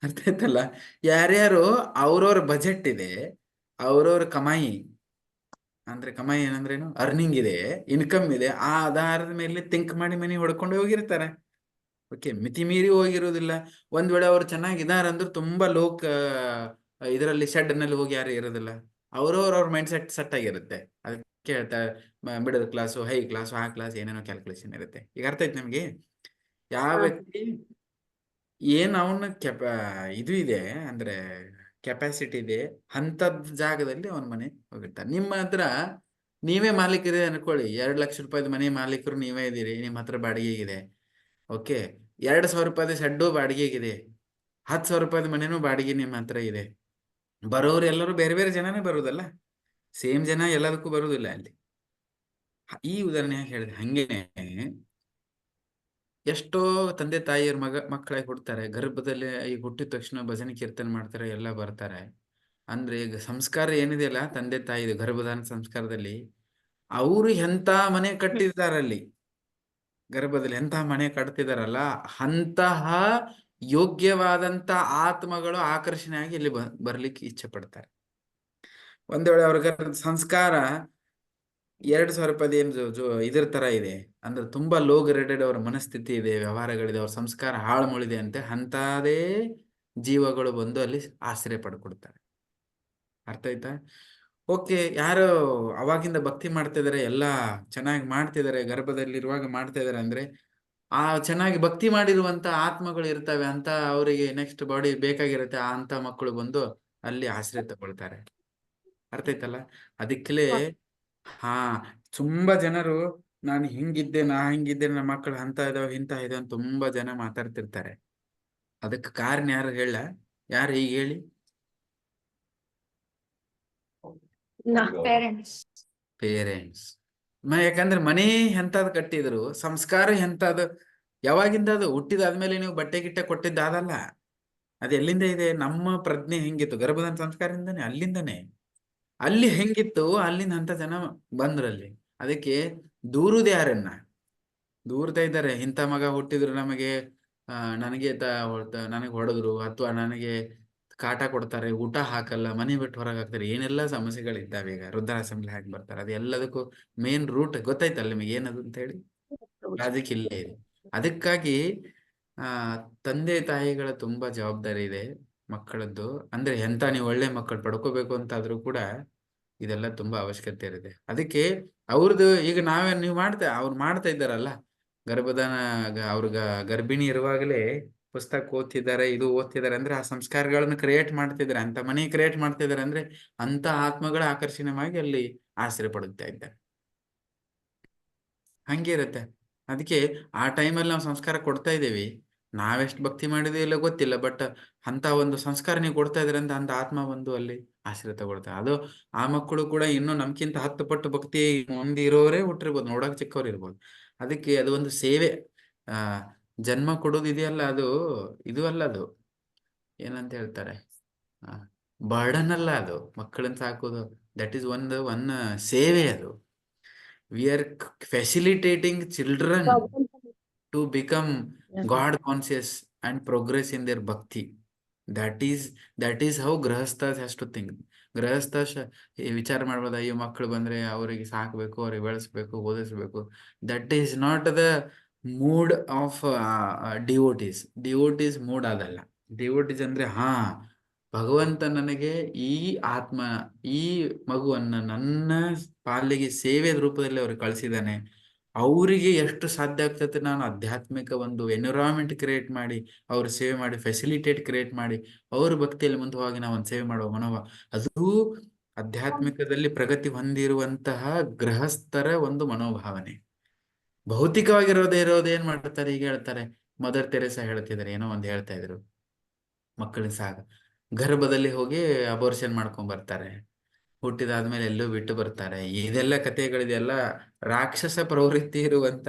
ಅರ್ಥ ಆಯ್ತಲ್ಲ? ಯಾರ್ಯಾರು ಅವ್ರವ್ರ ಬಜೆಟ್ ಇದೆ, ಅವ್ರವ್ರ ಕಮಾಯಿ ಏನಂದ್ರೇನು, ಅರ್ನಿಂಗ್ ಇದೆ, ಇನ್ಕಮ್ ಇದೆ, ಆ ಆಧಾರದ ಮೇಲೆ ಥಿಂಕ್ ಮಾಡಿ ಮನೆ ಹೊಡ್ಕೊಂಡು ಹೋಗಿರ್ತಾರೆ. ಓಕೆ, ಮಿತಿ ಮೀರಿ ಹೋಗಿರೋದಿಲ್ಲ. ಒಂದ್ ವೇಳೆ ಅವ್ರು ಚೆನ್ನಾಗಿದ್ದಾರೆ ಅಂದ್ರೆ ತುಂಬಾ ಇದರಲ್ಲಿ ಶೆಡ್ ನಲ್ಲಿ ಹೋಗಿ ಯಾರು ಇರೋದಿಲ್ಲ. ಅವ್ರ ಮೈಂಡ್ ಸೆಟ್ ಆಗಿರುತ್ತೆ. ಅದಕ್ಕೆ ಹೇಳ್ತಾರೆ ಮಿಡಲ್ ಕ್ಲಾಸು, ಹೈ ಕ್ಲಾಸು, ಆ ಕ್ಲಾಸ್ ಏನೇನೋ ಕ್ಯಾಲ್ಕುಲೇಷನ್ ಇರುತ್ತೆ. ಈಗ ಅರ್ಥ ಆಯ್ತು ನಿಮ್ಗೆ? ಯಾವ ವ್ಯಕ್ತಿ ಏನ್ ಅವನ ಇದು ಇದೆ ಅಂದ್ರೆ ಕೆಪಾಸಿಟಿ ಇದೆ, ಅಂತದ್ ಜಾಗದಲ್ಲಿ ಅವನ ಮನೆ ಹೋಗಿರ್ತಾನೆ. ನಿಮ್ಮ ಹತ್ರ ನೀವೇ ಮಾಲೀಕರೇ ಅನ್ಕೊಳ್ಳಿ, 2 ಲಕ್ಷ ರೂಪಾಯಿದ ಮನೆ ಮಾಲೀಕರು ನೀವೇ ಇದ್ದೀರಿ, ನಿಮ್ಮ ಹತ್ರ ಬಾಡಿಗೆಗಿದೆ. ಓಕೆ, 2,000 ರೂಪಾಯಿದ ಶೆಡ್ಡು ಬಾಡಿಗೆಗಿದೆ, 10,000 ರೂಪಾಯಿದ ಮನೆನೂ ಬಾಡಿಗೆ ನಿಮ್ಮ ಹತ್ರ ಇದೆ. ಬರೋರು ಎಲ್ಲರೂ ಬೇರೆ ಬೇರೆ ಜನನೇ ಬರುದಲ್ಲ, ಸೇಮ್ ಜನ ಎಲ್ಲದಕ್ಕೂ ಬರುದಿಲ್ಲ ಅಲ್ಲಿ. ಈ ಉದಾಹರಣೆ ಹೇಳಿದೆ. ಹಂಗೇನೆ ಎಷ್ಟೋ ತಂದೆ ತಾಯಿಯರ್ ಮಕ್ಕಳಾಗಿ ಹುಡ್ತಾರೆ, ಗರ್ಭದಲ್ಲಿ ಈಗ ಹುಟ್ಟಿದ ತಕ್ಷಣ ಭಜನೆ ಕೀರ್ತನೆ ಮಾಡ್ತಾರೆ, ಎಲ್ಲ ಬರ್ತಾರೆ. ಅಂದ್ರೆ ಈಗ ಸಂಸ್ಕಾರ ಏನಿದೆಯಲ್ಲ ತಂದೆ ತಾಯಿದು ಗರ್ಭಧಾರಣ ಸಂಸ್ಕಾರದಲ್ಲಿ, ಅವರು ಎಂತ ಮನೆ ಕಟ್ಟಿದಾರಲ್ಲಿ, ಗರ್ಭದಲ್ಲಿ ಎಂತಹ ಮನೆ ಕಟ್ತಿದಾರಲ್ಲ, ಅಂತಹ ಯೋಗ್ಯವಾದಂತ ಆತ್ಮಗಳು ಆಕರ್ಷಣೆಯಾಗಿ ಇಲ್ಲಿ ಬರ್ಲಿಕ್ಕೆ ಇಚ್ಛೆ ಪಡ್ತಾರೆ. ಒಂದ್ ವೇಳೆ ಅವ್ರ ಸಂಸ್ಕಾರ 2,000 ರೂಪಾಯಿ ಏನು ಇದ್ರ ತರ ಇದೆ ಅಂದ್ರೆ, ತುಂಬಾ ಲೋ ಗ್ರೇಡೆಡ್ ಅವ್ರ ಮನಸ್ಥಿತಿ ಇದೆ, ವ್ಯವಹಾರಗಳಿದೆ, ಅವ್ರ ಸಂಸ್ಕಾರ ಹಾಳು ಮುಳಿದೆ ಅಂತೆ, ಅಂತದೇ ಜೀವಗಳು ಬಂದು ಅಲ್ಲಿ ಆಶ್ರಯ ಪಡ್ಕೊಡ್ತಾರೆ. ಅರ್ಥ ಆಯ್ತಾ? ಓಕೆ, ಯಾರು ಅವಾಗಿಂದ ಭಕ್ತಿ ಮಾಡ್ತಿದಾರೆ, ಎಲ್ಲಾ ಚೆನ್ನಾಗಿ ಮಾಡ್ತಿದಾರೆ, ಗರ್ಭದಲ್ಲಿರುವಾಗ ಮಾಡ್ತಾ ಇದಾರೆ ಅಂದ್ರೆ, ಆ ಚೆನ್ನಾಗಿ ಭಕ್ತಿ ಮಾಡಿರುವಂತ ಆತ್ಮಗಳು ಇರ್ತವೆ ಅಂತ, ಅವರಿಗೆ ನೆಕ್ಸ್ಟ್ ಬಾಡಿ ಬೇಕಾಗಿರುತ್ತೆ, ಅಂತ ಮಕ್ಕಳು ಬಂದು ಅಲ್ಲಿ ಆಶ್ರಯ ತಗೊಳ್ತಾರೆ. ಅರ್ಥ ಆಯ್ತಲ್ಲ? ಅದಕ್ಕಲೇ ತುಂಬಾ ಜನರು ನಾನು ಹಿಂಗಿದ್ದೆ, ನನ್ನ ಮಕ್ಕಳು ಅಂತ ಇದಾವೆ, ಇಂತ ಇದೆ ಅಂತ ತುಂಬಾ ಜನ ಮಾತಾಡ್ತಿರ್ತಾರೆ. ಅದಕ್ಕೆ ಕಾರಣ ಯಾರು ಹೇಳ? ಯಾರು ಈಗ ಹೇಳಿ? ಪೇರೆಂಟ್ಸ್. ಯಾಕಂದ್ರೆ ಮನೆ ಎಂತದ್ ಕಟ್ಟಿದ್ರು, ಸಂಸ್ಕಾರ ಎಂತದ್, ಯಾವಾಗಿಂದ ಅದು ಹುಟ್ಟಿದಾದ್ಮೇಲೆ ನೀವು ಬಟ್ಟೆ ಗಿಟ್ಟೆ ಕೊಟ್ಟಿದ್ದಾದಲ್ಲ, ಅದು ಎಲ್ಲಿಂದ ಇದೆ? ನಮ್ಮ ಪ್ರಜ್ಞೆ ಹೆಂಗಿತ್ತು ಗರ್ಭಧಾರಣ ಸಂಸ್ಕಾರದಿಂದನೇ, ಅಲ್ಲಿಂದನೇ. ಅಲ್ಲಿ ಹೆಂಗಿತ್ತು ಅಲ್ಲಿಂದ ಅಂತ ಜನ ಬಂದ್ರಲ್ಲಿ. ಅದಕ್ಕೆ ದೂರುದು ಯಾರನ್ನ? ದೂರ್ತಾ ಇದ್ದಾರೆ, ಇಂಥ ಮಗ ಹುಟ್ಟಿದ್ರು ನಮಗೆ, ನನಗೆ ಹೊಡೆದ್ರು, ಅಥವಾ ನನಗೆ ಕಾಟ ಕೊಡ್ತಾರೆ, ಊಟ ಹಾಕಲ್ಲ, ಮನೆ ಬಿಟ್ಟು ಹೊರಗೆ ಹಾಕ್ತಾರೆ, ಏನೆಲ್ಲ ಸಮಸ್ಯೆಗಳಿದ್ದಾವೆ. ಈಗ ವೃದ್ಧಾಶ್ರಮ ಹಾಕಿ ಬರ್ತಾರೆ. ಅದು ಎಲ್ಲದಕ್ಕೂ ಮೇನ್ ರೂಟ್ ಗೊತ್ತಾಯ್ತಲ್ಲ ನಿಮಗೆ ಏನದು ಅಂತ ಹೇಳಿ? ಲಾಜಿಕ್ ಇಲ್ಲೇ ಇದೆ. ಅದಕ್ಕಾಗಿ ತಂದೆ ತಾಯಿಗಳ ತುಂಬಾ ಜವಾಬ್ದಾರಿ ಇದೆ ಮಕ್ಕಳದ್ದು. ಅಂದ್ರೆ ಎಂತ ನೀವು ಒಳ್ಳೆ ಮಕ್ಕಳು ಪಡ್ಕೋಬೇಕು ಅಂತಾದ್ರೂ ಕೂಡ ಇದೆಲ್ಲ ತುಂಬಾ ಅವಶ್ಯಕತೆ ಇರುತ್ತೆ. ಅದಕ್ಕೆ ಅವ್ರದ್ದು ಈಗ ನೀವು ಅವ್ರು ಮಾಡ್ತಾ ಇದ್ದಾರಲ್ಲ, ಗರ್ಭಧಾನ, ಅವ್ರಿಗೆ ಗರ್ಭಿಣಿ ಇರುವಾಗಲೇ ಪುಸ್ತಕ ಓದ್ತಿದ್ದಾರೆ, ಇದು ಓದ್ತಿದ್ದಾರೆ ಅಂದ್ರೆ ಆ ಸಂಸ್ಕಾರಗಳನ್ನು ಕ್ರಿಯೇಟ್ ಮಾಡ್ತಿದ್ದಾರೆ, ಅಂತ ಮನೆ ಕ್ರಿಯೇಟ್ ಮಾಡ್ತಿದ್ದಾರೆ ಅಂದ್ರೆ ಅಂತ ಆತ್ಮಗಳ ಆಕರ್ಷಣೆಯಾಗಿ ಅಲ್ಲಿ ಆಶ್ರಯ ಪಡುತ್ತಾ ಇದ್ದಾರೆ. ಹಂಗೆ ಇರುತ್ತೆ. ಅದಕ್ಕೆ ಆ ಟೈಮಲ್ಲಿ ನಾವು ಸಂಸ್ಕಾರ ಕೊಡ್ತಾ ಇದ್ದೀವಿ, ನಾವೆಷ್ಟು ಭಕ್ತಿ ಮಾಡಿದೀವಿ ಇಲ್ಲ ಗೊತ್ತಿಲ್ಲ, ಬಟ್ ಅಂತ ಒಂದು ಸಂಸ್ಕಾರ ನೀವು ಕೊಡ್ತಾ ಇದ್ದೀರ ಅಂತ ಅಂತ ಆತ್ಮ ಬಂದು ಅಲ್ಲಿ ಆಶ್ರಯ ತಗೊಳ್ತಾರೆ. ಅದು ಆ ಮಕ್ಕಳು ಕೂಡ ಇನ್ನೂ ನಮ್ಗಿಂತ 10 ಪಟ್ಟು ಭಕ್ತಿ ಹೊಂದಿರೋರೇ ಹುಟ್ಟಿರ್ಬೋದು, ನೋಡಕ್ ಚಿಕ್ಕವ್ರು ಇರ್ಬೋದು. ಅದಕ್ಕೆ ಅದು ಒಂದು ಸೇವೆ. ಜನ್ಮ ಕೊಡೋದು ಇದೆಯಲ್ಲ, ಅದು ಇದು ಅಲ್ಲ, ಅದು ಏನಂತ ಹೇಳ್ತಾರೆ, ಬರ್ಡನ್ ಅಲ್ಲ, ಅದು ಮಕ್ಕಳನ್ನ ಸಾಕೋದು. ದಟ್ ಈಸ್ ಒನ್ ಸೇವೆ. ಅದು we are facilitating children to become God conscious and progress in their bhakti. That is how grahasthas has to think. ಗೃಹಸ್ಥ ವಿಚಾರ ಮಾಡ್ಬೋದು, ಅಯ್ಯೋ ಮಕ್ಕಳು ಬಂದ್ರೆ ಅವರಿಗೆ ಸಾಕಬೇಕು, ಅವ್ರಿಗೆ ಬೆಳೆಸ್ಬೇಕು, ಓದಿಸ್ಬೇಕು. That is not the mood of devotees mood ಅದಲ್ಲ. ಡಿವೋಟೀಸ್ ಅಂದ್ರೆ ಭಗವಂತ ನನಗೆ ಈ ಆತ್ಮ, ಈ ಮಗುವನ್ನ ನನ್ನ ಪಾಲಿಗೆ ಸೇವೆ ರೂಪದಲ್ಲಿ ಅವ್ರಿಗೆ ಕಳಿಸಿದ್ದಾನೆ. ಅವರಿಗೆ ಎಷ್ಟು ಸಾಧ್ಯ ಆಗ್ತದೆ ನಾನು ಆಧ್ಯಾತ್ಮಿಕ ಒಂದು ಎನ್ವಿರಾನ್ಮೆಂಟ್ ಕ್ರಿಯೇಟ್ ಮಾಡಿ, ಅವ್ರ ಸೇವೆ ಮಾಡಿ, ಫೆಸಿಲಿಟೇಟ್ ಕ್ರಿಯೇಟ್ ಮಾಡಿ, ಅವ್ರ ಭಕ್ತಿಯಲ್ಲಿ ಮುಂದೆ ಹೋಗಿ ನಾವು ಒಂದು ಸೇವೆ ಮಾಡುವ ಮನೋಭಾವ. ಅದು ಆಧ್ಯಾತ್ಮಿಕದಲ್ಲಿ ಪ್ರಗತಿ ಹೊಂದಿರುವಂತಹ ಗೃಹಸ್ಥರ ಒಂದು ಮನೋಭಾವನೆ. ಭೌತಿಕವಾಗಿರೋದೇ ಏನ್ ಮಾಡ್ತಾರೆ, ಈಗ ಹೇಳ್ತಾರೆ, ಮದರ್ ತೆರೇಸಾ ಹೇಳ್ತಿದ್ದಾರೆ, ಏನೋ ಒಂದು ಹೇಳ್ತಾ ಇದ್ರು, ಮಕ್ಕಳಿಗೆ ಸಾಕ ಗರ್ಭದಲ್ಲಿ ಹೋಗಿ ಅಬೋರ್ಷನ್ ಮಾಡ್ಕೊಂಡ್ ಬರ್ತಾರೆ, ಹುಟ್ಟಿದಾದ್ಮೇಲೆ ಎಲ್ಲೋ ಬಿಟ್ಟು ಬರ್ತಾರೆ. ಇದೆಲ್ಲ ಕಥೆಗಳಿದೆಲ್ಲ ರಾಕ್ಷಸ ಪ್ರವೃತ್ತಿ ಇರುವಂತ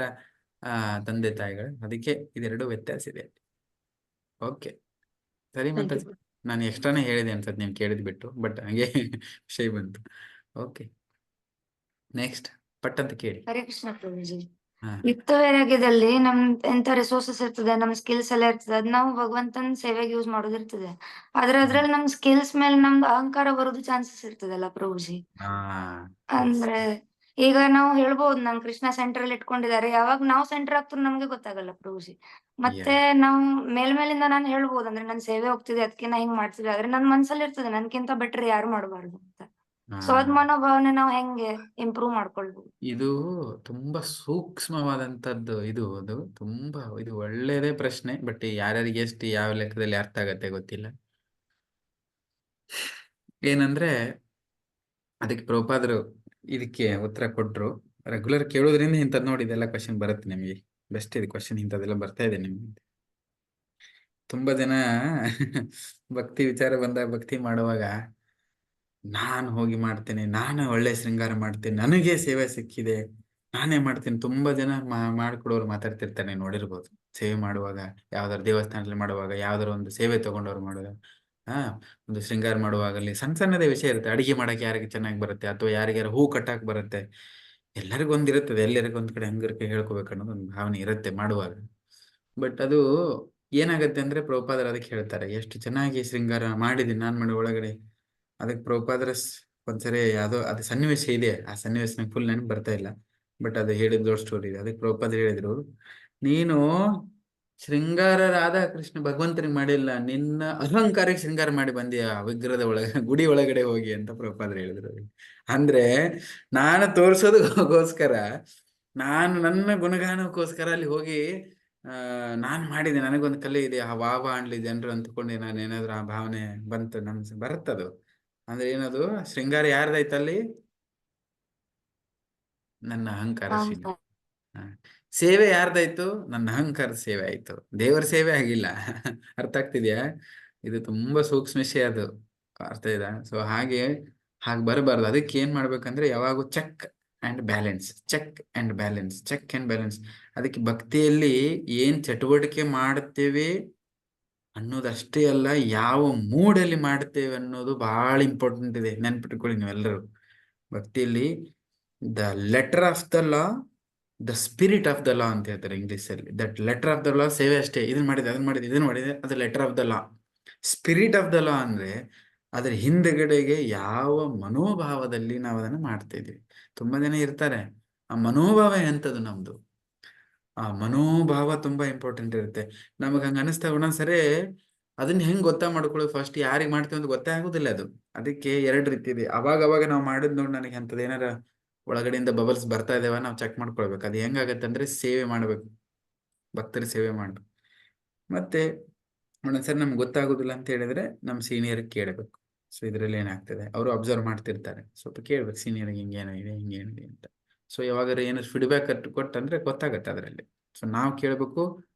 ತಂದೆ ತಾಯಿಗಳು. ಅದಕ್ಕೆ ಇದೆರಡು ವ್ಯತ್ಯಾಸ ಇದೆ. ಓಕೆ, ಸರಿ. ಮತ್ತೆ ನಾನು ಎಕ್ಸ್ಟ್ರಾನೇ ಹೇಳಿದೆ ಅನ್ಸತ್ ನೀವು ಕೇಳಿದ್ ಬಿಟ್ಟು, ಬಟ್ ಹಂಗೆ ವಿಷಯ ಬಂತು. ಓಕೆ, ನೆಕ್ಸ್ಟ್ ಪಟ್ ಅಂತ ಕೇಳಿ. ಹರೇ ಕೃಷ್ಣ ಪ್ರಭುಜಿ. ಯುಕ್ತ ವೈರಾಗ್ಯದಲ್ಲಿ ನಮ್ ಎಂತ ರಿಸೋರ್ಸಸ್ ಇರ್ತದೆ, ನಮ್ ಸ್ಕಿಲ್ಸ್ ಎಲ್ಲ ಇರ್ತದೆ, ಅದ್ ನಾವು ಭಗವಂತನ ಸೇವೆಗೆ ಯೂಸ್ ಮಾಡೋದಿರ್ತದೆ. ಆದ್ರೆ ಅದ್ರಲ್ಲಿ ನಮ್ ಸ್ಕಿಲ್ಸ್ ಮೇಲೆ ನಮ್ದು ಅಹಂಕಾರ ಬರೋದು ಚಾನ್ಸಸ್ ಇರ್ತದಲ್ಲ ಪ್ರಭುಜಿ. ಅಂದ್ರೆ ಈಗ ನಾವು ಹೇಳ್ಬೋದು ನಮ್ ಕೃಷ್ಣ ಸೆಂಟರ್ ಅಲ್ಲಿ ಇಟ್ಕೊಂಡಿದ್ದಾರೆ, ಯಾವಾಗ ನಾವು ಸೆಂಟರ್ ಆಗ್ತದೆ ನಮ್ಗೆ ಗೊತ್ತಾಗಲ್ಲ ಪ್ರಭುಜಿ. ಮತ್ತೆ ನಾವು ಮೇಲ್ಮೇಲಿಂದ ನಾನು ಹೇಳ್ಬೋದು, ಅಂದ್ರೆ ನನ್ ಸೇವೆ ಹೋಗ್ತಿದೆ ಅದಕ್ಕೆ ನಾ ಹಿಂಗ್ ಮಾಡ್ತಿದ್ದೆ, ಆದ್ರೆ ನನ್ ಮನ್ಸಲ್ಲಿ ಇರ್ತದೆ ನನ್ಕಿಂತ ಬೆಟರ್ ಯಾರು ಮಾಡಬಾರ್ದು ಅಂತ. ಸೊ ಅದ್ ಮನೋಭಾವನೆ ನಾವು ಹೆಂಗೆ ಇಂಪ್ರೂವ್ ಮಾಡ್ಕೊಳ್ಬಹುದು? ಇದು ತುಂಬಾ ಸೂಕ್ಷ್ಮವಾದಂತದ್ದು. ಅದು ತುಂಬಾ ಇದು ಒಳ್ಳೇದೇ ಪ್ರಶ್ನೆ, ಬಟ್ ಯಾರ್ಯಾರಿಗೆ ಎಷ್ಟು ಯಾವ ಲೆಕ್ಕದಲ್ಲಿ ಅರ್ಥ ಆಗತ್ತೆ ಗೊತ್ತಿಲ್ಲ. ಏನಂದ್ರೆ ಅದಕ್ಕೆ ಪ್ರಭುಪಾದರು ಇದಕ್ಕೆ ಉತ್ತರ ಕೊಟ್ರು. ರೆಗ್ಯುಲರ್ ಕೇಳೋದ್ರಿಂದ ಇಂಥದ್ದು ನೋಡಿ ಇದೆಲ್ಲ ಕ್ವಶನ್ ಬರುತ್ತೆ ನಿಮಗೆ. ಬೆಸ್ಟ್ ಇದು ಕ್ವಶನ್, ಇಂಥದ್ದೆಲ್ಲ ಬರ್ತಾ ಇದೆ ನಿಮ್ಗೆ. ತುಂಬಾ ಜನ ಭಕ್ತಿ ವಿಚಾರ ಬಂದಾಗ, ಭಕ್ತಿ ಮಾಡುವಾಗ ನಾನು ಹೋಗಿ ಮಾಡ್ತೇನೆ, ನಾನು ಒಳ್ಳೆ ಶೃಂಗಾರ ಮಾಡ್ತೇನೆ, ನನಗೆ ಸೇವೆ ಸಿಕ್ಕಿದೆ, ನಾನೇ ಮಾಡ್ತೀನಿ. ತುಂಬಾ ಜನ ಮಾಡ್ಕೊಡೋರು ಮಾತಾಡ್ತಿರ್ತಾರೆ, ನೋಡಿರ್ಬೋದು. ಸೇವೆ ಮಾಡುವಾಗ, ಯಾವ್ದಾರು ದೇವಸ್ಥಾನದಲ್ಲಿ ಮಾಡುವಾಗ, ಯಾವ್ದಾರು ಒಂದು ಸೇವೆ ತಗೊಂಡವ್ರು ಮಾಡುವಾಗ, ಒಂದು ಶೃಂಗಾರ ಮಾಡುವಾಗಲಿ ಸಣ್ಣ ಸಣ್ಣದೇ ವಿಷಯ ಇರುತ್ತೆ. ಅಡಿಗೆ ಮಾಡಕ್ಕೆ ಯಾರಿಗೆ ಚೆನ್ನಾಗಿ ಬರುತ್ತೆ, ಅಥವಾ ಯಾರಿಗಾರ ಹೂ ಕಟ್ಟಕ್ ಬರುತ್ತೆ, ಎಲ್ಲರಿಗೂ ಒಂದಿರುತ್ತದೆ. ಎಲ್ಲರಿಗೂ ಒಂದ್ ಕಡೆ ಹಂಗರ್ಕೆ ಹೇಳ್ಕೊಬೇಕು ಅನ್ನೋದು ಒಂದು ಭಾವನೆ ಇರುತ್ತೆ ಮಾಡುವಾಗ. ಬಟ್ ಅದು ಏನಾಗತ್ತೆ ಅಂದ್ರೆ ಪ್ರಭುಪಾದರು ಅದಕ್ಕೆ ಹೇಳ್ತಾರೆ, ಎಷ್ಟು ಚೆನ್ನಾಗಿ ಶೃಂಗಾರ ಮಾಡಿದ್ದೀನಿ ನಾನು ಮಾಡಿ ಒಳಗಡೆ. ಅದಕ್ಕೆ ಪ್ರಭುಪಾದರ ಒಂದ್ಸರಿ ಯಾವುದೋ ಅದು ಸನ್ನಿವೇಶ ಇದೆ, ಆ ಸನ್ನಿವೇಶ ನಂಗೆ ಫುಲ್ ನೆನಪು ಬರ್ತಾ ಇಲ್ಲ, ಬಟ್ ಅದು ಹೇಳಿದ ದೊಡ್ಡ ಸ್ಟೋರಿ ಇದೆ. ಅದಕ್ಕೆ ಪ್ರಭುಪಾದರು ಹೇಳಿದ್ರು, ನೀನು ಶೃಂಗಾರ ರಾಧಾ ಕೃಷ್ಣ ಭಗವಂತನಿಗೆ ಮಾಡಿಲ್ಲ, ನಿನ್ನ ಅಹಂಕಾರಕ್ಕೆ ಶೃಂಗಾರ ಮಾಡಿ ಬಂದಿಯ ವಿಗ್ರಹದ ಒಳಗೆ, ಗುಡಿ ಒಳಗಡೆ ಹೋಗಿ ಅಂತ ಪ್ರಭುಪಾದರು ಹೇಳಿದ್ರು. ಅಂದ್ರೆ ನಾನು ತೋರ್ಸೋದಕ್ಕೋಸ್ಕರ, ನಾನು ನನ್ನ ಗುಣಗಾನಕ್ಕೋಸ್ಕರ ಅಲ್ಲಿ ಹೋಗಿ ನಾನ್ ಮಾಡಿದೆ, ನನಗೊಂದು ಕಲೆ ಇದೆ, ಆ ವಾವ ಅನ್ಲಿ ಜನರು ಅಂದ್ಕೊಂಡು ನಾನು ಏನಾದ್ರು ಆ ಭಾವನೆ ಬಂತು, ಬರುತ್ತದು. ಅಂದ್ರೆ ಏನದು ಶೃಂಗಾರ ಯಾರ್ದಾಯ್ತಲ್ಲಿ? ನನ್ನ ಅಹಂಕಾರ ಸೇವೆ ಯಾರ್ದಾಯ್ತು? ನನ್ನ ಅಹಂಕಾರ ಸೇವೆ ಆಯ್ತು, ದೇವರ ಸೇವೆ ಆಗಿಲ್ಲ. ಅರ್ಥ ಆಗ್ತಿದ್ಯಾ? ಇದು ತುಂಬಾ ಸೂಕ್ಷ್ಮ ವಿಷಯ, ಅದು ಅರ್ಥ ಇದೆ. ಸೊ ಹಾಗೆ ಬರಬಾರ್ದು. ಅದಕ್ಕೆ ಏನ್ ಮಾಡ್ಬೇಕಂದ್ರೆ ಯಾವಾಗೂ check and balance, check and balance, check and balance. ಅದಕ್ಕೆ ಭಕ್ತಿಯಲ್ಲಿ ಏನ್ ಚಟುವಟಿಕೆ ಮಾಡುತ್ತೇವೆ ಅನ್ನೋದಷ್ಟೇ ಅಲ್ಲ, ಯಾವ ಮೂಡಲ್ಲಿ ಮಾಡ್ತೇವೆ ಅನ್ನೋದು ಬಹಳ ಇಂಪಾರ್ಟೆಂಟ್ ಇದೆ. ನೆನ್ಪಿಟ್ಕೊಳ್ಳಿ ನೀವೆಲ್ಲರೂ. ಭಕ್ತಿಯಲ್ಲಿ the letter of the law, the spirit of the law ಅಂತ ಹೇಳ್ತಾರೆ ಇಂಗ್ಲಿಷ್ ಅಲ್ಲಿ. That letter of the law ಸೇವೆ ಅಷ್ಟೇ, ಇದನ್ನ ಮಾಡಿದೆ, ಅದನ್ನ ಮಾಡಿದೆ, ಇದನ್ನ ಮಾಡಿದೆ, ಅದು letter of the law. Spirit of the law ಅಂದ್ರೆ ಅದ್ರ ಹಿಂದೆಗಡೆಗೆ ಯಾವ ಮನೋಭಾವದಲ್ಲಿ ನಾವು ಅದನ್ನ ಮಾಡ್ತಾ ಇದೀವಿ. ತುಂಬಾ ಜನ ಇರ್ತಾರೆ, ಆ ಮನೋಭಾವ ಎಂತದು ನಮ್ದು, ಆ ಮನೋಭಾವ ತುಂಬಾ ಇಂಪಾರ್ಟೆಂಟ್ ಇರುತ್ತೆ. ನಮಗ್ ಹಂಗ ಅನಿಸ್ತಾ ಒಂದೊಂದ್ಸರಿ ಅದನ್ನ ಹೆಂಗ್ ಗೊತ್ತಾ ಮಾಡ್ಕೊಳ್ಳೋದು, ಫಸ್ಟ್ ಯಾರಿಗ್ ಮಾಡ್ತೀವಿ ಅಂತ ಗೊತ್ತೇ ಆಗುದಿಲ್ಲ ಅದು. ಅದಕ್ಕೆ ಎರಡು ರೀತಿ ಇದೆ. ಅವಾಗ ನಾವು ಮಾಡಿದ್ ನೋಡಿ ನನಗೆ ಅಂತದ್ ಏನಾರ ಒಳಗಡೆಯಿಂದ ಬಬಲ್ಸ್ ಬರ್ತಾ ಇದಾವ, ನಾವು ಚೆಕ್ ಮಾಡ್ಕೊಳ್ಬೇಕು. ಅದು ಹೆಂಗಾಗತ್ತೆ ಅಂದ್ರೆ ಸೇವೆ ಮಾಡ್ಬೇಕು, ಭಕ್ತರ ಸೇವೆ ಮಾಡ್ಬೇಕು. ಮತ್ತೆ ಒಂದೊಂದ್ಸರಿ ನಮ್ಗೆ ಗೊತ್ತಾಗೋದಿಲ್ಲ ಅಂತ ಹೇಳಿದ್ರೆ ನಮ್ಮ ಸೀನಿಯರ್ ಕೇಳಬೇಕು. ಸೊ ಇದರಲ್ಲಿ ಏನಾಗ್ತದೆ, ಅವರು ಅಬ್ಸರ್ವ್ ಮಾಡ್ತಿರ್ತಾರೆ, ಸ್ವಲ್ಪ ಕೇಳ್ಬೇಕು ಸೀನಿಯರ್ಗೆ ಹಿಂಗೇನಿದೆ ಹಿಂಗೇನಿದೆ ಅಂತ. ಸೊ ಯಾವಾಗಾರ ಏನಾದ್ರು ಫೀಡ್ಬ್ಯಾಕ್ ಕೊಟ್ಟಂದ್ರೆ ಗೊತ್ತಾಗತ್ತೆ ಅದರಲ್ಲಿ. ಸೊ ನಾವು ಕೇಳಬೇಕು,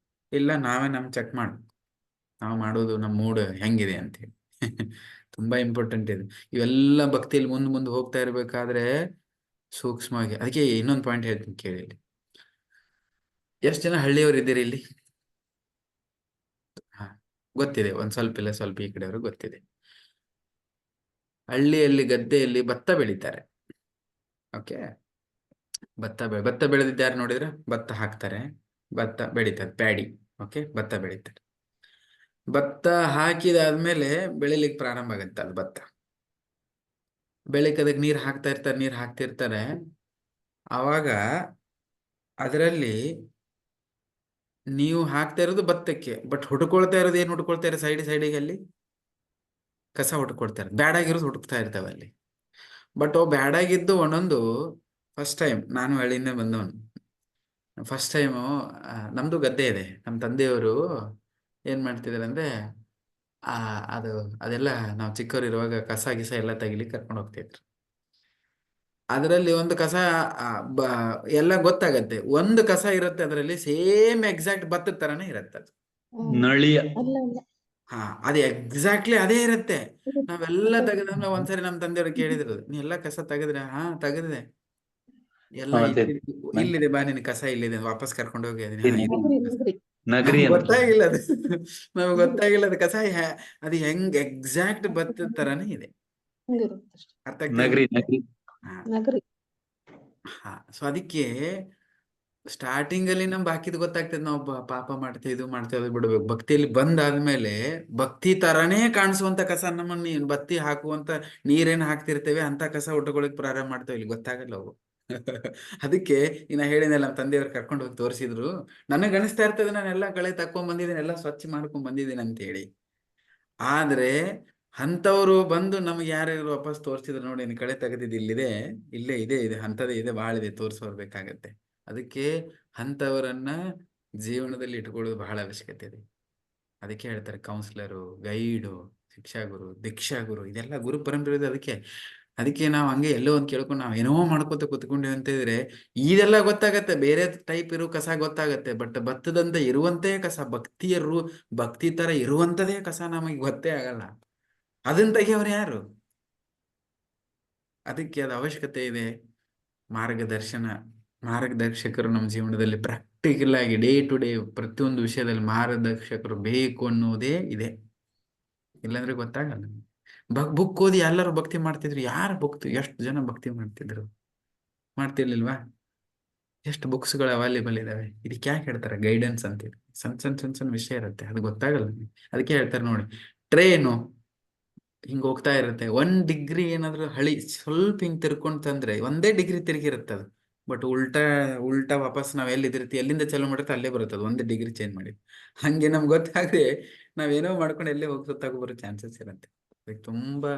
ಇಲ್ಲ ನಾವೇ ಚೆಕ್ ಮಾಡ್ಬೇಕು ನಾವು ಮಾಡೋದು ನಮ್ಮ ಮೂಡ್ ಹೆಂಗಿದೆ ಅಂತ ಹೇಳಿ. ತುಂಬಾ ಇಂಪಾರ್ಟೆಂಟ್ ಇದೆ. ಇವೆಲ್ಲ ಭಕ್ತಿಯಲ್ಲಿ ಮುಂದೆ ಹೋಗ್ತಾ ಇರ್ಬೇಕಾದ್ರೆ ಸೂಕ್ಷ್ಮವಾಗಿ. ಅದಕ್ಕೆ ಇನ್ನೊಂದು ಪಾಯಿಂಟ್ ಹೇಳ್ತೀನಿ ಕೇಳಿ. ಇಲ್ಲಿ ಎಷ್ಟು ಜನ ಹಳ್ಳಿಯವರು ಇದ್ದೀರಿ ಇಲ್ಲಿ? ಹಾ, ಗೊತ್ತಿದೆ, ಒಂದ್ ಸ್ವಲ್ಪ ಇಲ್ಲ ಸ್ವಲ್ಪ ಈ ಕಡೆಯವರು ಗೊತ್ತಿದೆ. ಹಳ್ಳಿಯಲ್ಲಿ ಗದ್ದೆಯಲ್ಲಿ ಭತ್ತ ಬೆಳೀತಾರೆ. ಓಕೆ, ಭತ್ತ ಬೆಳೆದಿದ್ದು ಯಾರು ನೋಡಿದ್ರೆ, ಭತ್ತ ಹಾಕ್ತಾರೆ, ಭತ್ತ ಬೆಳೀತಾರೆ, ಪ್ಯಾಡಿ. ಓಕೆ, ಭತ್ತ ಬೆಳೀತಾರೆ. ಭತ್ತ ಹಾಕಿದಾದ್ಮೇಲೆ ಬೆಳಿಲಿಕ್ಕೆ ಪ್ರಾರಂಭ ಆಗತ್ತೆ ಅದು ಭತ್ತ. ಬೆಳಿಗ್ಗೆ ಅದಕ್ಕೆ ನೀರು ಹಾಕ್ತಿರ್ತಾರೆ. ಆವಾಗ ಅದರಲ್ಲಿ ನೀವು ಹಾಕ್ತಾ ಇರೋದು ಭತ್ತಕ್ಕೆ, ಬಟ್ ಹುಡ್ಕೊಳ್ತಾ ಇರೋದು ಏನು ಹುಡ್ಕೊಳ್ತಾ ಇರೋ ಸೈಡಿಗೆ ಅಲ್ಲಿ ಕಸ ಹುಡ್ಕೊಳ್ತಾರೆ, ಬ್ಯಾಡಾಗಿರೋದು ಹುಡುಕ್ತಾ ಇರ್ತಾವೆ ಅಲ್ಲಿ. ಬಟ್ ಅವು ಬ್ಯಾಡಾಗಿದ್ದು ಒಂದೊಂದು ಫಸ್ಟ್ ಟೈಮ್, ನಾನು ಹಳ್ಳಿಯಿಂದ ಬಂದವನು, ಫಸ್ಟ್ ಟೈಮು ನಮ್ದು ಗದ್ದೆ ಇದೆ. ನಮ್ಮ ತಂದೆಯವರು ಏನ್ ಮಾಡ್ತಿದಾರೆ ಅಂದ್ರೆ ಅದೆಲ್ಲ ನಾವು ಚಿಕ್ಕವರು ಇರುವಾಗ ಕಸ ಗಿಸ ಎಲ್ಲ ತೆಗಿಲಿಕ್ಕೆ ಕರ್ಕೊಂಡು ಹೋಗ್ತಿದ್ರು. ಅದರಲ್ಲಿ ಒಂದು ಕಸ ಎಲ್ಲ ಗೊತ್ತಾಗತ್ತೆ, ಒಂದು ಕಸ ಇರುತ್ತೆ ಅದರಲ್ಲಿ ಸೇಮ್ ಎಕ್ಸಾಕ್ಟ್ ಭತ್ತದ ತರಾನೇ ಇರತ್ತೆ ಅದು. ನಳಿಯ ಹಾ, ಅದು ಎಕ್ಸಾಕ್ಟ್ಲಿ ಅದೇ ಇರುತ್ತೆ. ನಾವೆಲ್ಲ ತೆಗೆದ ಒಂದ್ಸರಿ ನಮ್ಮ ತಂದೆಯವ್ರು ಕೇಳಿದ್ರು, ನೀ ಎಲ್ಲ ಕಸ ತೆಗೆದ್ರೆ? ಹಾ ತೆಗೆದ್ರೆ. ಎಲ್ಲ ಇಲ್ಲಿದೆ ಬಾ, ನಿನ್ ಕಸ ಇಲ್ಲಿದೆ, ವಾಪಸ್ ಕರ್ಕೊಂಡು ಹೋಗಿ. ನಗರಿ ಗೊತ್ತಾಗಿಲ್ಲ ಅದು. ನಮ್ಗೆ ಗೊತ್ತಾಗಿಲ್ಲ ಅದು ಕಸ ಅದು ಹೆಂಗ್ ಎಕ್ಸಾಕ್ಟ್ ಭತ್ತದ ತರಾನೇ ಇದೆ. ಅರ್ಥ ಆಗ್ತದೆ? ಹಾ, ಸೊ ಅದಕ್ಕೆ ಸ್ಟಾರ್ಟಿಂಗ್ ಅಲ್ಲಿ ನಮ್ಗೆ ಹಾಕಿದ್ ಗೊತ್ತಾಗ್ತದೆ, ನಾವು ಪಾಪ ಮಾಡ್ತೇವೆ, ಇದು ಮಾಡ್ತೇವೆ, ಅದು ಬಿಡ್ಬೇಕು. ಭಕ್ತಿಯಲ್ಲಿ ಬಂದಾದ್ಮೇಲೆ ಭಕ್ತಿ ತರಾನೇ ಕಾಣಿಸುವಂತ ಕಸ ನಮ್ಮನ್ನ ಬತ್ತಿ ಹಾಕುವಂತ ನೀರೇನ್ ಹಾಕ್ತಿರ್ತೇವೆ ಅಂತ ಕಸ ಉಟ್ಕೊಳಕ್ ಪ್ರಾರಂಭ ಮಾಡ್ತೇವೆ, ಇಲ್ಲಿ ಗೊತ್ತಾಗಲ್ಲ ಅವು. ಅದಕ್ಕೆ ಇನ್ನ ಹೇಳಿದ್ನಲ್ಲ, ನಮ್ಮ ತಂದೆಯವ್ರು ಕರ್ಕೊಂಡು ಹೋಗಿ ತೋರಿಸಿದ್ರು. ನನಗೆ ಅನಿಸ್ತಾ ಇರ್ತದೆ ನಾನೆಲ್ಲ ಕಳೆ ತಕೊಂಡ್ ಬಂದಿದ್ದೀನಿ, ಎಲ್ಲ ಸ್ವಚ್ಛ ಮಾಡ್ಕೊಂಡ್ ಬಂದಿದ್ದೀನಿ ಅಂತ ಹೇಳಿ. ಆದ್ರೆ ಅಂತವ್ರು ಬಂದು ನಮ್ಗೆ ಯಾರ್ಯಾರು ವಾಪಸ್ ತೋರಿಸಿದ್ರು, ನೋಡಿ ನೀನ್ ಕಳೆ ತೆಗೆದಿದ್ದು ಇಲ್ಲಿದೆ, ಇಲ್ಲೇ ಇದೆ ಅಂತದೇ ಇದೆ, ಭಾಳ ಇದೆ, ತೋರಿಸೋರ್ಬೇಕಾಗತ್ತೆ. ಅದಕ್ಕೆ ಅಂತವರನ್ನ ಜೀವನದಲ್ಲಿ ಇಟ್ಕೊಳ್ಳೋದು ಬಹಳ ಅವಶ್ಯಕತೆ ಇದೆ. ಅದಕ್ಕೆ ಹೇಳ್ತಾರೆ ಕೌನ್ಸಿಲರು, ಗೈಡು, ಶಿಕ್ಷಾಗುರು, ದೀಕ್ಷಾಗುರು, ಇದೆಲ್ಲ ಗುರು ಪರಂಪರೆ. ಅದಕ್ಕೆ ನಾವು ಹಂಗೆ ಎಲ್ಲೋ ಒಂದು ಕೇಳ್ಕೊಂಡು ನಾವು ಏನೋ ಮಾಡ್ಕೊತ ಕೂತ್ಕೊಂಡೇವಿ ಅಂತ ಇದ್ರೆ ಇದೆಲ್ಲ ಗೊತ್ತಾಗತ್ತೆ. ಬೇರೆ ಟೈಪ್ ಇರೋ ಕಸ ಗೊತ್ತಾಗತ್ತೆ, ಬಟ್ ಭತ್ತದಂತ ಇರುವಂತೆ ಕಸ, ಭಕ್ತಿ ತರ ಇರುವಂತದೇ ಕಸ ನಮಗೆ ಗೊತ್ತೇ ಆಗಲ್ಲ. ಅದನ್ನ ತೆಗಿಯವ್ರು ಯಾರು? ಅದಕ್ಕೆ ಅದು ಅವಶ್ಯಕತೆ ಇದೆ. ಮಾರ್ಗದರ್ಶಕರು ನಮ್ಮ ಜೀವನದಲ್ಲಿ ಪ್ರಾಕ್ಟಿಕಲ್ ಆಗಿ ಡೇ ಟು ಡೇ ಪ್ರತಿಯೊಂದು ವಿಷಯದಲ್ಲಿ ಮಾರ್ಗದರ್ಶಕರು ಬೇಕು ಅನ್ನೋದೇ ಇದೆ. ಇಲ್ಲಾಂದ್ರೆ ಗೊತ್ತಾಗಲ್ಲ. ಬುಕ್ ಓದಿ ಎಲ್ಲರೂ ಭಕ್ತಿ ಮಾಡ್ತಿದ್ರು. ಯಾರು ಎಷ್ಟು ಜನ ಭಕ್ತಿ ಮಾಡ್ತಿರ್ಲಿಲ್ವಾ? ಎಷ್ಟು ಬುಕ್ಸ್ಗಳು ಅವೈಲೇಬಲ್ ಇದಾವೆ. ಇದಕ್ಕೆ ಯಾಕೆ ಹೇಳ್ತಾರೆ ಗೈಡೆನ್ಸ್ ಅಂತೇಳಿ? ಸಣ್ಣ ವಿಷಯ ಇರುತ್ತೆ, ಅದು ಗೊತ್ತಾಗಲ್ಲ. ಅದಕ್ಕೆ ಹೇಳ್ತಾರೆ ನೋಡಿ, ಟ್ರೈನು ಹಿಂಗ್ ಹೋಗ್ತಾ ಇರುತ್ತೆ, 1 ಡಿಗ್ರಿ ಏನಾದ್ರು ಸ್ವಲ್ಪ ಹಿಂಗ್ ತಿರ್ಕೊಂಡ್ ತಂದ್ರೆ 1 ಡಿಗ್ರಿ ತಿರುಗಿರುತ್ತೆ ಅದು. ಬಟ್ ಉಲ್ಟಾ ವಾಪಸ್ ನಾವ್ ಎಲ್ಲಿಂದ ಚಾಲೂ ಮಾಡಿರುತ್ತೆ ಅಲ್ಲೇ ಬರುತ್ತೆ, 1 ಡಿಗ್ರಿ ಚೇಂಜ್ ಮಾಡಿ. ಹಂಗೆ ನಮ್ಗೆ ಗೊತ್ತಾಗದೆ ನಾವೇನೋ ಮಾಡ್ಕೊಂಡು ಎಲ್ಲೇ ಹೋಗಿ ಬರೋ ಚಾನ್ಸಸ್ ಇರುತ್ತೆ. ಅದಕ್ಕೆ ತುಂಬಾ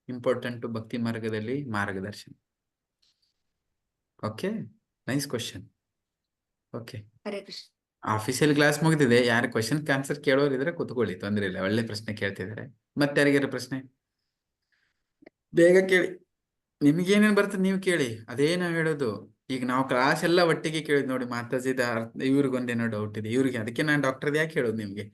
ಇಂಪಾರ್ಟೆಂಟ್ ಭಕ್ತಿ ಮಾರ್ಗದಲ್ಲಿ ಮಾರ್ಗದರ್ಶನ. Okay, nice question. Okay, official class ಮುಗಿದಿದೆ. ಯಾರು ಕ್ವಶನ್ ಆನ್ಸರ್ ಕೇಳೋರಿದ್ರೆ ಕೂತ್ಕೊಳ್ಳಿ, ತೊಂದ್ರೆ ಇಲ್ಲ, ಒಳ್ಳೆ ಪ್ರಶ್ನೆ ಕೇಳ್ತಿದ್ದಾರೆ. ಮತ್ತೆ ಯಾರಿಗಾರ ಪ್ರಶ್ನೆ ಬೇಗ ಕೇಳಿ, ನಿಮ್ಗೇನೇನ್ ಬರ್ತದೆ ನೀವು ಕೇಳಿ. ಅದೇ ನಾವ್ ಹೇಳೋದು. ಈಗ ನಾವು ಕ್ಲಾಸ್ ಎಲ್ಲ ಒಟ್ಟಿಗೆ ಕೇಳಿದ್ ನೋಡಿ, ಮಾತಾಜಿದ ಇವ್ರಿಗೊಂದೇನೋ ಡೌಟ್ ಇದೆ ಇವ್ರಿಗೆ, ಅದಕ್ಕೆ ನಾನು ಡಾಕ್ಟರ್ದು ಯಾಕೆ ಹೇಳೋದು ನಿಮ್ಗೆ.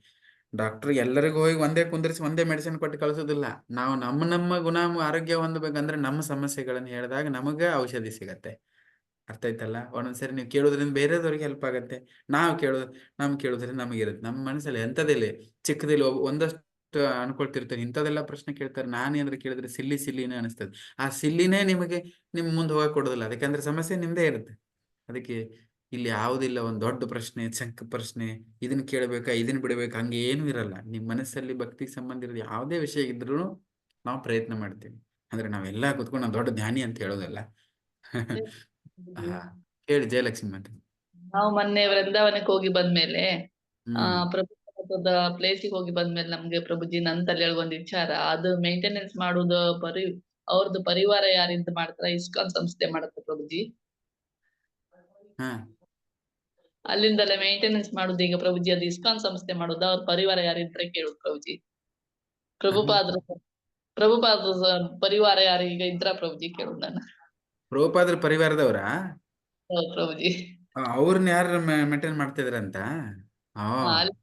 ಡಾಕ್ಟರ್ ಎಲ್ಲರಿಗೂ ಹೋಗಿ ಒಂದೇ ಕುಂದರ್ಸಿ ಒಂದೇ ಮೆಡಿಸಿನ್ ಕೊಟ್ಟು ಕಳ್ಸೋದಿಲ್ಲ. ನಾವು ನಮ್ಮ ಗುಣ ಆರೋಗ್ಯ ಹೊಂದಬೇಕಂದ್ರೆ ನಮ್ಮ ಸಮಸ್ಯೆಗಳನ್ನ ಹೇಳಿದಾಗ ನಮಗ ಔಷಧಿ ಸಿಗತ್ತೆ. ಅರ್ಥ ಆಯ್ತಲ್ಲ? ಒಂದೊಂದ್ಸರಿ ನೀವು ಕೇಳೋದ್ರಿಂದ ಬೇರೆದವ್ರಿಗೆ ಹೆಲ್ಪ್ ಆಗತ್ತೆ. ನಮ್ ಕೇಳೋದ್ರಿಂದ ನಮಗಿರುತ್ತೆ. ನಮ್ಮ ಮನಸ್ಸಲ್ಲಿ ಎಂಥದಿಲ್ಲ, ಚಿಕ್ಕದಿಲ್ಲ, ಒಂದಷ್ಟು ಅನ್ಕೊಳ್ತಿರ್ತೇನೆ, ಇಂಥದೆಲ್ಲ ಪ್ರಶ್ನೆ ಕೇಳ್ತಾರೆ. ನಾನೇನಾದ್ರು ಕೇಳಿದ್ರೆ ಸಿಲ್ಲಿನೇ ಅನಿಸ್ತದೆ. ಆ ಸಿಲ್ಲಿನೇ ನಿಮ್ ಮುಂದೆ ಹೋಗಕ್ ಕೊಡೋದಿಲ್ಲ. ಅದಕ್ಕೆ ಸಮಸ್ಯೆ ನಿಮ್ದೇ ಇರುತ್ತೆ. ಅದಕ್ಕೆ ಇಲ್ಲಿ ಯಾವುದಿಲ್ಲ ಒಂದು ದೊಡ್ಡ ಪ್ರಶ್ನೆ, ಚಿಕ್ಕ ಪ್ರಶ್ನೆ, ಇದನ್ನ ಕೇಳಬೇಕಾ ಇದನ್ನ ಬಿಡಬೇಕಾ, ಹಂಗೆ ಏನೂ ಇರಲ್ಲ. ನಿಮ್ ಮನಸ್ಸಲ್ಲಿ ಭಕ್ತಿಗೆ ಸಂಬಂಧ ಇರೋದು ಯಾವುದೇ ವಿಷಯ ಇದ್ರೂ ನಾವು ಪ್ರಯತ್ನ ಮಾಡ್ತೀವಿ. ಅಂದ್ರೆ ನಾವೆಲ್ಲ ಕುತ್ಕೊಂಡು ನಾವು ದೊಡ್ಡ ಜ್ಞಾನಿ ಅಂತ ಹೇಳೋದಲ್ಲ. ಹೇಳಿ ಜಯಲಕ್ಷ್ಮಿ ಅಂತ. ನಾವು ಮೊನ್ನೆ ವೃಂದಾವನಕ್ಕೆ ಹೋಗಿ ಬಂದ್ಮೇಲೆ ಪ್ರಭುದ ಪ್ಲೇಸಿಗೆ ಹೋಗಿ ಬಂದ್ಮೇಲೆ ನಮ್ಗೆ ಪ್ರಭುಜಿ ನನ್ನ ತಲೆಯೊಳಗೆ ಒಂದು ವಿಚಾರ, ಅದು ಮೇಂಟೆನೆನ್ಸ್ ಮಾಡುದು ಅವ್ರದ್ದು ಪರಿವಾರ ಯಾರಿಂದ ಮಾಡ್ತಾರ? ಇಸ್ಕಾನ್ ಸಂಸ್ಥೆ ಮಾಡುತ್ತೆ ಪ್ರಭುಜಿ. ಅಲ್ಲಿಂದಲೇ ಮೇಂಟೆನೆನ್ಸ್ ಮಾಡುದು ಈಗ ಪ್ರಭುಜಿ, ಅದು ಇಸ್ಕಾನ್ ಸಂಸ್ಥೆ ಮಾಡುದು, ಅವ್ರ ಪರಿವಾರ ಯಾರಿದ್ರೆ ಕೇಳುದು ಪ್ರಭುಜಿ. ಪ್ರಭುಪಾದ್ರ ಪರಿವಾರ ಯಾರು ಈಗ ಇದ್ರ ಪ್ರಭುಜಿ ಕೇಳುದು ನಾನು. ಪ್ರಭುಪಾದ್ರ ಪರಿವಾರದವರ ಹೌದು ಪ್ರಭುಜಿ. ಅವ್ರನ್ನ ಯಾರು ಮೇಂಟೈನ್ ಮಾಡ್ತಿದ್ರಂತ? ಹಾ, ಅಲ್ಲಿ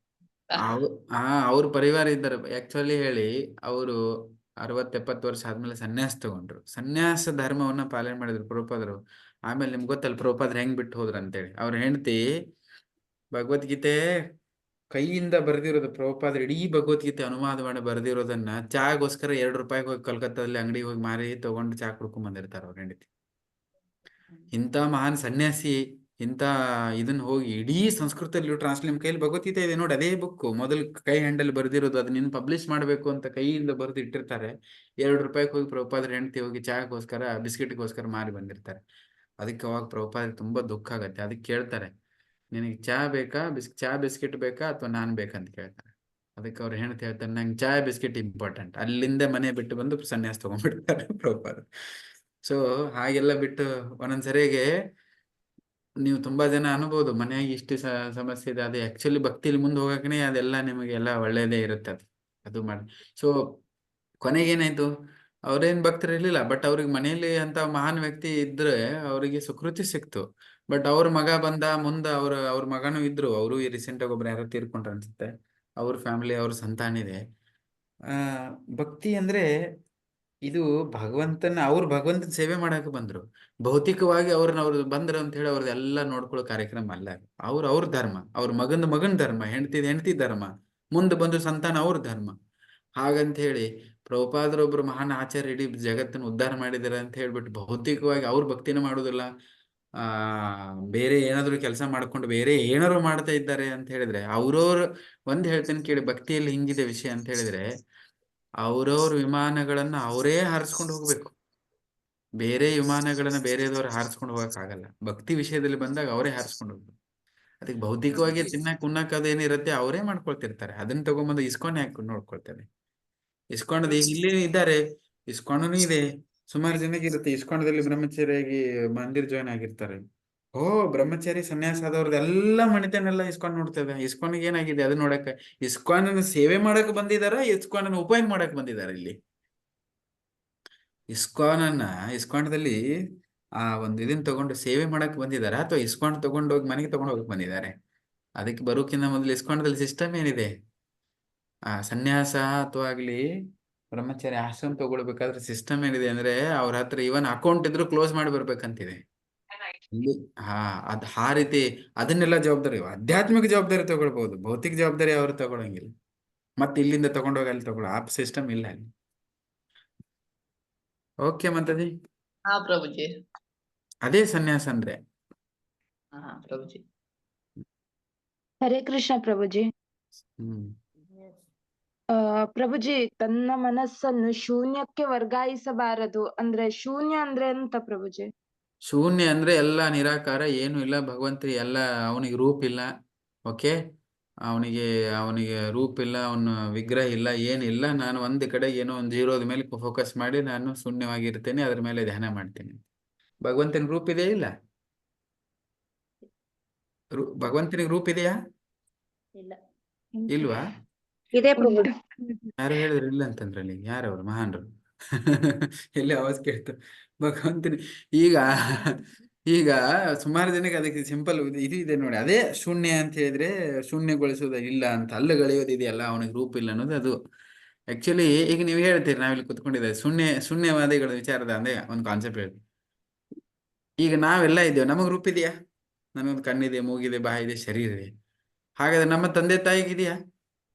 ಅವ್ರ ಪರಿವಾರ ಇದ್ದಾರೆ ಆಕ್ಚುಲಿ ಹೇಳಿ. ಅವರು 60-70 ವರ್ಷ ಆದ್ಮೇಲೆ ಸನ್ಯಾಸ ತಗೊಂಡ್ರು. ಸನ್ಯಾಸ ಧರ್ಮವನ್ನ ಪಾಲನೆ ಮಾಡಿದ್ರು ಪ್ರಭುಪಾದರು. ಆಮೇಲೆ ನಿಮ್ಗೆ ಗೊತ್ತಲ್ಲ ಪ್ರಭುಪಾದ್ರು ಹೆಂಗ್ ಬಿಟ್ಟು ಹೋದ್ರ ಅಂತೇಳಿ. ಅವ್ರ ಹೆಂಡತಿ ಭಗವದ್ಗೀತೆ ಕೈಯಿಂದ ಬರೆದಿರೋದು, ಪ್ರಭುಪಾದ್ರು ಇಡೀ ಭಗವದ್ಗೀತೆ ಅನುವಾದ ಮಾಡಿ ಬರೆದಿರೋದನ್ನ ಚಾಗೋಸ್ಕರ 2 ರೂಪಾಯಿಗೆ ಹೋಗಿ ಕಲ್ಕತ್ತಾದಲ್ಲಿ ಅಂಗಡಿಗೆ ಹೋಗಿ ಮಾರಿ ತಗೊಂಡು ಚಾ ಕುಡ್ಕೊಂಡ್ ಬಂದಿರ್ತಾರ ಅವ್ರ ಹೆಂಡತಿ. ಇಂಥ ಮಹಾನ್ ಸನ್ಯಾಸಿ ಇಂಥ ಇದನ್ನ ಹೋಗಿ ಇಡೀ ಸಂಸ್ಕೃತದಲ್ಲಿ ಟ್ರಾನ್ಸ್ಲೇಟ್, ನಿಮ್ ಕೈಯಲ್ಲಿ ಭಗವದ್ಗೀತೆ ಇದೆ ನೋಡಿ, ಅದೇ ಬುಕ್ ಮೊದಲು ಕೈ ಹ್ಯಾಂಡಲ್ ಬರೆದಿರೋದು. ಅದನ್ನ ಪಬ್ಲಿಷ್ ಮಾಡ್ಬೇಕು ಅಂತ ಕೈಯಿಂದ ಬರೆದು ಇಟ್ಟಿರ್ತಾರೆ. 2 ರೂಪಾಯಿಗೆ ಹೋಗಿ ಪ್ರಭುಪಾದ್ರ ಹೆಂಡತಿ ಹೋಗಿ ಚಾಗೋಸ್ಕರ ಬಿಸ್ಕೆಟ್ಗೋಸ್ಕರ ಮಾರಿ ಬಂದಿರ್ತಾರೆ. ಅದಕ್ಕೆ ಅವಾಗ ಪ್ರಭುಪಾದ್ರ ತುಂಬಾ ದುಃಖ ಆಗತ್ತೆ. ಅದಕ್ಕೆ ಕೇಳ್ತಾರೆ, ನಿನಗೆ ಚಾ ಬೇಕಾ, ಚಾ ಬಿಸ್ಕೆಟ್ ಬೇಕಾ ಅಥವಾ ನಾನ್ ಬೇಕಂತ ಕೇಳ್ತಾರೆ. ಅದಕ್ಕೆ ಅವ್ರ ಹೆಂಡತಿ ಹೇಳ್ತಾರೆ, ನಂಗೆ ಚಾ ಬಿಸ್ಕೆಟ್ ಇಂಪಾರ್ಟೆಂಟ್. ಅಲ್ಲಿಂದ ಮನೆ ಬಿಟ್ಟು ಬಂದು ಸನ್ಯಾಸ ತಗೊಂಡ್ಬಿಡ್ತಾರೆ ಪ್ರಭುಪಾದ್ರು. ಸೊ ಹಾಗೆಲ್ಲ ಬಿಟ್ಟು ಒಂದೊಂದ್ಸರಿಗೆ ನೀವು ತುಂಬಾ ಜನ ಅನ್ಬೋದು ಮನೆಯಾಗ ಇಷ್ಟು ಸಮಸ್ಯೆ ಇದೆ, ಅದು ಆಕ್ಚುಲಿ ಭಕ್ತಿಲಿ ಮುಂದೆ ಹೋಗಕ್ಕೆ ಅದೆಲ್ಲ ನಿಮಗೆ ಎಲ್ಲ ಒಳ್ಳೇದೇ ಇರುತ್ತೆ. ಅದು ಮಾಡಿ. ಸೊ ಕೊನೆಗೇನಾಯ್ತು, ಅವ್ರೇನ್ ಭಕ್ತರು ಇರ್ಲಿಲ್ಲ, ಬಟ್ ಅವ್ರಿಗೆ ಮನೆಯಲ್ಲಿ ಅಂತ ಮಹಾನ್ ವ್ಯಕ್ತಿ ಇದ್ರೆ ಅವರಿಗೆ ಸುಕೃತಿ ಸಿಕ್ತು. ಬಟ್ ಅವ್ರ ಮಗ ಬಂದ ಮುಂದ ಅವ್ರ ಮಗನೂ ಇದ್ರು. ಅವರು ರೀಸೆಂಟ್ ಆಗಿ ಒಬ್ರು ಯಾರೋ ತೀರ್ಕೊಂಡ್ರ ಅನ್ಸುತ್ತೆ. ಅವ್ರ ಫ್ಯಾಮಿಲಿ ಅವ್ರ ಸಂತಾನ ಇದೆ. ಭಕ್ತಿ ಅಂದ್ರೆ ಇದು ಭಗವಂತನ ಸೇವೆ ಮಾಡಕ್ ಬಂದ್ರು. ಭೌತಿಕವಾಗಿ ಅವ್ರು ಬಂದ್ರು ಅಂತ ಹೇಳಿ ಅವ್ರದ್ದೆಲ್ಲ ನೋಡ್ಕೊಳ್ಳೋ ಕಾರ್ಯಕ್ರಮ ಅಲ್ಲ. ಅವ್ರ ಧರ್ಮ, ಅವ್ರ ಮಗನ ಧರ್ಮ, ಹೆಂಡತಿ ಧರ್ಮ, ಮುಂದೆ ಬಂದು ಸಂತಾನ ಅವ್ರ ಧರ್ಮ. ಹಾಗಂತ ಹೇಳಿ ಪ್ರಭುಪಾದರೊಬ್ರು ಮಹಾನ್ ಆಚಾರ್ಯ ಇಡೀ ಜಗತ್ತನ್ನು ಉದ್ಧಾರ ಮಾಡಿದಾರೆ ಅಂತ ಹೇಳ್ಬಿಟ್ಟು ಭೌತಿಕವಾಗಿ ಅವ್ರ ಭಕ್ತಿನ ಮಾಡುದಿಲ್ಲ, ಬೇರೆ ಏನಾದ್ರು ಕೆಲಸ ಮಾಡ್ಕೊಂಡು ಬೇರೆ ಏನಾದ್ರು ಮಾಡ್ತಾ ಇದ್ದಾರೆ ಅಂತ ಹೇಳಿದ್ರೆ ಒಂದ್ ಹೇಳ್ತೇನೆ ಕೇಳಿ. ಭಕ್ತಿಯಲ್ಲಿ ಹಿಂಗಿದೆ ವಿಷಯ ಅಂತ ಹೇಳಿದ್ರೆ, ಅವ್ರವ್ರ ವಿಮಾನಗಳನ್ನ ಅವರೇ ಹಾರಿಸ್ಕೊಂಡು ಹೋಗ್ಬೇಕು. ಬೇರೆ ವಿಮಾನಗಳನ್ನ ಬೇರೆದವ್ರು ಹಾರಿಸ್ಕೊಂಡು ಹೋಗಕ್ ಆಗಲ್ಲ. ಭಕ್ತಿ ವಿಷಯದಲ್ಲಿ ಬಂದಾಗ ಅವರೇ ಹಾರಿಸ್ಕೊಂಡು ಹೋಗ್ಬೇಕು. ಅದಕ್ಕೆ ಭೌತಿಕವಾಗಿ ತಿನ್ನಕ್ ಉಣ್ಣಕ್ ಅದೇನಿರುತ್ತೆ ಅವರೇ ಮಾಡ್ಕೊಳ್ತಿರ್ತಾರೆ. ಅದನ್ನ ತಗೊಂಬಂದು ಇಸ್ಕಾನ್ ಹಾಕೊಂಡು ನೋಡ್ಕೊಳ್ತಾರೆ. ಇಸ್ಕಾನದ ಈಗ ಇಲ್ಲಿ ಇದ್ದಾರೆ, ಇಸ್ಕಾನೂ ಇದೆ, ಸುಮಾರು ಜನಕ್ಕೆ ಇರುತ್ತೆ. ಇಸ್ಕಾನದಲ್ಲಿ ಬ್ರಹ್ಮಚಾರಿಯಾಗಿ ಮಂದಿರ್ ಜಾಯ್ನ್ ಆಗಿರ್ತಾರೆ. ಬ್ರಹ್ಮಚಾರಿ ಸನ್ಯಾಸ ಆದವ್ರದ್ದೆಲ್ಲ ಮಣಿತನೆಲ್ಲ ಇಸ್ಕಾನ್ ನೋಡ್ತದೆ. ಇಸ್ಕಾನ್ಗೆ ಏನಾಗಿದೆ ಅದು ನೋಡಕ್. ಇಸ್ಕಾನನ್ನ ಸೇವೆ ಮಾಡಕ್ ಬಂದಿದಾರ, ಇಸ್ಕಾನನ್ನ ಉಪಯೋಗ ಮಾಡಕ್ ಬಂದಿದಾರ? ಇಲ್ಲಿ ಇಸ್ಕಾನದಲ್ಲಿ ಆ ಒಂದು ಇದನ್ನ ತಗೊಂಡು ಸೇವೆ ಮಾಡಕ್ ಬಂದಿದಾರ ಅಥವಾ ಇಸ್ಕಾನ್ ತಗೊಂಡೋಗಿ ಮನೆಗೆ ತಗೊಂಡು ಹೋಗಕ್ ಬಂದಿದ್ದಾರೆ? ಅದಕ್ಕೆ ಬರೋಕ್ಕಿಂತ ಮೊದಲು ಇಸ್ಕಾನದಲ್ಲಿ ಸಿಸ್ಟಮ್ ಏನಿದೆ, ಸನ್ಯಾಸ ಅಥವಾ ಆಗ್ಲಿ ಬ್ರಹ್ಮಚಾರಿ ಆಶ್ರಮ ತಗೊಳ್ಬೇಕಾದ್ರೆ ಸಿಸ್ಟಮ್ ಏನಿದೆ ಅಂದ್ರೆ ಅವ್ರ ಹತ್ರ ಇವನ್ ಅಕೌಂಟ್ ಇದ್ರು ಕ್ಲೋಸ್ ಮಾಡಿ ಬರ್ಬೇಕಂತಿದೆ. ಆ ರೀತಿ ಅದನ್ನೆಲ್ಲ ಜವಾಬ್ದಾರಿ, ಆಧ್ಯಾತ್ಮಿಕ ಜವಾಬ್ದಾರಿ ತಗೊಳ್ಬಹುದು, ಭೌತಿಕ ಜವಾಬ್ದಾರಿ ಅವ್ರು ತಗೊಳಂಗಿಲ್ಲ. ಮತ್ತೆ ಇಲ್ಲಿಂದ ತಗೊಂಡೋಗಿ ಅಲ್ಲಿ ತಗೊಳ್ಳೋ ಆ ಸಿಸ್ಟಮ್ ಇಲ್ಲ ಅಲ್ಲಿ. ಓಕೆ ಮಾತಾಜಿ. ಹಾ ಪ್ರಭುಜಿ. ಅದೇ ಸನ್ಯಾಸ ಅಂದ್ರೆ. ಹಾ ಪ್ರಭುಜಿ. ಹರೇ ಕೃಷ್ಣ ಪ್ರಭುಜಿ. ಪ್ರಭುಜಿ, ತನ್ನ ಮನಸ್ಸನ್ನು ಶೂನ್ಯಕ್ಕೆ ವರ್ಗಾಯಿಸಬಾರದು ಅಂದ್ರೆ ಶೂನ್ಯ ಅಂದ್ರೆ ಎಂತ ಪ್ರಭುಜಿ? ಶೂನ್ಯ ಅಂದ್ರೆ ಎಲ್ಲ ನಿರಾಕಾರ, ಏನು ಇಲ್ಲ, ಭಗವಂತ ಎಲ್ಲ, ಅವನಿಗೆ ರೂಪ ಇಲ್ಲ. ಓಕೆ, ಅವನಿಗೆ ರೂಪ ಇಲ್ಲ, ಅವನ ವಿಗ್ರಹ ಇಲ್ಲ, ಏನಿಲ್ಲ. ನಾನು ಒಂದ್ ಕಡೆ ಏನೋ ಒಂದು ಜೀರೋದ ಮೇಲೆ ಫೋಕಸ್ ಮಾಡಿ ನಾನು ಶೂನ್ಯವಾಗಿರ್ತೇನೆ, ಅದ್ರ ಮೇಲೆ ಧ್ಯಾನ ಮಾಡ್ತೇನೆ. ಭಗವಂತನ ರೂಪ ಇದೆಯಾ? ಇಲ್ಲ. ಭಗವಂತನಿಗೆ ರೂಪ ಇದೆಯಾ? ಇಲ್ವಾ? ಇದೆ ಪ್ರಭು. ಯಾರು ಹೇಳಿದ್ರು ಇಲ್ಲ ಅಂತಂದ್ರಲ್ಲಿ? ಯಾರವ್ರು ಮಹಾನ್ರು? ಎಲ್ಲಿ ಆವಾಜ್ ಕೇಳ್ತು ಭಗವಂತನ. ಈಗ ಸುಮಾರು ಜನಕ್ಕೆ ಅದಕ್ಕೆ ಸಿಂಪಲ್ ಇದು ಇದೆ ನೋಡಿ, ಅದೇ ಶೂನ್ಯ ಅಂತ ಹೇಳಿದ್ರೆ ಶೂನ್ಯಗೊಳಿಸೋದ ಇಲ್ಲ ಅಂತ, ಅಲ್ಲಗಳೆಯೋದಿದೆಯಲ್ಲ, ಅವನಿಗೆ ರೂಪ ಇಲ್ಲ ಅನ್ನೋದು ಅದು. ಆಕ್ಚುಲಿ ಈಗ ನೀವು ಹೇಳ್ತೀರಿ, ನಾವಿಲ್ಲಿ ಕುತ್ಕೊಂಡಿದ್ದೇವೆ, ಶೂನ್ಯವಾದಿಗಳ ವಿಚಾರದ ಅಂದ್ರೆ ಒಂದು ಕಾನ್ಸೆಪ್ಟ್ ಹೇಳಿ. ಈಗ ನಾವೆಲ್ಲ ಇದ್ದೇವೆ, ನಮಗ್ ರೂಪ ಇದೆಯಾ? ನನಗೊಂದು ಕಣ್ಣಿದೆ, ಮೂಗಿದೆ, ಬಾಯಿ ಇದೆ, ಶರೀರ ಇದೆ. ಹಾಗಾದ್ರೆ ನಮ್ಮ ತಂದೆ ತಾಯಿಗಿದೆಯಾ?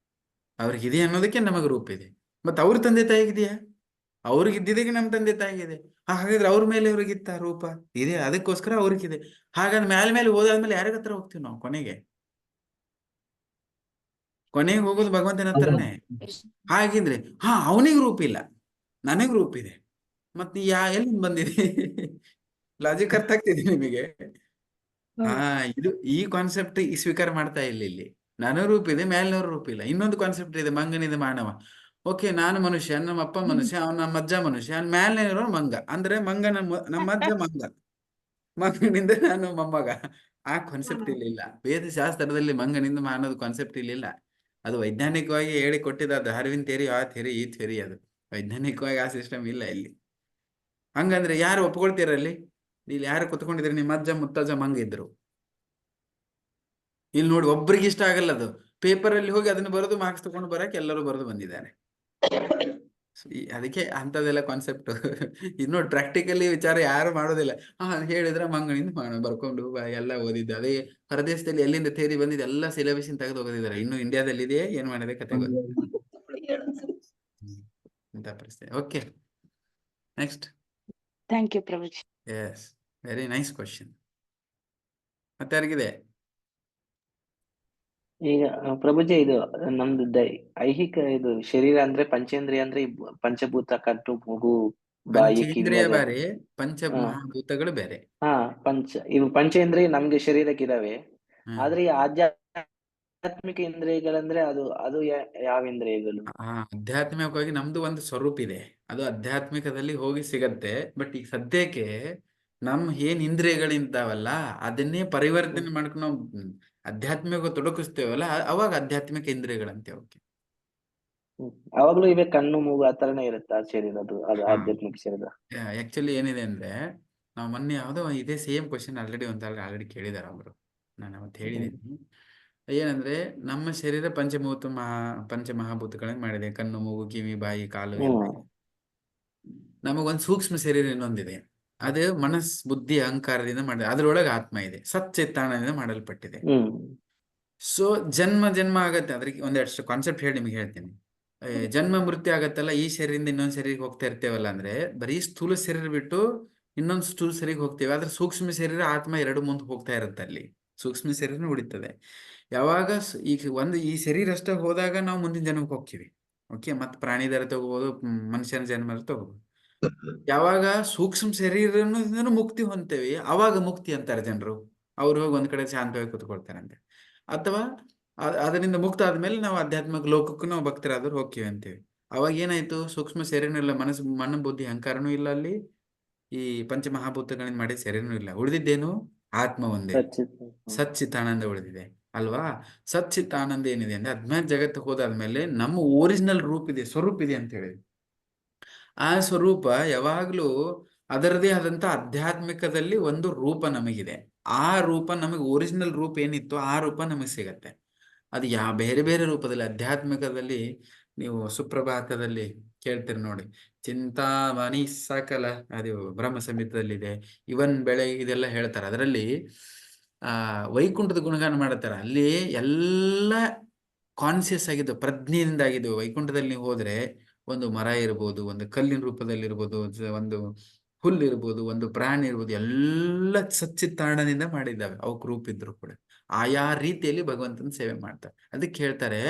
ಅವ್ರಿಗಿದೆ ಅನ್ನೋದಕ್ಕೆ ನಮಗೆ ರೂಪ ಇದೆ. ಮತ್ತೆ ಅವ್ರ ತಂದೆ ತಾಯಿಗಿದೆಯಾ? ಅವ್ರಿಗಿದ್ದಿದ್ದಕ್ಕೆ ನಮ್ಮ ತಂದೆ ತಾಯಿಗಿದೆ. ಹಾಗಾದ್ರೆ ಅವ್ರ ಮೇಲೆ ಅವ್ರಿಗಿತ್ತ ರೂಪ ಇದೆ, ಅದಕ್ಕೋಸ್ಕರ ಅವ್ರಿಗಿದೆ. ಹಾಗಾದ್ರೆ ಮೇಲೆ ಹೋದಾದ್ಮೇಲೆ ಯಾರಿಗ ಹತ್ರ ಹೋಗ್ತೀವಿ ನಾವು? ಕೊನೆಗೆ ಹೋಗೋದು ಭಗವಂತನ ಹತ್ರನೇ. ಹಾಗಿದ್ರೆ ಅವನಿಗೆ ರೂಪ ಇಲ್ಲ, ನನಗ್ ರೂಪ ಇದೆ. ಮತ್ತೆ ಎಲ್ಲಿ ಬಂದಿದೆ? ಲಾಜಿಕ್ ಅರ್ಥ ಆಗ್ತಿದೆ ನಿಮಗೆ? ಇದು ಈ ಕಾನ್ಸೆಪ್ಟ್ ಸ್ವೀಕಾರ ಮಾಡ್ತಾ ಇಲ್ಲ ಇಲ್ಲಿ. ನನಗ ರೂಪ ಇದೆ, ಮೇಲಿನವ್ರ ರೂಪ ಇಲ್ಲ. ಇನ್ನೊಂದು ಕಾನ್ಸೆಪ್ಟ್ ಇದೆ, ಮಂಗನಿದೆ ಮಾನವ. ಓಕೆ, ನಾನು ಮನುಷ್ಯ, ನಮ್ಮ ಅಪ್ಪ ಮನುಷ್ಯ, ಅವನ ನಮ್ಮ ಅಜ್ಜ ಮನುಷ್ಯ, ಮೇಲಿರೋ ಮಂಗ. ಅಂದ್ರೆ ಮಂಗ ನಮ್ಮ ಅಜ್ಜ ಮಂಗ, ಮಂಗನಿಂದ ನಾನು ಮೊಮ್ಮಗ. ಆ ಕಾನ್ಸೆಪ್ಟ್ ಇಲ್ಲಿಲ್ಲ. ವೇದಶಾಸ್ತ್ರದಲ್ಲಿ ಮಂಗನಿಂದ ಅನ್ನೋದು ಕಾನ್ಸೆಪ್ಟ್ ಇಲ್ಲಿಲ್ಲ. ಅದು ವೈಜ್ಞಾನಿಕವಾಗಿ ಹೇಳಿ ಕೊಟ್ಟಿದ್ದ ಡಾರ್ವಿನ್ ಥಿಯರಿ, ಆ ಥಿಯರಿ, ಈ ಥಿಯರಿ. ಅದು ವೈಜ್ಞಾನಿಕವಾಗಿ ಆ ಸಿಸ್ಟಮ್ ಇಲ್ಲ ಇಲ್ಲಿ. ಹಂಗಂದ್ರೆ ಯಾರು ಒಪ್ಕೊಳ್ತೀರಲ್ಲಿ? ಇಲ್ಲಿ ಯಾರು ಕುತ್ಕೊಂಡಿದ್ರಿ? ನಿಮ್ಮ ಅಜ್ಜ ಮುತ್ತಜ್ಜ ಮಂಗ ಇದ್ರು. ಇಲ್ಲಿ ನೋಡಿ, ಒಬ್ರಿಗೆ ಇಷ್ಟ ಆಗಲ್ಲ ಅದು. ಪೇಪರ್ ಅಲ್ಲಿ ಹೋಗಿ ಅದನ್ನ ಬರೆದು ಮಾರ್ಕ್ಸ್ ತಗೊಂಡು ಬರಕ್ಕೆ ಎಲ್ಲರೂ ಬರೆದು ಬಂದಿದ್ದಾರೆ. ಅದಕ್ಕೆ ಅಂತದೆಲ್ಲ ಕಾನ್ಸೆಪ್ಟ್ ಇದು ನೋಡಿ, ಪ್ರಾಕ್ಟಿಕಲಿ ವಿಚಾರ ಯಾರು ಮಾಡೋದಿಲ್ಲ. ಹೇಳಿದ್ರೆ ಮಂಗನಿಂದ ಬರ್ಕೊಂಡು ಎಲ್ಲ ಓದಿದ್ದು. ಅದೇ ಹೊರದೇಶದಲ್ಲಿ ಎಲ್ಲಿಂದ ಥಿಯರಿ ಬಂದಿದೆ ಎಲ್ಲ ಸಿಲೆಬಸ್ ತೆಗೆದು ಹೋಗೋದಿದ್ದಾರೆ. ಇನ್ನು ಇಂಡಿಯಾದಲ್ಲಿ ಇದೆಯೇ ಏನ್ ಮಾಡಿದೆ ಕತೆ ಅಂತ ಪರಿಸ್ಥಿತಿ. Okay, next. Thank you Prabhuji. Yes, very nice question. ಮತ್ತೆ ಯಾರಿಗಿದೆ? ಈಗ ಪ್ರಭುಜಿ, ಇದು ನಮ್ದು ಐಹಿಕ ಇದು ಶರೀರ ಅಂದ್ರೆ ಪಂಚೇಂದ್ರಿಯ ಅಂದ್ರೆ ಈ ಪಂಚಭೂತ, ಕಟ್ಟು, ಮೂಗು, ಬಾಯಿ, ಕಿವಿ ಪಂಚೇಂದ್ರಿಯ ಬೇರೆ, ಪಂಚ ಮಹಾಭೂತಗಳು ಬೇರೆ. ಇವು ಪಂಚೇಂದ್ರಿಯ ನಮ್ಗೆ ಶರೀರಕ್ಕೆ ಇದಾವೆ. ಹ್ಮ್. ಆದ್ರೆ ಈ ಆಧ್ಯಾತ್ಮಿಕ ಇಂದ್ರಿಯಗಳಂದ್ರೆ ಅದು ಯಾವ ಇಂದ್ರಿಯಗಳು? ಆಧ್ಯಾತ್ಮಿಕವಾಗಿ ನಮ್ದು ಒಂದು ಸ್ವರೂಪ ಇದೆ, ಅದು ಆಧ್ಯಾತ್ಮಿಕದಲ್ಲಿ ಹೋಗಿ ಸಿಗತ್ತೆ. ಬಟ್ ಈಗ ಸದ್ಯಕ್ಕೆ ನಮ್ ಏನ್ ಇಂದ್ರಿಯಗಳಿಂದಾವಲ್ಲ ಅದನ್ನೇ ಪರಿವರ್ತನೆ ಮಾಡ್ಕೊಂಡು ನಾವು ಆಧ್ಯಾತ್ಮಿಕ ತೊಡಗಿಸ್ತೇವಲ್ಲ, ಅವಾಗ ಆಧ್ಯಾತ್ಮಿಕ ಇಂದ್ರಿಯಗಳಂತೆ. ಓಕೆ, ಅವಾಗ್ಲೂ ಇವೆ ಕಣ್ಣು, ಮೂಗು ಆ ತರನೇ ಇರುತ್ತೆ ಶರೀರ, ಅದು ಆಧ್ಯಾತ್ಮಿಕ ಶರೀರ. ಆಕ್ಚುಲಿ ಏನಿದೆ ಅಂದ್ರೆ, ನಾವು ಮೊನ್ನೆ ಯಾವ್ದೋ ಇದೇ ಸೇಮ್ ಕ್ವಶನ್ ಆಲ್ರೆಡಿ ಕೇಳಿದಾರ ಅವರು. ನಾನು ಅವತ್ತು ಹೇಳಿದ್ದೀನಿ ಏನಂದ್ರೆ, ನಮ್ಮ ಶರೀರ ಪಂಚಮಹಾಭೂತಗಳನ್ನ ಮಾಡಿದೆ. ಕಣ್ಣು, ಮೂಗು, ಕಿವಿ, ಬಾಯಿ, ಕಾಲು ಎಲ್ಲ ಇದೆ. ನಮಗೊಂದು ಸೂಕ್ಷ್ಮ ಶರೀರ ಇನ್ನೊಂದಿದೆ, ಅದು ಮನಸ್, ಬುದ್ಧಿ, ಅಹಂಕಾರದಿಂದ ಮಾಡಿದೆ. ಅದ್ರೊಳಗೆ ಆತ್ಮ ಇದೆ, ಸಚ್ಚಿತ್ತಾನದಿಂದ ಮಾಡಲ್ಪಟ್ಟಿದೆ. ಸೊ ಜನ್ಮ ಆಗತ್ತೆ. ಅದ್ರಿಗೆ ಒಂದೆರಡು ಕಾನ್ಸೆಪ್ಟ್ ಹೇಳಿ ನಿಮ್ಗೆ ಹೇಳ್ತೀನಿ. ಜನ್ಮ ಮೃತ್ಯು ಆಗತ್ತಲ್ಲ, ಈ ಶರೀರದಿಂದ ಇನ್ನೊಂದ್ ಶರೀರಕ್ಕೆ ಹೋಗ್ತಾ ಇರ್ತೇವಲ್ಲ, ಅಂದ್ರೆ ಬರೀ ಸ್ಥೂಲ ಶರೀರ ಬಿಟ್ಟು ಇನ್ನೊಂದು ಸ್ಥೂಲ ಶರೀರಕ್ಕೆ ಹೋಗ್ತೇವೆ. ಆದ್ರೆ ಸೂಕ್ಷ್ಮ ಶರೀರ, ಆತ್ಮ ಎರಡು ಮುಂದೆ ಹೋಗ್ತಾ ಇರುತ್ತೆ. ಅಲ್ಲಿ ಸೂಕ್ಷ್ಮ ಶರೀರ ಉಳಿತದೆ. ಯಾವಾಗ ಈಗ ಈ ಶರೀರ ಅಷ್ಟೇ ಹೋದಾಗ ನಾವು ಮುಂದಿನ ಜನ್ಮಕ್ಕೆ ಹೋಗ್ತೀವಿ. ಓಕೆ, ಮತ್ತೆ ಪ್ರಾಣಿ ದರ ತಗೋಬಹುದು, ಮನುಷ್ಯನ ಜನ್ಮ ತಗೋಬಹುದು. ಯಾವಾಗ ಸೂಕ್ಷ್ಮ ಶರೀರನು ಮುಕ್ತಿ ಹೊಂತೇವಿ, ಅವಾಗ ಮುಕ್ತಿ ಅಂತಾರೆ ಜನರು. ಅವ್ರು ಹೋಗಿ ಒಂದ್ ಕಡೆ ಶಾಂತವಾಗಿ ಕೂತ್ಕೊಳ್ತಾರಂತೆ. ಅಥವಾ ಅದರಿಂದ ಮುಕ್ತ ಆದ್ಮೇಲೆ ನಾವು ಆಧ್ಯಾತ್ಮಿಕ ಲೋಕಕ್ಕೂ ನಾವು ಭಕ್ತರಾದ್ರು ಹೋಗ್ತೀವಿ ಅಂತೇವಿ. ಅವಾಗ ಏನಾಯ್ತು? ಸೂಕ್ಷ್ಮ ಶರೀರನೂ ಇಲ್ಲ, ಮನ ಬುದ್ಧಿ ಅಹಂಕಾರನೂ ಇಲ್ಲ, ಅಲ್ಲಿ ಈ ಪಂಚಮಹಾಭೂತಗಳಿಂದ ಮಾಡಿದ ಶರೀರನೂ ಇಲ್ಲ. ಉಳಿದಿದ್ದೇನು? ಆತ್ಮ ಒಂದೇ, ಸಚ್ಚಿತ್ತಾನಂದ ಉಳಿದಿದೆ ಅಲ್ವಾ? ಸಚ್ಚಿತ್ತಾನಂದ ಏನಿದೆ ಅಂದ್ರೆ, ಅಜ್ಞಾನ ಜಗತ್ತಿಗೆ ಹೋದಾದ್ಮೇಲೆ ನಮ್ಮ ಒರಿಜಿನಲ್ ರೂಪ ಇದೆ, ಸ್ವರೂಪ ಇದೆ ಅಂತ ಹೇಳಿದ್ವಿ. ಆ ಸ್ವರೂಪ ಯಾವಾಗ್ಲೂ ಅದರದೇ ಆದಂತ ಆಧ್ಯಾತ್ಮಿಕದಲ್ಲಿ ಒಂದು ರೂಪ ನಮಗಿದೆ. ಆ ರೂಪ ನಮಗೆ ಒರಿಜಿನಲ್ ರೂಪ ಏನಿತ್ತು ಆ ರೂಪ ನಮಗೆ ಸಿಗತ್ತೆ. ಅದು ಬೇರೆ ಬೇರೆ ರೂಪದಲ್ಲಿ ಆಧ್ಯಾತ್ಮಿಕದಲ್ಲಿ ನೀವು ಸುಪ್ರಭಾತದಲ್ಲಿ ಕೇಳ್ತೀರಿ ನೋಡಿ, ಚಿಂತಾಮಣಿ ಸಕಲ, ಅದು ಬ್ರಹ್ಮ ಸಂಹಿತದಲ್ಲಿದೆ. ಇವನ್ ಬೆಳೆ ಇದೆಲ್ಲ ಹೇಳ್ತಾರೆ. ಅದರಲ್ಲಿ ವೈಕುಂಠದ ಗುಣಗಾನ ಮಾಡುತ್ತಾರೆ. ಅಲ್ಲಿ ಎಲ್ಲ ಕಾನ್ಸಿಯಸ್ ಆಗಿದ್ದು, ಪ್ರಜ್ಞೆಯಿಂದ ಆಗಿದ್ದು. ವೈಕುಂಠದಲ್ಲಿ ನೀವು ಹೋದ್ರೆ ಒಂದು ಮರ ಇರ್ಬೋದು, ಒಂದು ಕಲ್ಲಿನ ರೂಪದಲ್ಲಿ ಇರ್ಬೋದು, ಒಂದು ಹುಲ್ಲು ಇರ್ಬೋದು, ಒಂದು ಪ್ರಾಣಿ ಇರ್ಬೋದು, ಎಲ್ಲ ಸಚ್ಚಿತ್ತಾನದಿಂದ ಮಾಡಿದ್ದಾವೆ. ಅವಕ್ಕೆ ರೂಪ ಇದ್ರು ಕೂಡ ಆಯಾ ರೀತಿಯಲ್ಲಿ ಭಗವಂತನ ಸೇವೆ ಮಾಡ್ತಾರೆ. ಅದಕ್ಕೆ ಹೇಳ್ತಾರೆ,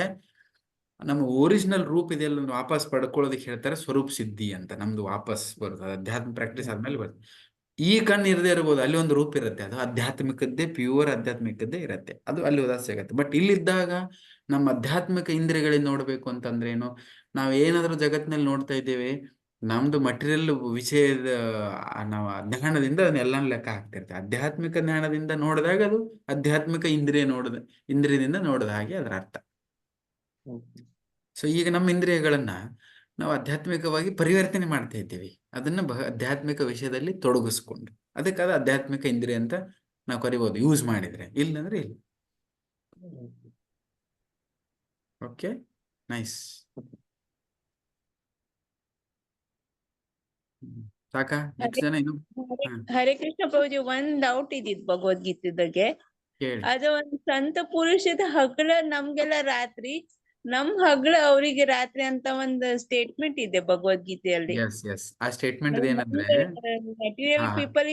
ನಮ್ಮ ಒರಿಜಿನಲ್ ರೂಪ ಇದೆಲ್ಲ ವಾಪಸ್ ಪಡ್ಕೊಳ್ಳೋದಕ್ಕೆ ಹೇಳ್ತಾರೆ ಸ್ವರೂಪ ಸಿದ್ಧಿ ಅಂತ. ನಮ್ದು ವಾಪಸ್ ಬರುತ್ತೆ, ಅಧ್ಯಾತ್ಮ ಪ್ರಾಕ್ಟೀಸ್ ಆದ್ಮೇಲೆ ಬರುತ್ತೆ. ಈ ಕಣ್ಣು ಇರದೇ ಇರ್ಬೋದು, ಅಲ್ಲಿ ಒಂದು ರೂಪ ಇರುತ್ತೆ, ಅದು ಆಧ್ಯಾತ್ಮಿಕದ್ದೇ, ಪ್ಯೂರ್ ಆಧ್ಯಾತ್ಮಿಕದ್ದೇ ಇರುತ್ತೆ. ಅದು ಅಲ್ಲಿ ಉದಾಸ ಆಗುತ್ತೆ. ಬಟ್ ಇಲ್ಲಿದ್ದಾಗ ನಮ್ಮ ಆಧ್ಯಾತ್ಮಿಕ ಇಂದ್ರಿಯಗಳಿಂದ ನೋಡ್ಬೇಕು ಅಂತಂದ್ರೆ ಏನು, ನಾವ್ ಏನಾದ್ರೂ ಜಗತ್ತಿನಲ್ಲಿ ನೋಡ್ತಾ ಇದ್ದೇವೆ, ನಮ್ದು ಮಟೀರಿಯಲ್ ವಿಷಯದ ನಾವು ಜ್ಞಾನದಿಂದ ಅದನ್ನೆಲ್ಲ ಲೆಕ್ಕ ಹಾಕ್ತಿರ್ತೇವೆ. ಆಧ್ಯಾತ್ಮಿಕ ಜ್ಞಾನದಿಂದ ನೋಡಿದಾಗ ಅದು ಆಧ್ಯಾತ್ಮಿಕ ಇಂದ್ರಿಯದಿಂದ ನೋಡಿದ ಹಾಗೆ ಅದರ ಅರ್ಥ. ಸೊ ಈಗ ನಮ್ಮ ಇಂದ್ರಿಯಗಳನ್ನ ನಾವು ಆಧ್ಯಾತ್ಮಿಕವಾಗಿ ಪರಿವರ್ತನೆ ಮಾಡ್ತಾ ಇದ್ದೀವಿ, ಅದನ್ನ ಆಧ್ಯಾತ್ಮಿಕ ವಿಷಯದಲ್ಲಿ ತೊಡಗಿಸ್ಕೊಂಡು. ಅದಕ್ಕಾದ ಆಧ್ಯಾತ್ಮಿಕ ಇಂದ್ರಿಯ ಅಂತ ನಾವು ಕರಿಬಹುದು, ಯೂಸ್ ಮಾಡಿದ್ರೆ. ಇಲ್ಲಂದ್ರೆ ಇಲ್ಲ. Okay, nice. ಸಾಕಾ? ನೆಕ್ಸ್ಟ್ ಜನ ಇನ್ನು ಹರೇ ಕೃಷ್ಣ ಪ್ರಭುಜಿ, ಒಂದ್ ಡೌಟ್ ಇದ್ದಿದ್ ಭಗವದ್ಗೀತೆದಾಗೆ. ಅದು ಒಂದ್ ಸಂತ ಪುರುಷದ ಹಗಲ ನಮ್ಗೆಲ್ಲ ರಾತ್ರಿ, ನಮ್ ಹಗಲ ಅವರಿಗೆ ರಾತ್ರಿ ಅಂತ ಒಂದು ಸ್ಟೇಟ್ಮೆಂಟ್ ಇದೆ ಭಗವದ್ಗೀತೆಯಲ್ಲಿ. ಆ ಸ್ಟೇಟ್ಮೆಂಟ್ ಏನಂದ್ರೆ, ಮೆಟೀರಿಯಲ್ ಪೀಪಲ್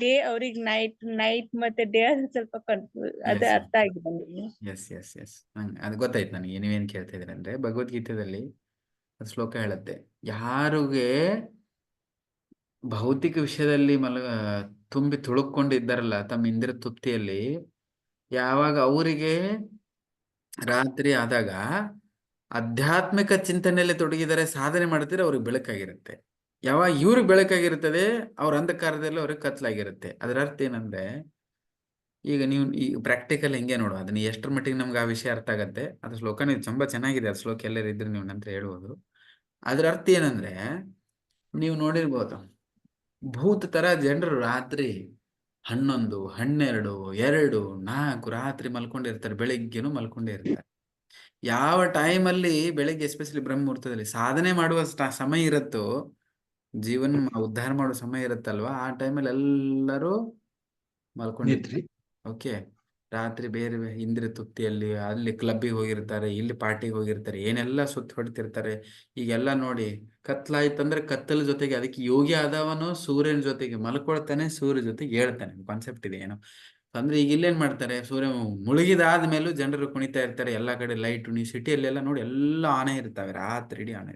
ಡೇ, ಅವ್ರಿಗೆ ನೈಟ್ ಮತ್ತೆ ಡೇ ಸ್ವಲ್ಪ ಅದ ಅರ್ಥ ಆಗಿದೆ. ಅದು ಗೊತ್ತಾಯ್ತು ನನಗೆ ನೀವೇನ್ ಕೇಳ್ತಾ ಇದ್ದೀರಿ ಅಂದ್ರೆ, ಭಗವದ್ಗೀತೆಯಲ್ಲಿ ಶ್ಲೋಕ ಹೇಳುತ್ತೆ, ಯಾರಿಗೆ ಭೌತಿಕ ವಿಷಯದಲ್ಲಿ ತುಂಬಿ ತುಳುಕೊಂಡಿದ್ದಾರಲ್ಲ ತಮ್ಮ ಇಂದ್ರಿಯ ತೃಪ್ತಿಯಲ್ಲಿ, ಯಾವಾಗ ಅವರಿಗೆ ರಾತ್ರಿ ಆದಾಗ ಆಧ್ಯಾತ್ಮಿಕ ಚಿಂತನೆಯಲ್ಲಿ ತೊಡಗಿದರೆ, ಸಾಧನೆ ಮಾಡ್ತಿದ್ರೆ ಅವ್ರಿಗೆ ಬೆಳಕಾಗಿರುತ್ತೆ. ಯಾವಾಗ ಇವ್ರಿಗೆ ಬೆಳಕಾಗಿರುತ್ತದೆ, ಅವ್ರ ಅಂಧಕಾರದಲ್ಲಿ ಅವ್ರಿಗೆ ಕತ್ಲಾಗಿರುತ್ತೆ. ಅದರ ಅರ್ಥ ಏನಂದ್ರೆ, ಈಗ ನೀವು ಈ ಪ್ರಾಕ್ಟಿಕಲ್ ಹಿಂಗೆ ನೋಡು, ಅದನ್ನ ಎಷ್ಟರ ಮಟ್ಟಿಗೆ ನಮ್ಗೆ ಆ ವಿಷಯ ಅರ್ಥ ಆಗತ್ತೆ. ಅದು ಶ್ಲೋಕನೇ ತುಂಬಾ ಚೆನ್ನಾಗಿದೆ. ಅದು ಶ್ಲೋಕ ಎಲ್ಲರೂ ಇದ್ರೆ ನೀವು ನಂತರ ಹೇಳ್ಬೋದು. ಅದ್ರ ಅರ್ಥ ಏನಂದ್ರೆ, ನೀವು ನೋಡಿರ್ಬೋದು, ಭೂತ ತರ ಜನರು ರಾತ್ರಿ 11, 12, 2, 4 ರಾತ್ರಿ ಮಲ್ಕೊಂಡಿರ್ತಾರೆ, ಬೆಳಿಗ್ಗೆನೂ ಮಲ್ಕೊಂಡೇ ಇರ್ತಾರೆ. ಯಾವ ಟೈಮಲ್ಲಿ ಬೆಳಿಗ್ಗೆ ಎಸ್ಪೆಷಲಿ ಬ್ರಹ್ಮಮುಹೂರ್ತದಲ್ಲಿ ಸಾಧನೆ ಮಾಡುವ ಸಮಯ ಇರುತ್ತೋ, ಜೀವನ ಉದ್ಧಾರ ಮಾಡೋ ಸಮಯ ಇರುತ್ತಲ್ವಾ, ಆ ಟೈಮಲ್ಲಿ ಎಲ್ಲರೂ ಮಲ್ಕೊಂಡಿರ್ತಾರೆ. ಓಕೆ, ರಾತ್ರಿ ಬೇರೆ ಇಂದ್ರ ತುಪ್ತಿಯಲ್ಲಿ ಅಲ್ಲಿ ಕ್ಲಬ್ಬಿಗೆ ಹೋಗಿರ್ತಾರೆ, ಇಲ್ಲಿ ಪಾರ್ಟಿಗೆ ಹೋಗಿರ್ತಾರೆ, ಏನೆಲ್ಲ ಸುತ್ತ ಹೊಡಿತಿರ್ತಾರೆ. ಈಗೆಲ್ಲ ನೋಡಿ, ಕತ್ಲಾಯ್ತಂದ್ರೆ ಕತ್ತಲ ಜೊತೆಗೆ, ಅದಕ್ಕೆ ಯೋಗಿ ಆದವನು ಸೂರ್ಯನ ಜೊತೆಗೆ ಮಲ್ಕೊಳ್ತಾನೆ, ಸೂರ್ಯ ಜೊತೆಗೆ ಹೇಳ್ತಾನೆ. ಕಾನ್ಸೆಪ್ಟ್ ಇದೆ ಏನೋ. ಅಂದ್ರೆ ಈಗ ಇಲ್ಲೇನ್ ಮಾಡ್ತಾರೆ, ಸೂರ್ಯ ಮುಳುಗಿದಾದ ಮೇಲೂ ಜನರು ಕುಣಿತಾ ಇರ್ತಾರೆ. ಎಲ್ಲಾ ಕಡೆ ಲೈಟ್, ನೀವು ಸಿಟಿಯಲ್ಲೆಲ್ಲ ನೋಡಿ ಎಲ್ಲ ಆನೆ ಇರ್ತಾವೆ, ರಾತ್ರಿ ಇಡೀ ಆನೆ.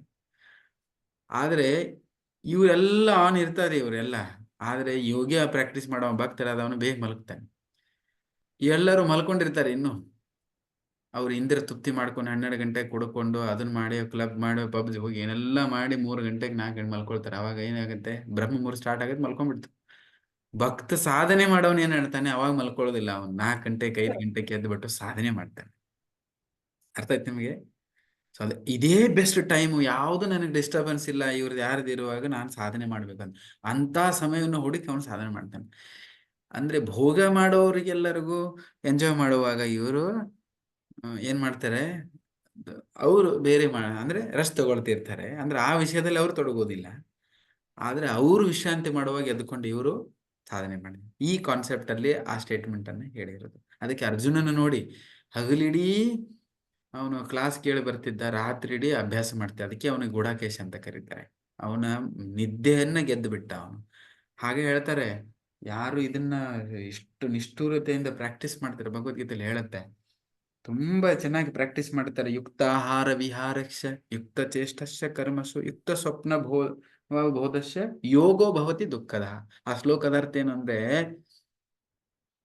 ಆದ್ರೆ ಇವರೆಲ್ಲ ಆನ್ ಇರ್ತಾರೆ ಇವರೆಲ್ಲ. ಆದ್ರೆ ಯೋಗಿ ಪ್ರಾಕ್ಟೀಸ್ ಮಾಡೋ ಭಕ್ತರಾದವನು ಬೇಗ ಮಲಗ್ತಾನೆ. ಎಲ್ಲರೂ ಮಲ್ಕೊಂಡಿರ್ತಾರೆ. ಇನ್ನು ಅವ್ರು ಇಂದ್ರ ತುಪ್ತಿ ಮಾಡ್ಕೊಂಡು 12 ಗಂಟೆಗೆ ಕುಡ್ಕೊಂಡು ಅದನ್ನ ಮಾಡಿ ಕ್ಲಬ್ ಮಾಡಿ ಪಬ್ಜಿ ಹೋಗಿ ಏನೆಲ್ಲ ಮಾಡಿ 3 ಗಂಟೆಗೆ 4 ಗಂಟೆ ಮಲ್ಕೊಳ್ತಾರೆ. ಅವಾಗ ಏನಾಗುತ್ತೆ, ಬ್ರಹ್ಮಮುಹೂರ್ತ ಸ್ಟಾರ್ಟ್ ಆಗುತ್ತೆ, ಮಲ್ಕೊಂಡ್ಬಿಡ್ತು. ಭಕ್ತ ಸಾಧನೆ ಮಾಡೋನು ಏನ್ ಹೇಳ್ತಾನೆ, ಅವಾಗ ಮಲ್ಕೊಳ್ಳೋದಿಲ್ಲ. ಅವ್ನು 4 ಗಂಟೆಗೆ 5 ಗಂಟೆಗೆ ಎದ್ದುಬಿಟ್ಟು ಸಾಧನೆ ಮಾಡ್ತಾನೆ. ಅರ್ಥ ಆಯ್ತು ನಿಮಗೆ? ಸೊ ಅದೇ ಇದೇ ಬೆಸ್ಟ್ ಟೈಮು. ಯಾವುದು ನನಗೆ ಡಿಸ್ಟರ್ಬೆನ್ಸ್ ಇಲ್ಲ, ಇವ್ರದ್ದು ಯಾರ್ದು ಇರುವಾಗ ನಾನು ಸಾಧನೆ ಮಾಡ್ಬೇಕಂತ ಅಂತ ಸಮಯವನ್ನು ಹುಡುಕಿ ಅವನು ಸಾಧನೆ ಮಾಡ್ತಾನೆ. ಅಂದ್ರೆ ಭೋಗ ಮಾಡೋರಿಗೆಲ್ಲರಿಗೂ ಎಂಜಾಯ್ ಮಾಡುವಾಗ ಇವರು ಏನ್ ಮಾಡ್ತಾರೆ, ಅವರು ಬೇರೆ ಅಂದ್ರೆ ರೆಸ್ಟ್ ತಗೊಳ್ತಿರ್ತಾರೆ. ಅಂದ್ರೆ ಆ ವಿಷಯದಲ್ಲಿ ಅವ್ರು ತೊಡಗೋದಿಲ್ಲ. ಆದ್ರೆ ಅವರು ವಿಶ್ರಾಂತಿ ಮಾಡುವಾಗ ಎದ್ದುಕೊಂಡು ಇವರು ಸಾಧನೆ ಮಾಡಿದ್ರು. ಈ ಕಾನ್ಸೆಪ್ಟ್ ಅಲ್ಲಿ ಆ ಸ್ಟೇಟ್ಮೆಂಟ್ ಅನ್ನ ಹೇಳಿರೋದು. ಅದಕ್ಕೆ ಅರ್ಜುನನ ನೋಡಿ, ಹಗಲಿಡೀ ಅವನು ಕ್ಲಾಸ್ ಕೇಳಿ ಬರ್ತಿದ್ದ, ರಾತ್ರಿ ಇಡೀ ಅಭ್ಯಾಸ ಮಾಡ್ತಿದ್ದ. ಅದಕ್ಕೆ ಅವನಿಗೆ ಗುಡಾಕೇಶ ಅಂತ ಕರೀತಾರೆ. ಅವನ ನಿದ್ದೆಯನ್ನ ಗೆದ್ದು ಬಿಟ್ಟ ಅವನು. ಹಾಗೆ ಹೇಳ್ತಾರೆ, ಯಾರು ಇದನ್ನ ಇಷ್ಟು ನಿಷ್ಠೂರತೆಯಿಂದ ಪ್ರಾಕ್ಟೀಸ್ ಮಾಡ್ತಾರೆ, ಭಗವದ್ಗೀತೆಯಲ್ಲಿ ಹೇಳುತ್ತೆ, ತುಂಬಾ ಚೆನ್ನಾಗಿ ಪ್ರಾಕ್ಟೀಸ್ ಮಾಡ್ತಾರೆ. ಯುಕ್ತಾಹಾರ ವಿಹಾರಶ್ಚ ಯುಕ್ತ ಚೇಷ್ಟಶ್ಚ ಕರ್ಮಸು ಯುಕ್ತ ಸ್ವಪ್ನ ಬೋಧಶ್ಚ ಯೋಗೋ ಭವತಿ ದುಃಖದ. ಆ ಶ್ಲೋಕದ ಅರ್ಥ ಏನು ಅಂದ್ರೆ,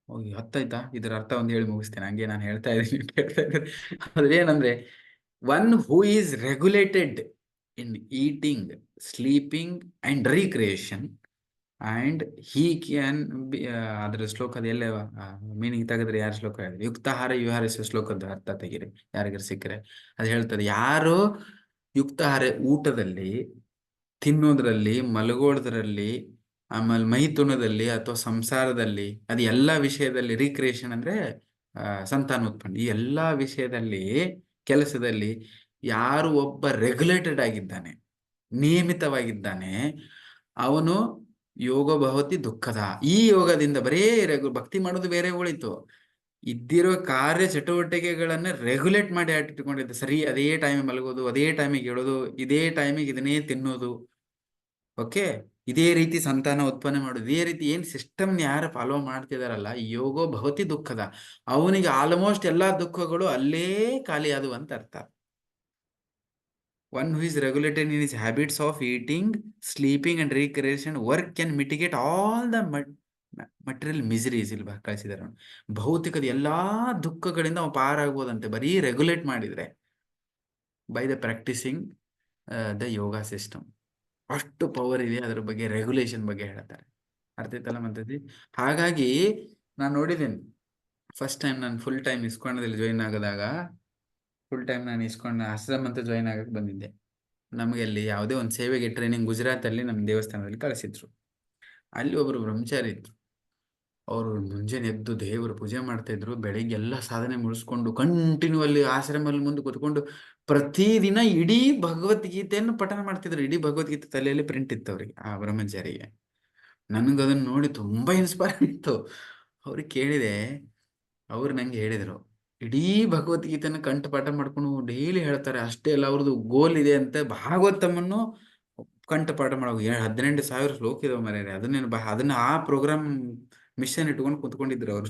ಹೋಗಿ ಹೊತ್ತಾಯ್ತಾ, ಇದರ ಅರ್ಥ ಒಂದು ಹೇಳಿ ಮುಗಿಸ್ತೇನೆ. ಹಂಗೆ ನಾನು ಹೇಳ್ತಾ ಇದ್ದೀನಿ, ಕೇಳ್ತಾ ಇದ್ದೀನಿ. ಅದೇನಂದ್ರೆ, one who is regulated in eating, sleeping and recreation and he can be. ಅದ್ರ ಶ್ಲೋಕದ ಎಲ್ಲ ಮೀನಿಂಗ್ ತೆಗೆದ್ರೆ ಯಾರು ಶ್ಲೋಕ ಹೇಳಿದ್ರೆ, ಯುಕ್ತಾಹಾರ ವಿಹಾರಿಸುವ ಶ್ಲೋಕದ ಅರ್ಥ ತೆಗೀರಿ ಯಾರಿಗಾರು ಸಿಕ್ಕರೆ. ಅದು ಹೇಳ್ತದೆ, ಯಾರು ಯುಕ್ತಾಹಾರ ಊಟದಲ್ಲಿ, ತಿನ್ನೋದ್ರಲ್ಲಿ, ಮಲಗೋದ್ರಲ್ಲಿ, ಆಮೇಲೆ ಮೈಥುನದಲ್ಲಿ ಅಥವಾ ಸಂಸಾರದಲ್ಲಿ, ಅದು ಎಲ್ಲ ವಿಷಯದಲ್ಲಿ, ರೀಕ್ರಿಯೇಷನ್ ಅಂದ್ರೆ ಸಂತಾನೋತ್ಪನ್ನ, ಈ ಎಲ್ಲಾ ವಿಷಯದಲ್ಲಿ, ಕೆಲಸದಲ್ಲಿ ಯಾರು ಒಬ್ಬ ರೆಗ್ಯುಲೇಟೆಡ್ ಆಗಿದ್ದಾನೆ, ನಿಯಮಿತವಾಗಿದ್ದಾನೆ, ಅವನು ಯೋಗ ಭವತಿ ದುಃಖದ. ಈ ಯೋಗದಿಂದ ಬರೇ ಭಕ್ತಿ ಮಾಡೋದು ಬೇರೆ ಉಳಿತು, ಇದ್ದಿರೋ ಕಾರ್ಯ ಚಟುವಟಿಕೆಗಳನ್ನ ರೆಗ್ಯುಲೇಟ್ ಮಾಡಿ ಇಟ್ಕೊಂಡಿದ್ದ. ಸರಿ, ಅದೇ ಟೈಮಿಗೆ ಮಲಗೋದು, ಅದೇ ಟೈಮಿಗೆ ಹೇಳೋದು, ಇದೇ ಟೈಮಿಗೆ ಇದನ್ನೇ ತಿನ್ನೋದು, ಓಕೆ, ಇದೇ ರೀತಿ ಸಂತಾನ ಉತ್ಪನ್ನ ಮಾಡೋದು, ಇದೇ ರೀತಿ ಏನ್ ಸಿಸ್ಟಮ್ ಯಾರು ಫಾಲೋ ಮಾಡ್ತಿದಾರಲ್ಲ, ಯೋಗೋ ಭವತಿ ದುಃಖದ, ಅವನಿಗೆ ಆಲ್ಮೋಸ್ಟ್ ಎಲ್ಲಾ ದುಃಖಗಳು ಅಲ್ಲೇ ಖಾಲಿ ಆದವು ಅಂತ ಅರ್ಥ. One who is regulated in his habits of eating, sleeping and recreation, work can mitigate all the material miseries. ಇಲ್ವಾ ಕಳಿಸಿದಾರೆ ನೋಡಿ, ಭೌತಿಕದ ಎಲ್ಲಾ ದುಃಖಗಳಿಂದ ಅವ ಪಾರಾಗ್ಬೋದಂತೆ ಬರೀ ರೆಗ್ಯುಲೇಟ್ ಮಾಡಿದ್ರೆ, by the practising the yoga system. ಅಷ್ಟು ಪವರ್ ಇದೆ ಅದ್ರ ಬಗ್ಗೆ, ರೆಗ್ಯುಲೇಷನ್ ಬಗ್ಗೆ ಹೇಳ್ತಾರೆ. ಅರ್ಥ ಆಯ್ತಲ್ಲ ಮಂತಜಿ? ಹಾಗಾಗಿ ನಾನು ನೋಡಿದ್ದೇನೆ, ಫಸ್ಟ್ ಟೈಮ್ ನಾನು ಫುಲ್ ಟೈಮ್ ಇಸ್ಕೊಂಡದಲ್ಲಿ ಜಾಯಿನ್ ಆಗೋದಾಗ, ಫುಲ್ ಟೈಮ್ ನಾನು ಇಸ್ಕೊಂಡ ಆಶ್ರಮ ಅಂತ ಜಾಯಿನ್ ಆಗಕ್ಕೆ ಬಂದಿದ್ದೆ. ನಮಗೆ ಅಲ್ಲಿ ಯಾವುದೇ ಒಂದು ಸೇವೆಗೆ ಟ್ರೈನಿಂಗ್ ಗುಜರಾತಲ್ಲಿ ನಮ್ಮ ದೇವಸ್ಥಾನದಲ್ಲಿ ಕಳಿಸಿದ್ರು. ಅಲ್ಲಿ ಒಬ್ರು ಬ್ರಹ್ಮಚಾರಿ ಇದ್ರು. ಅವರು ಮುಂಜಾನೆ ಎದ್ದು ದೇವರು ಪೂಜೆ ಮಾಡ್ತಾ ಇದ್ರು. ಬೆಳಿಗ್ಗೆ ಎಲ್ಲ ಸಾಧನೆ ಮುಗಿಸ್ಕೊಂಡು ಕಂಟಿನ್ಯೂ ಅಲ್ಲಿ ಆಶ್ರಮದಲ್ಲಿ ಮುಂದೆ ಕೂತ್ಕೊಂಡು ಪ್ರತಿದಿನ ಇಡೀ ಭಗವದ್ಗೀತೆಯನ್ನು ಪಠಣ ಮಾಡ್ತಿದ್ರು. ಇಡೀ ಭಗವದ್ಗೀತೆ ತಲೆಯಲ್ಲಿ ಪ್ರಿಂಟ್ ಇತ್ತು ಅವ್ರಿಗೆ, ಆ ಬ್ರಹ್ಮಚಾರಿಗೆ. ನನಗದನ್ನ ನೋಡಿ ತುಂಬಾ ಇನ್ಸ್ಪೈರ್ ಆಯಿತು. ಅವ್ರಿಗೆ ಕೇಳಿದೆ, ಅವ್ರು ನಂಗೆ ಹೇಳಿದರು, ಇಡೀ ಭಗವದ್ಗೀತೆನ ಕಂಠಪಾಠ ಮಾಡ್ಕೊಂಡು ಡೈಲಿ ಹೇಳ್ತಾರೆ. ಅಷ್ಟೇ ಅಲ್ಲ, ಅವ್ರದ್ದು ಗೋಲ್ ಇದೆ ಅಂತ ಭಾಗವತಮನ್ನು ಕಂಠಪಾಠ ಮಾಡೋ 18,000 ಶ್ಲೋಕ ಇದಾವೆ ಮರ್ಯಾರೆ. ಅದನ್ನ ಆ ಪ್ರೋಗ್ರಾಮ್ ಮಿಷನ್ ಇಟ್ಕೊಂಡು ಕುತ್ಕೊಂಡಿದ್ರು ಅವರು.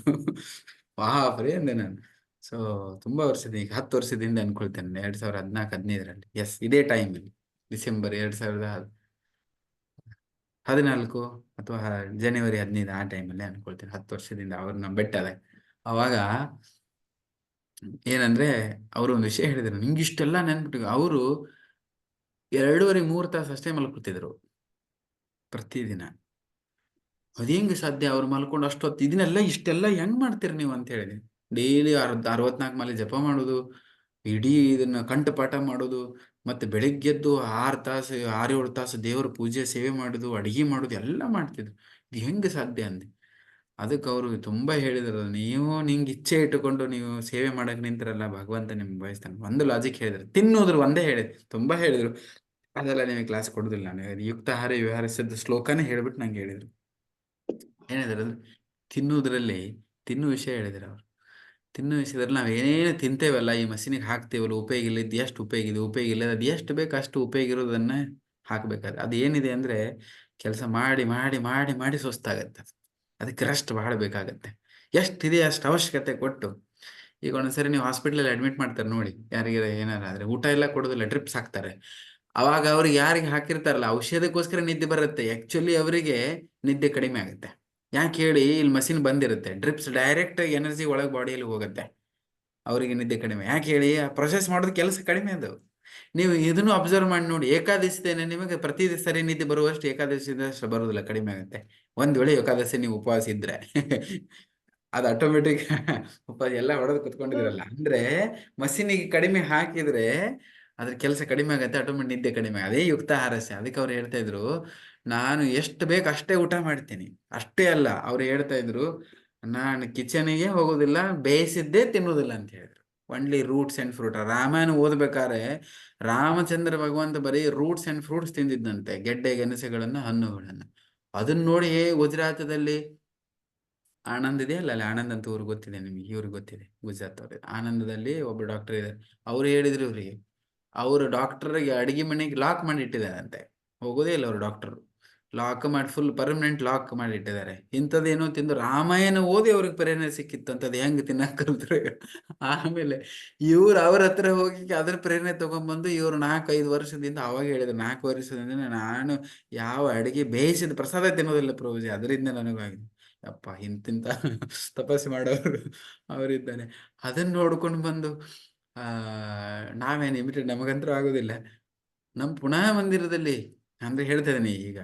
ವಾಹ್ರೇ ಅಂದೆ ನಾನು. ಸೊ ತುಂಬಾ ವರ್ಷದ, ಈಗ 10 ವರ್ಷದಿಂದ ಅನ್ಕೊಳ್ತೇನೆ, 2014-15 ಎಸ್, ಇದೇ ಟೈಮಲ್ಲಿ ಡಿಸೆಂಬರ್ 2014 ಅಥವಾ ಜನವರಿ 15 ಆ ಟೈಮಲ್ಲಿ ಅನ್ಕೊಳ್ತೇನೆ. 10 ವರ್ಷದಿಂದ ಅವ್ರನ್ನ ಬೆಟ್ಟದ. ಅವಾಗ ಏನಂದ್ರೆ, ಅವರು ಒಂದು ವಿಷಯ ಹೇಳಿದ್ರು, ನಿಂಗೆ ಇಷ್ಟೆಲ್ಲ ನೆನ್ಬಿಟ್ಟು. ಅವರು 2.5-3 ತಾಸು ಅಷ್ಟೇ ಮಲ್ಕೊತಿದ್ರು ಪ್ರತಿದಿನ. ಅದ್ ಹೆಂಗೆ ಸಾಧ್ಯ? ಅವ್ರು ಮಲ್ಕೊಂಡು ಅಷ್ಟೊತ್ತು ಇದನ್ನೆಲ್ಲ ಇಷ್ಟೆಲ್ಲ ಹೆಂಗ್ ಮಾಡ್ತೀರಿ ನೀವು ಅಂತ ಹೇಳಿದೆ. ಡೈಲಿ 64 ಮಾಲೆ ಜಪ ಮಾಡೋದು, ಇಡೀ ಇದನ್ನ ಕಂಠಪಾಠ ಮಾಡೋದು, ಮತ್ತೆ ಬೆಳಿಗ್ಗೆದ್ದು 6 ತಾಸು 6-7 ತಾಸು ದೇವರ ಪೂಜೆ ಸೇವೆ ಮಾಡೋದು, ಅಡಿಗೆ ಮಾಡೋದು ಎಲ್ಲ ಮಾಡ್ತಿದ್ರು. ಇದು ಹೆಂಗೆ ಸಾಧ್ಯ ಅಂದೆ. ಅದಕ್ಕೆ ಅವರು ತುಂಬಾ ಹೇಳಿದ್ರು, ನೀವು ನಿಂಗೆ ಇಚ್ಛೆ ಇಟ್ಟುಕೊಂಡು ನೀವು ಸೇವೆ ಮಾಡಕ್ ನಿಂತಿರಲ್ಲ, ಭಗವಂತ ನಿಮ್ಗೆ ಬಯಸ್ತಾನೆ. ಒಂದು ಲಾಜಿಕ್ ಹೇಳಿದ್ರು, ತಿನ್ನೋದ್ರು ಒಂದೇ ಹೇಳಿದ್ರು, ತುಂಬಾ ಹೇಳಿದ್ರು. ಅದೆಲ್ಲ ನಿಮಗೆ ಕ್ಲಾಸ್ ಕೊಡುದಿಲ್ಲ ನಾನು. ಯುಕ್ತಾಹಾರ ವಿಹಾರಿಸಿದ ಶ್ಲೋಕನೇ ಹೇಳ್ಬಿಟ್ಟು ನಂಗೆ ಹೇಳಿದ್ರು. ಏನಿದ್ರು ಅಂದ್ರೆ ತಿನ್ನುವುದ್ರಲ್ಲಿ ತಿನ್ನು ವಿಷಯ ಹೇಳಿದ್ರು ಅವ್ರು. ತಿನ್ನೋ ವಿಷಯದಲ್ಲಿ ನಾವು ಏನೇನು ತಿಂತೇವಲ್ಲ, ಈ ಮಷೀನಿಗೆ ಹಾಕ್ತೇವಲ್ಲ, ಉಪಯೋಗ ಇಲ್ಲ, ಇದು ಎಷ್ಟು ಉಪಯೋಗ ಇದೆ, ಉಪಯೋಗ ಇಲ್ಲ, ಅದು ಎಷ್ಟು ಬೇಕು ಅಷ್ಟು ಉಪಯೋಗ ಇರೋದನ್ನ ಹಾಕ್ಬೇಕಾದ್ರೆ ಅದು ಏನಿದೆ ಅಂದ್ರೆ ಕೆಲಸ ಮಾಡಿ ಮಾಡಿ ಮಾಡಿ ಮಾಡಿ ಸುಸ್ತಾಗತ್ತೆ. ಅದಕ್ಕೆ ರೆಸ್ಟ್ ಬಹಳ ಬೇಕಾಗತ್ತೆ. ಎಷ್ಟಿದೆ ಅಷ್ಟು ಅವಶ್ಯಕತೆ ಕೊಟ್ಟು. ಈಗ ಒಂದ್ಸರಿ ನೀವು ಹಾಸ್ಪಿಟ್ಲಲ್ಲಿ ಅಡ್ಮಿಟ್ ಮಾಡ್ತಾರೆ ನೋಡಿ, ಯಾರಿಗೆ ಏನಾರ ಆದ್ರೆ ಊಟ ಎಲ್ಲ ಕೊಡೋದಿಲ್ಲ, ಡ್ರಿಪ್ಸ್ ಹಾಕ್ತಾರೆ. ಅವಾಗ ಅವ್ರಿಗೆ ಯಾರಿಗೆ ಹಾಕಿರ್ತಾರಲ್ಲ ಔಷಧಕ್ಕೋಸ್ಕರ ನಿದ್ದೆ ಬರುತ್ತೆ, ಆಕ್ಚುಲಿ ಅವರಿಗೆ ನಿದ್ದೆ ಕಡಿಮೆ ಆಗುತ್ತೆ. ಯಾಕೆ ಹೇಳಿ, ಇಲ್ಲಿ ಮಷಿನ್ ಬಂದಿರುತ್ತೆ, ಡ್ರಿಪ್ಸ್ ಡೈರೆಕ್ಟ್ ಎನರ್ಜಿ ಒಳಗೆ ಬಾಡಿಯಲ್ಲಿ ಹೋಗುತ್ತೆ, ಅವರಿಗೆ ನಿದ್ದೆ ಕಡಿಮೆ. ಯಾಕೆ ಹೇಳಿ, ಆ ಪ್ರೊಸೆಸ್ ಮಾಡೋದು ಕೆಲಸ ಕಡಿಮೆ ಅದು. ನೀವು ಇದನ್ನು ಅಬ್ಸರ್ವ್ ಮಾಡಿ ನೋಡಿ, ಏಕಾದಶಿದೇನೆ ನಿಮಗೆ ಪ್ರತಿ ಸರಿ ನಿದ್ದೆ ಬರುವಷ್ಟು ಏಕಾದಶಿದಷ್ಟು ಬರೋದಿಲ್ಲ, ಕಡಿಮೆ ಆಗುತ್ತೆ. ಒಂದ್ ವೇಳೆ ಏಕಾದಶಿ ನೀವು ಉಪವಾಸ ಇದ್ರೆ ಅದು ಆಟೋಮೆಟಿಕ್ ಉಪವಾಸ ಎಲ್ಲ ಹೊಡೆದು ಕುತ್ಕೊಂಡಿದ್ರಲ್ಲ ಅಂದ್ರೆ ಮಷೀನಿಗೆ ಕಡಿಮೆ ಹಾಕಿದ್ರೆ ಅದ್ರ ಕೆಲಸ ಕಡಿಮೆ ಆಗುತ್ತೆ, ಆಟೋಮೆಟಿಕ್ ನಿದ್ದೆ ಕಡಿಮೆ. ಅದೇ ಯುಕ್ತಾಹಾರಸ್ಯ. ಅದಕ್ಕೆ ಅವ್ರು ಹೇಳ್ತಾ ಇದ್ರು, ನಾನು ಎಷ್ಟು ಬೇಕು ಅಷ್ಟೇ ಊಟ ಮಾಡ್ತೀನಿ. ಅಷ್ಟೇ ಅಲ್ಲ, ಅವ್ರು ಹೇಳ್ತಾ ಇದ್ರು, ನಾನು ಕಿಚನಿಗೆ ಹೋಗೋದಿಲ್ಲ, ಬೇಯಿಸಿದ್ದೇ ತಿನ್ನೋದಿಲ್ಲ ಅಂತ ಹೇಳಿದ್ರು. Only roots and fruit. Ramayana ಓದ್ಬೇಕಾದ್ರೆ ರಾಮಚಂದ್ರ ಭಗವಂತ ಬರೀ ರೂಟ್ಸ್ ಅಂಡ್ ಫ್ರೂಟ್ಸ್ ತಿಂದಿದ್ದಂತೆ, ಗೆಡ್ಡೆ ಗೆಣಸುಗಳನ್ನ, ಹಣ್ಣುಗಳನ್ನ. ಅದನ್ನ ನೋಡಿ ಗುಜರಾತದಲ್ಲಿ ಆನಂದ್ ಇದೆಯಲ್ಲ, ಅಲ್ಲಿ ಆನಂದ್ ಅಂತ ಊರು ಗೊತ್ತಿದೆ ನಿಮಗೆ, ಇವ್ರಿಗೆ ಗೊತ್ತಿದೆ, ಗುಜರಾತ್ ಅವ್ರಿಗೆ. ಆನಂದದಲ್ಲಿ ಒಬ್ಬ ಡಾಕ್ಟರ್ ಇದ್ದಾರೆ. ಅವ್ರು ಹೇಳಿದ್ರು ಇವ್ರಿಗೆ, ಅವರು ಡಾಕ್ಟರ್ಗೆ ಅಡಿಗೆ ಮನೆಗೆ ಲಾಕ್ ಮಾಡಿ ಇಟ್ಟಿದ್ದಾರಂತೆ, ಹೋಗೋದೇ ಇಲ್ಲ ಅವರು ಡಾಕ್ಟರ್. ಲಾಕ್ ಮಾಡಿ ಫುಲ್ ಪರ್ಮನೆಂಟ್ ಲಾಕ್ ಮಾಡಿ ಇಟ್ಟಿದ್ದಾರೆ. ಇಂಥದ್ದೇನೋ ತಿಂದು ರಾಮಾಯಣ ಓದಿ ಅವ್ರಿಗೆ ಪ್ರೇರಣೆ ಸಿಕ್ಕಿತ್ತು ಅಂತದ್ದು ಹೆಂಗ್ ತಿನ್ನಕ್ ಕಲ್ತ್ರು. ಆಮೇಲೆ ಇವ್ರು ಅವ್ರ ಹತ್ರ ಹೋಗಿ ಅದ್ರ ಪ್ರೇರಣೆ ತಗೊಂಡ್ಬಂದು ಇವ್ರು 4-5 ವರ್ಷದಿಂದ ಅವಾಗ ಹೇಳಿದ್ರು, 4 ವರ್ಷದಿಂದ ನಾನು ಯಾವ ಅಡಿಗೆ ಬೇಯಿಸಿದ ಪ್ರಸಾದ ತಿನ್ನೋದಿಲ್ಲ ಪ್ರಭುಜಿ, ಅದರಿಂದ ನನಗಾಗಿದೆ. ಅಪ್ಪ ಇಂತಿಂತ ತಪಸ್ಸು ಮಾಡೋರು ಅವರಿದ್ದಾನೆ. ಅದನ್ನ ನೋಡ್ಕೊಂಡು ಬಂದು ನಾವೇನು ಇಮಿಟೇಟ್ ನಮಗಂತೂ ಆಗೋದಿಲ್ಲ. ನಮ್ಮ ಪುನಃ ಮಂದಿರದಲ್ಲಿ ಅಂದ್ರೆ ಹೇಳ್ತಾ ಇದ್ದೀನಿ ಈಗ,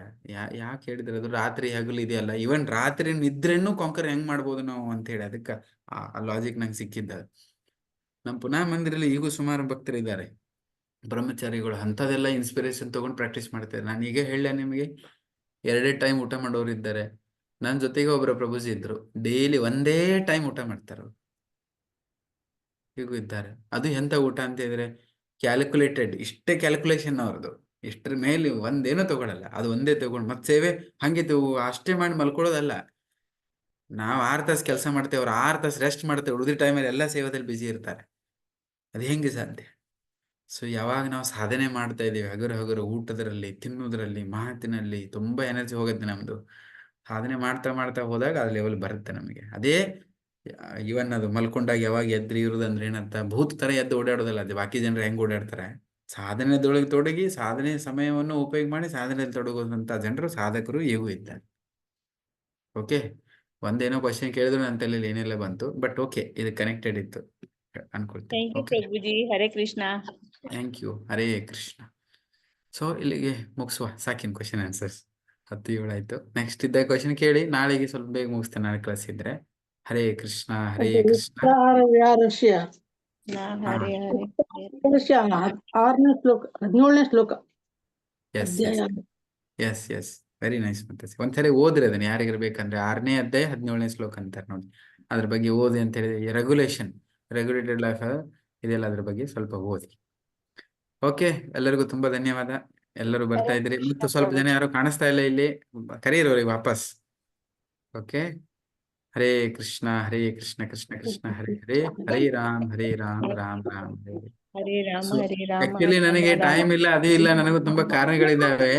ಯಾಕೆ ಹೇಳಿದ್ರೆ ಅದು ರಾತ್ರಿ ಹಗಲು ಇದೆಯಲ್ಲ, ಇವನ್ ರಾತ್ರಿ ನಿದ್ರೆನೂ ಕೊಂಕರ್ ಹೆಂಗ್ ಮಾಡ್ಬೋದು ನಾವು ಅಂತ ಹೇಳಿ, ಅದಕ್ಕೆ ಆ ಲಾಜಿಕ್ ನಂಗೆ ಸಿಕ್ಕಿದ್ದ. ನಮ್ಮ ಪುನಃ ಮಂದಿರಲ್ಲಿ ಈಗೂ ಸುಮಾರು ಭಕ್ತರಿದ್ದಾರೆ, ಬ್ರಹ್ಮಚಾರಿಗಳು. ಅಂಥದೆಲ್ಲ ಇನ್ಸ್ಪಿರೇಷನ್ ತಗೊಂಡು ಪ್ರಾಕ್ಟೀಸ್ ಮಾಡ್ತಾರೆ. ನಾನು ಈಗ ಹೇಳ ನಿಮಗೆ, 2 ಟೈಮ್ ಊಟ ಮಾಡೋರು ಇದ್ದಾರೆ. ನನ್ನ ಜೊತೆಗೆ ಒಬ್ಬರ ಪ್ರಭುಜಿ ಇದ್ರು, ಡೈಲಿ ಒಂದೇ ಟೈಮ್ ಊಟ ಮಾಡ್ತಾರೆ. ಹೀಗೂ ಇದ್ದಾರೆ. ಅದು ಎಂತ ಊಟ ಅಂತ ಹೇಳಿದ್ರೆ ಕ್ಯಾಲ್ಕುಲೇಟೆಡ್, ಇಷ್ಟೇ ಕ್ಯಾಲ್ಕುಲೇಷನ್ ಅವ್ರದ್ದು, ಇಷ್ಟರ ಮೇಲೆ ಒಂದೇನೋ ತಗೊಳಲ್ಲ, ಅದು ಒಂದೇ ತಗೊಂಡು ಮತ್ತೆ ಸೇವೆ ಹಂಗೆ ಅಷ್ಟೇ ಮಾಡಿ ಮಲ್ಕೊಳ್ಳೋದಲ್ಲ. ನಾವು 6 ತಾಸು ಕೆಲಸ ಮಾಡ್ತೇವೆ, ಅವ್ರು 6 ತಾಸು ರೆಸ್ಟ್ ಮಾಡ್ತೇವೆ, ಉಳಿದ ಟೈಮಲ್ಲಿ ಎಲ್ಲ ಸೇವೆದಲ್ಲಿ ಬಿಜಿ ಇರ್ತಾರೆ. ಅದು ಹೆಂಗೆ ಸಾಧ್ಯ? ಸೊ ಯಾವಾಗ ನಾವು ಸಾಧನೆ ಮಾಡ್ತಾ ಇದ್ದೀವಿ, ಹಗರು ಊಟದಲ್ಲಿ, ತಿನ್ನೋದ್ರಲ್ಲಿ, ಮಾತಿನಲ್ಲಿ ತುಂಬಾ ಎನರ್ಜಿ ಹೋಗುತ್ತೆ ನಮ್ದು. ಸಾಧನೆ ಮಾಡ್ತಾ ಮಾಡ್ತಾ ಹೋದಾಗ ಅದು ಲೆವೆಲ್ ಬರುತ್ತೆ ನಮಗೆ. ಅದೇ ಇವನ್ ಅದು ಮಲ್ಕೊಂಡಾಗ ಯಾವಾಗ ಎದ್ರಿ ಇರುದಂದ್ರೆ ಏನಂತ ಭೂತ್ ತರ ಎದ್ದು ಓಡಾಡೋದಲ್ಲ. ಅದು ಬಾಕಿ ಜನರು ಹೆಂಗ್ ಓಡಾಡ್ತಾರೆ, ಸಾಧನೆದೊಳಗೆ ತೊಡಗಿ ಸಾಧನೆ ಸಮಯವನ್ನು ಉಪಯೋಗ ಮಾಡಿ ಸಾಧನೆಯಲ್ಲಿ ತೊಡಗುವಂತ ಜನರು ಸಾಧಕರು ಈಗೂ ಇದ್ದಾರೆ. ಓಕೆ, ಒಂದೇನೋ ಕ್ವಶನ್ ಕೇಳಿದ್ರು ನನ್ನ ತಲೆಯಲ್ಲಿ ಏನೆಲ್ಲ ಬಂತು, ಬಟ್ ಓಕೆ, ಇದು ಕನೆಕ್ಟೆಡ್ ಇತ್ತು ಅನ್ಕೊಳ್ತೀನಿ. Thank you Prabhuji. Hare Krishna. Thank you. Hare Krishna. So ಇಲ್ಲಿಗೆ ಮುಗಿಸುವ, ಸಾಕಿನ ಕ್ವಶನ್ ಆನ್ಸರ್ಸ್ 10-7 ಆಯ್ತು. ನೆಕ್ಸ್ಟ್ ಇದ್ದ ಕ್ವಶನ್ ಕೇಳಿ, ನಾಳೆಗೆ ಸ್ವಲ್ಪ ಬೇಗ ಮುಗಿಸ್ತೇನೆ, ನಾಳೆ ಕ್ಲಾಸ್ ಇದ್ರೆ. ಹರೇ ಕೃಷ್ಣ. ಹರೇ ಕೃಷ್ಣ. ಹರೇ ಹರೇ. 6ನೇ ಶ್ಲೋಕ, 17ನೇ ಶ್ಲೋಕ. Yes yes yes, very nice. ಮತ್ತೆ ಒಂದ್ಸರಿ ಓದ್ರಿ ಅದನ್ನ, ಯಾರಿಗಾರ ಬೇಕಂದ್ರೆ 6ನೇ ಅಧ್ಯಾಯ 17ನೇ ಶ್ಲೋಕ ಅಂತಾರೆ ನೋಡಿ, ಅದ್ರ ಬಗ್ಗೆ ಓದಿ ಅಂತ ಹೇಳಿ. ರೆಗ್ಯುಲೇಟೆಡ್ ಲೈಫ್ ಇದೆಲ್ಲ, ಅದ್ರ ಬಗ್ಗೆ ಸ್ವಲ್ಪ ಓದಿ. ಓಕೆ, ಎಲ್ಲರಿಗೂ ತುಂಬಾ ಧನ್ಯವಾದ. ಎಲ್ಲರೂ ಬರ್ತಾ ಇದ್ರಿ. ಮತ್ತು ಸ್ವಲ್ಪ ಜನ ಯಾರು ಕಾಣಿಸ್ತಾ ಇಲ್ಲ ಇಲ್ಲಿ, ಕರೀರೋರಿಗೆ ವಾಪಸ್. ಓಕೆ, ಹರೇ ಕೃಷ್ಣ ಹರೇ ಕೃಷ್ಣ ಕೃಷ್ಣ ಕೃಷ್ಣ ಹರೇ ಹರೇ, ಹರೇ ರಾಮ್ ರಾಮ್ ರಾಮ್ ಹರೇ ಹರೇ. ಹರೇ ರಾಮ ಸೊ ಹರೇ ರಾಮ. ಆಕ್ಚುಲಿ ನನಗೆ ಟೈಮ್ ಇಲ್ಲ, ಅದೇ ಇಲ್ಲ, ನನಗೂ ತುಂಬಾ ಕಾರಣಗಳಿದ್ದಾವೆ.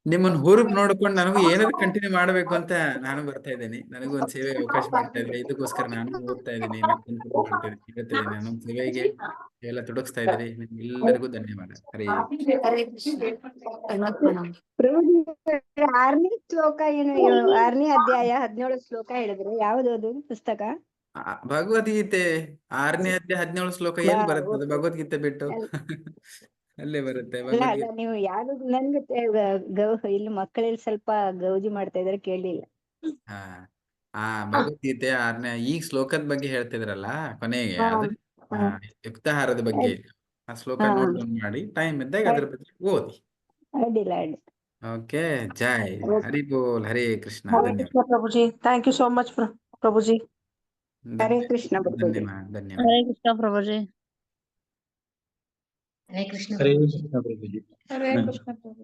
ನಿಮ್ಮನ್ನ ಹುರುಪ್ ನೋಡ್ಕೊಂಡು ನನಗೂ ಏನಾದ್ರು ಕಂಟಿನ್ಯೂ ಮಾಡ್ಬೇಕು ಅಂತ ನಾನು ಬರ್ತಾ ಇದ್ದೀನಿ. ನನಗೂ ಒಂದು ಸೇವೆ ಅವಕಾಶ ಮಾಡ್ತಾ ಇದ್ರೆ, ಇದಕ್ಕೋಸ್ಕರ ನಾನು ಓದ್ತಾ ಇದ್ದೀನಿ, ಹೇಳ್ತಾ ಇದ್ದೀನಿ. ನಾನು ಸೇವೆಗೆ ಎಲ್ಲ ತೊಡಗಿಸ್ತಾ ಇದ್ದೀರಿ. ಎಲ್ಲರಿಗೂ ಧನ್ಯವಾದ. ಹರೇ ಹರೇ ಕೃಷ್ಣ. ಪ್ರಭುಜಿ, 6ನೇ ಶ್ಲೋಕ ಏನು, 6ನೇ ಅಧ್ಯಾಯ 17 ಶ್ಲೋಕ ಹೇಳಿದ್ರೆ ಯಾವ್ದು ಅದು ಪುಸ್ತಕ? ಭಗವದ್ಗೀತೆ 6ನೇ ಅಧ್ಯಾಯ 17 ಶ್ಲೋಕ ಎಲ್ಲಿ ಬರುತ್ತೆ? ಭಗವದ್ಗೀತೆ ಬಿಟ್ಟು ಅಲ್ಲೇ ಬರುತ್ತೆ ಅಲ್ಲ ಭಗವದ್ಗೀತೆ. ನೀವು ಯಾವ್ದು ನನ್ಗೆ ಇಲ್ಲಿ ಮಕ್ಕಳಲ್ಲಿ ಸ್ವಲ್ಪ ಗೌಜಿ ಮಾಡ್ತಾ ಇದಾರೆ, ಕೇಳಲಿಲ್ಲ. ಹಾ ಭಗವದ್ಗೀತೆ 6ನೇ ಈಗ ಶ್ಲೋಕದ ಬಗ್ಗೆ ಹೇಳ್ತಿದ್ರಲ್ಲ ಕೊನೆಗೆ ಹಾ ಅದು ಹಾ ಯುಕ್ತಾಹಾರದ ಬಗ್ಗೆ ಇದೆ. ಆ ಶ್ಲೋಕ ಹಾ ನೋಟ್ ಡೌನ್ ಮಾಡಿ ಟೈಮ್ ಇದ್ದಾಗ ಅದ್ರ ಬಗ್ಗೆ ಓದಿ. ಅಡ್ಡಿಲ್ಲ ಅಡ್ಡಿ. ಓಕೆ. ಜೈ ಹರಿ ಬೋಲ್ ಹರೇ ಕೃಷ್ಣ. ಹರೇ ಧನ್ಯವಾದ. Krishna Prabhuji, thank you so much Prabhuji. Hare Krishna Prabhuji. ಧನ್ಯವಾದ ಧನ್ಯವಾದ. ಹರೇ ಕೃಷ್ಣ ಪ್ರಭುಜಿ. ಹರೇ ಕೃಷ್ಣ ಪ್ರಭುಜಿ. ಹರೇ ಕೃಷ್ಣ ಪ್ರಭು.